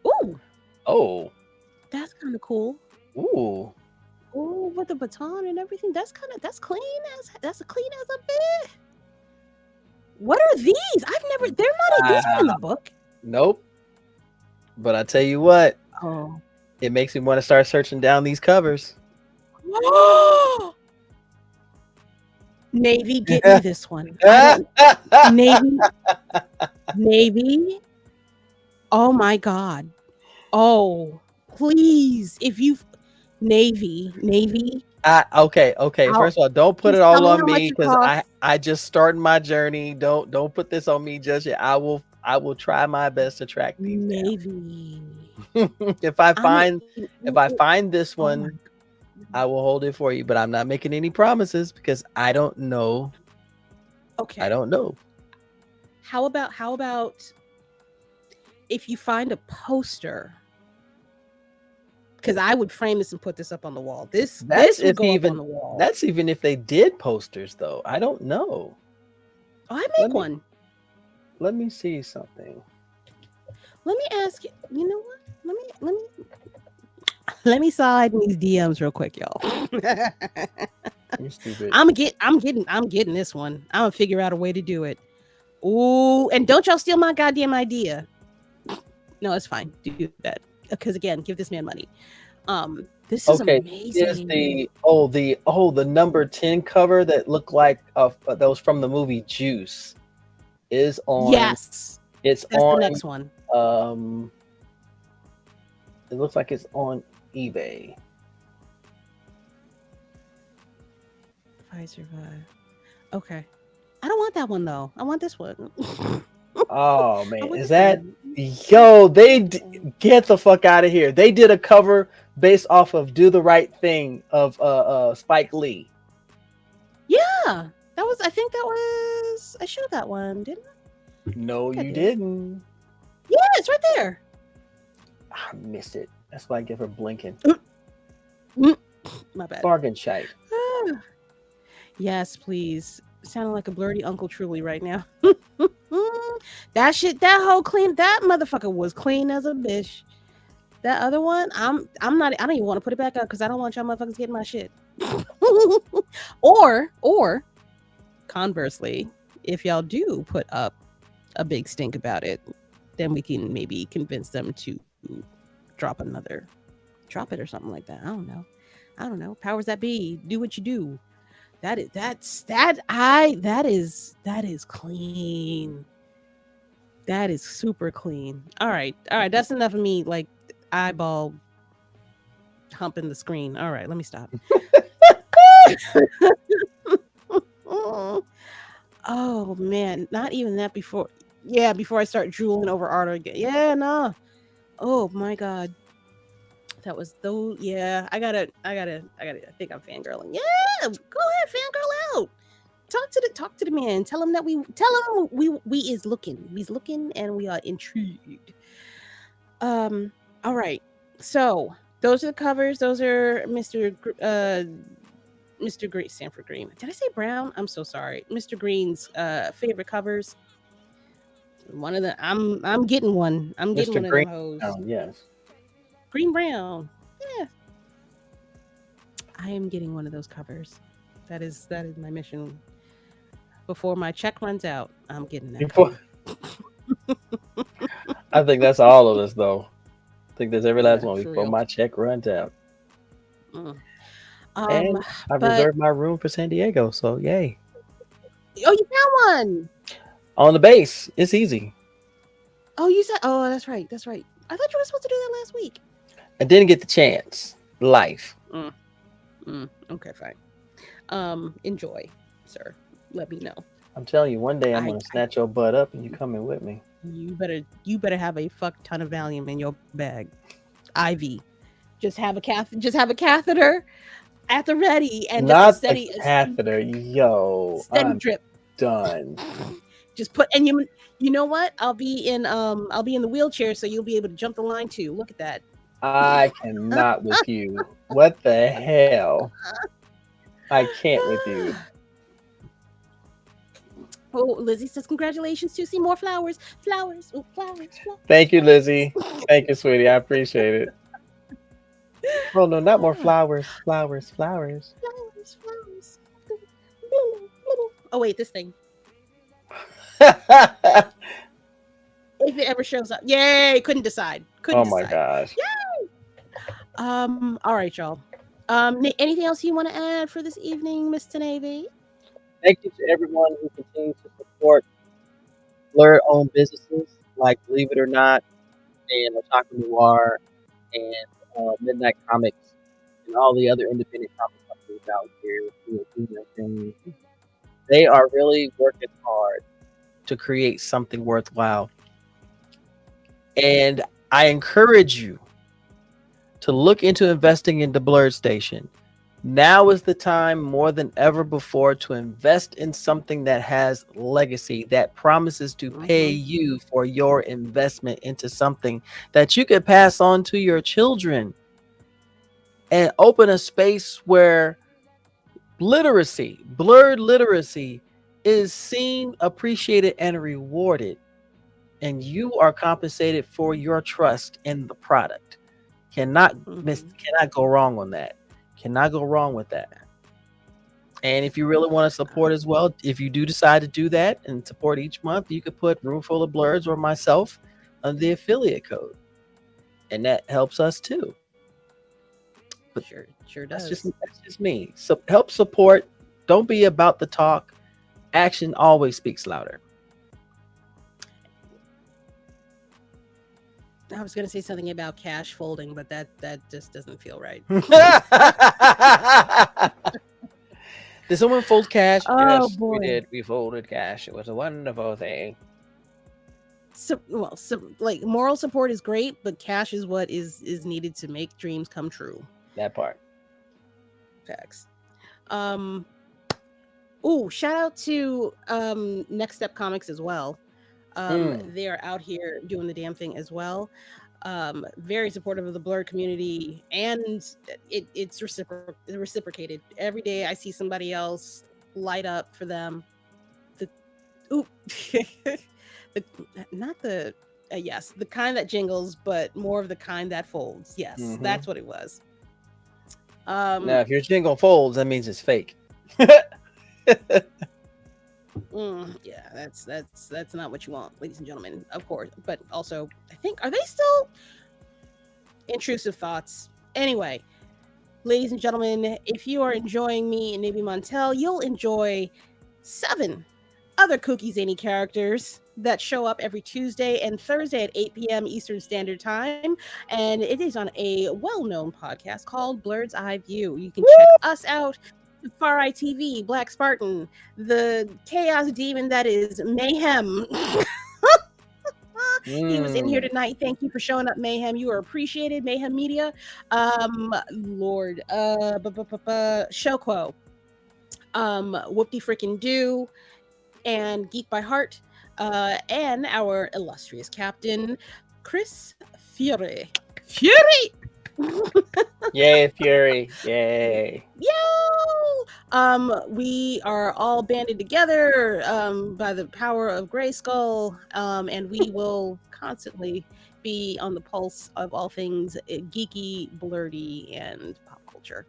Ooh. Oh. That's kind of cool. Ooh. Ooh, with the baton and everything. That's clean as a bit. What are these? They're not these are in the book. Nope. But I tell you what. Oh. It makes me want to start searching down these covers. Navy, get me this one. Navy. Oh my god. Oh, please. If you Navy. Okay. First of all, don't put it all on me because I just started my journey. Don't put this on me just yet. I will try my best to track these Navy. if I find this one, I will hold it for you, but I'm not making any promises because I don't know. Okay. I don't know. How about if you find a poster? Because I would frame this and put this up on the wall. This would go up on the wall. That's even if they did posters, though. I don't know. Oh, I make one. Let me see something. Let me ask you. You know what? Let me slide in these DMs real quick, y'all. You're stupid. I'm getting this one. I'm gonna figure out a way to do it. Ooh, and don't y'all steal my goddamn idea. No, it's fine. Do that. Because again, give this man money. This is amazing. Here's the number 10 cover that looked like that was from the movie Juice is on. Yes, that's on the next one. It looks like it's on eBay. If I survive. Okay. I don't want that one though. I want this one. Oh man, is that yo? They get the fuck out of here. They did a cover based off of "Do the Right Thing" of Spike Lee. Yeah, that was. I think that was. I showed that one, didn't I? No, you didn't. Yeah, it's right there. I missed it. That's why I give her blinking. My bad. Bargain shite. Yes, please. Sounding like a blurry Uncle Truly right now. That motherfucker was clean as a bitch. That other one, I don't even want to put it back up because I don't want y'all motherfuckers getting my shit. or conversely, if y'all do put up a big stink about it, then we can maybe convince them to drop it or something like that. I don't know. Powers that be, do what you do. That is clean. That is super clean. All right. That's enough of me like eyeball humping the screen. All right, let me stop. Oh man, not even that before I start drooling over art again. Yeah, no. Oh my god. That was those. Yeah, I gotta. I think I'm fangirling. Yeah, go ahead, fangirl out. Talk to the man. Tell him we is looking. We's looking, and we are intrigued. All right. So those are the covers. Those are Mr. Green, Sanford Green. Did I say Brown? I'm so sorry. Mr. Green's favorite covers. One of the. I'm getting one. I'm getting one of them hoes. Oh yes. Green Brown. Yeah. I am getting one of those covers. That is my mission. Before my check runs out, I'm getting that cover. I think that's all of us, though. I think that's every last one For before real. my check runs out. Mm. And I've But reserved my room for San Diego, so yay. oh, you found one. On the base, it's easy. Oh, you said. Oh, that's right. That's right. I thought you were supposed to do that last week. I didn't get the chance. Life. Okay, fine. Enjoy, sir. Let me know. I'm telling you, one day I'm gonna snatch your butt up and you coming with me. You better have a fuck ton of Valium in your bag. IV. Just have a catheter at the ready and not just a steady catheter. Yo, steady I'm drip. Done. Just put and you know what? I'll be in the wheelchair, so you'll be able to jump the line too. Look at that. I cannot with you. What the hell? I can't with you. Oh, Lizzie says congratulations to see more flowers. Flowers. Oh, flowers. Thank you, Lizzie. Thank you, sweetie. I appreciate it. Oh no, not more flowers. Flowers. Oh wait, this thing. If it ever shows up. Yay! Couldn't decide. Oh my gosh. Yay! All right, y'all. Anything else you want to add for this evening, Mr. Navy? Thank you to everyone who continues to support Blerd-owned businesses like Believe It or Not and Otaku Noir and Midnight Comics and all the other independent comic companies out here who are doing their thing. They are really working hard to create something worthwhile. And I encourage you to look into investing in the Blerd Station. Now is the time more than ever before to invest in something that has legacy, that promises to pay you for your investment into something that you could pass on to your children, and open a space where Blerd literacy is seen, appreciated, and rewarded. And you are compensated for your trust in the product. Cannot go wrong on that. Cannot go wrong with that. And if you really want to support as well, if you do decide to do that and support each month, you could put Roomful of Blerds or myself on the affiliate code, and that helps us too. But sure does. That's just me. So help support. Don't be about the talk. Action always speaks louder. I was going to say something about cash folding, but that just doesn't feel right. Did someone fold cash? Oh, yes, boy. We did. We folded cash. It was a wonderful thing. Like moral support is great, but cash is what is needed to make dreams come true. That part. Facts. Oh, shout out to Next Step Comics as well. They are out here doing the damn thing as well. Very supportive of the Blerd community, and it's reciprocated. Every day I see somebody else light up for them. The kind that jingles, but more of the kind that folds. Yes, that's what it was. Now, if your jingle folds, that means it's fake. Yeah, that's not what you want, ladies and gentlemen, of course. But also, I think, are they still intrusive thoughts? Anyway, ladies and gentlemen, if you are enjoying me and Navy Montel, you'll enjoy 7 other Kooky Zany characters that show up every Tuesday and Thursday at 8 p.m. Eastern Standard Time, and it is on a well-known podcast called Blerd's Eye View. You can check us out. Far Eye TV, Black Spartan, the chaos demon that is Mayhem. He was in here tonight. Thank you for showing up, Mayhem. You are appreciated, Mayhem Media. Lord, Shoko, Whoopty Frickin' Doo, and Geek by Heart, and our illustrious captain, Chris Fury. Yay, Fury. Yay. Yo! We are all banded together by the power of Grayskull, and we will constantly be on the pulse of all things geeky, blerdy, and pop culture. culture.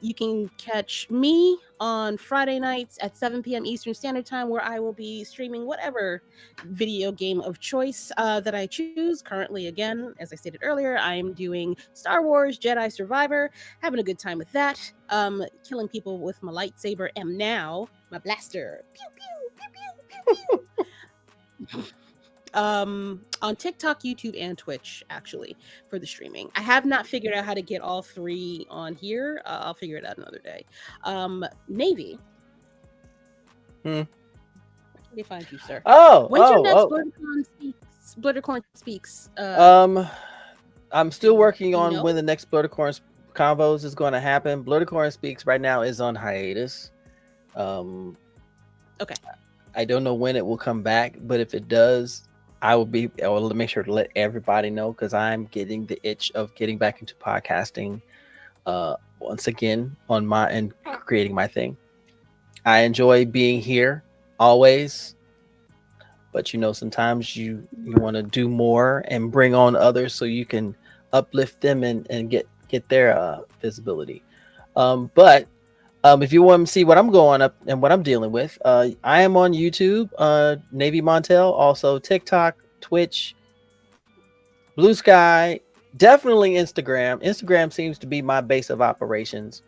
You can catch me on Friday nights at 7 p.m. Eastern Standard Time, where I will be streaming whatever video game of choice that I choose. Currently, again, as I stated earlier, I am doing Star Wars Jedi Survivor, having a good time with that, killing people with my lightsaber and now my blaster. Pew, pew, pew, pew, pew, pew. On TikTok, YouTube, and Twitch, actually, for the streaming. I have not figured out how to get all three on here. I'll figure it out another day. Navy. Where can they find you, sir? When's your next BlurderCorn Speaks? I'm still working on when the next BlurderCorn Convos is going to happen. BlurderCorn Speaks right now is on hiatus. Okay. I don't know when it will come back, but if it does, I will make sure to let everybody know, because I'm getting the itch of getting back into podcasting once again and creating my thing. I enjoy being here always, but sometimes you want to do more and bring on others so you can uplift them and get their visibility. But if you want to see what I'm going up and what I'm dealing with, I am on YouTube, Navy Montel, also TikTok, Twitch, Blue Sky, definitely Instagram. Instagram seems to be my base of operations.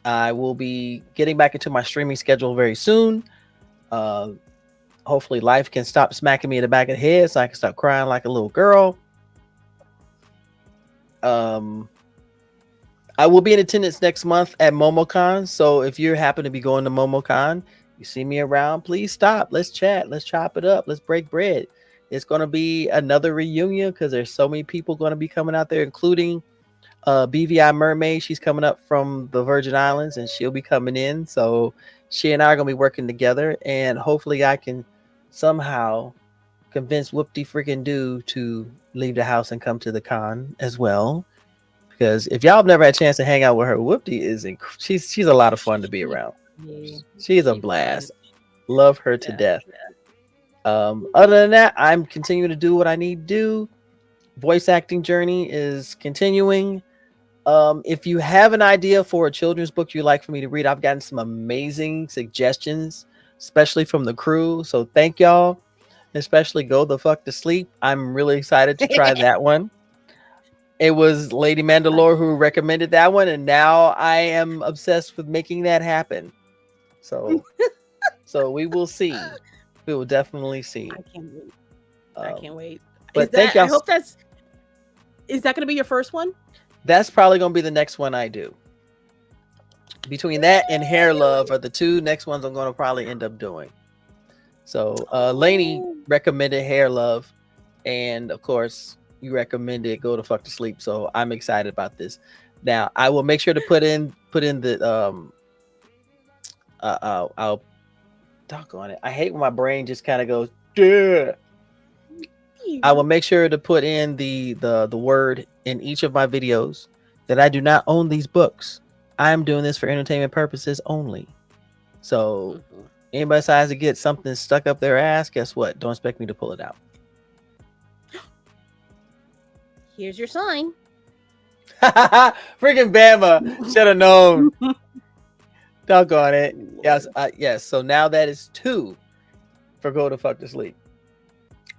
I will be getting back into my streaming schedule very soon. Hopefully life can stop smacking me in the back of the head so I can stop crying like a little girl. I will be in attendance next month at MomoCon. So if you happen to be going to MomoCon, you see me around, please stop. Let's chat. Let's chop it up. Let's break bread. It's going to be another reunion because there's so many people going to be coming out there, including BVI Mermaid. She's coming up from the Virgin Islands and she'll be coming in. So she and I are going to be working together, and hopefully I can somehow convince Whoopty freaking Doo to leave the house and come to the con as well. Because if y'all have never had a chance to hang out with her, Whoopty is she's a lot of fun to be around. She's a blast. Love her to death. Other than that, I'm continuing to do what I need to do. Voice acting journey is continuing. If you have an idea for a children's book you'd like for me to read, I've gotten some amazing suggestions, especially from the crew. So thank y'all. Especially Go the Fuck to Sleep. I'm really excited to try that one. It was Lady Mandalore who recommended that one, and now I am obsessed with making that happen. So we will see. We will definitely see. I can't wait. I can't wait. But thank y'all. I hope is that going to be your first one? That's probably going to be the next one I do. Between that and Hair Love are the two next ones I'm going to probably end up doing. So Lainey recommended Hair Love, and of course you recommended Go to Fuck to Sleep. So I'm excited about this. Now I will make sure to put in the I'll doggone it. I hate when my brain just kind of goes, duh. I will make sure to put in the word in each of my videos that I do not own these books. I'm doing this for entertainment purposes only. So anybody decides to get something stuck up their ass, guess what? Don't expect me to pull it out. Here's your sign. Freaking Bama should have known. Doggone it. Yes, yes. So now that is 2 for Go to Fuck to Sleep.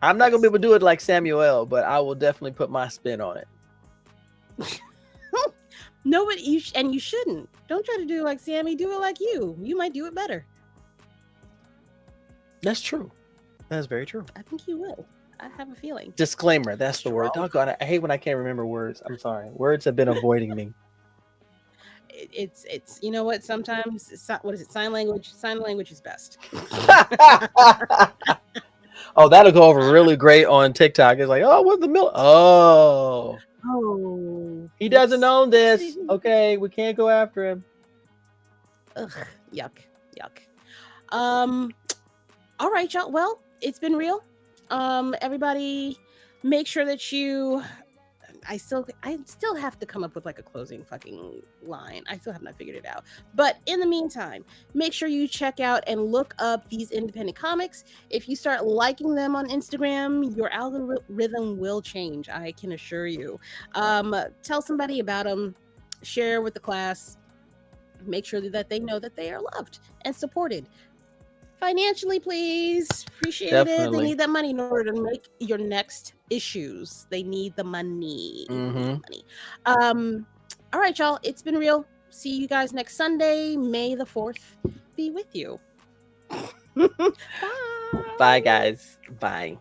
I'm not gonna be able to do it like Samuel, but I will definitely put my spin on it. No, but you shouldn't. Don't try to do it like Sammy. Do it like you. You might do it better. That's true. That's very true. I think you will. I have a feeling. Disclaimer. That's the word. Doggone it. I hate when I can't remember words. I'm sorry. Words have been avoiding me. It's you know what? Sometimes what is it? Sign language. Sign language is best. Oh, that'll go over really great on TikTok. It's like, oh, what's the milk? Oh, he doesn't own this. Okay, we can't go after him. Ugh, yuck. All right, y'all. Well, it's been real. Everybody, make sure that you. I still have to come up with like a closing fucking line. I still have not figured it out. But in the meantime, make sure you check out and look up these independent comics. If you start liking them on Instagram, your algorithm will change. I can assure you. Tell somebody about them. share with the class. Make sure that they know that they are loved and supported. Financially, please. Appreciate it. They Definitely. need that money in order to make your next issues. They need the money. All right, y'all. It's been real. See you guys next Sunday. May the 4th be with you. Bye. Bye, guys. Bye.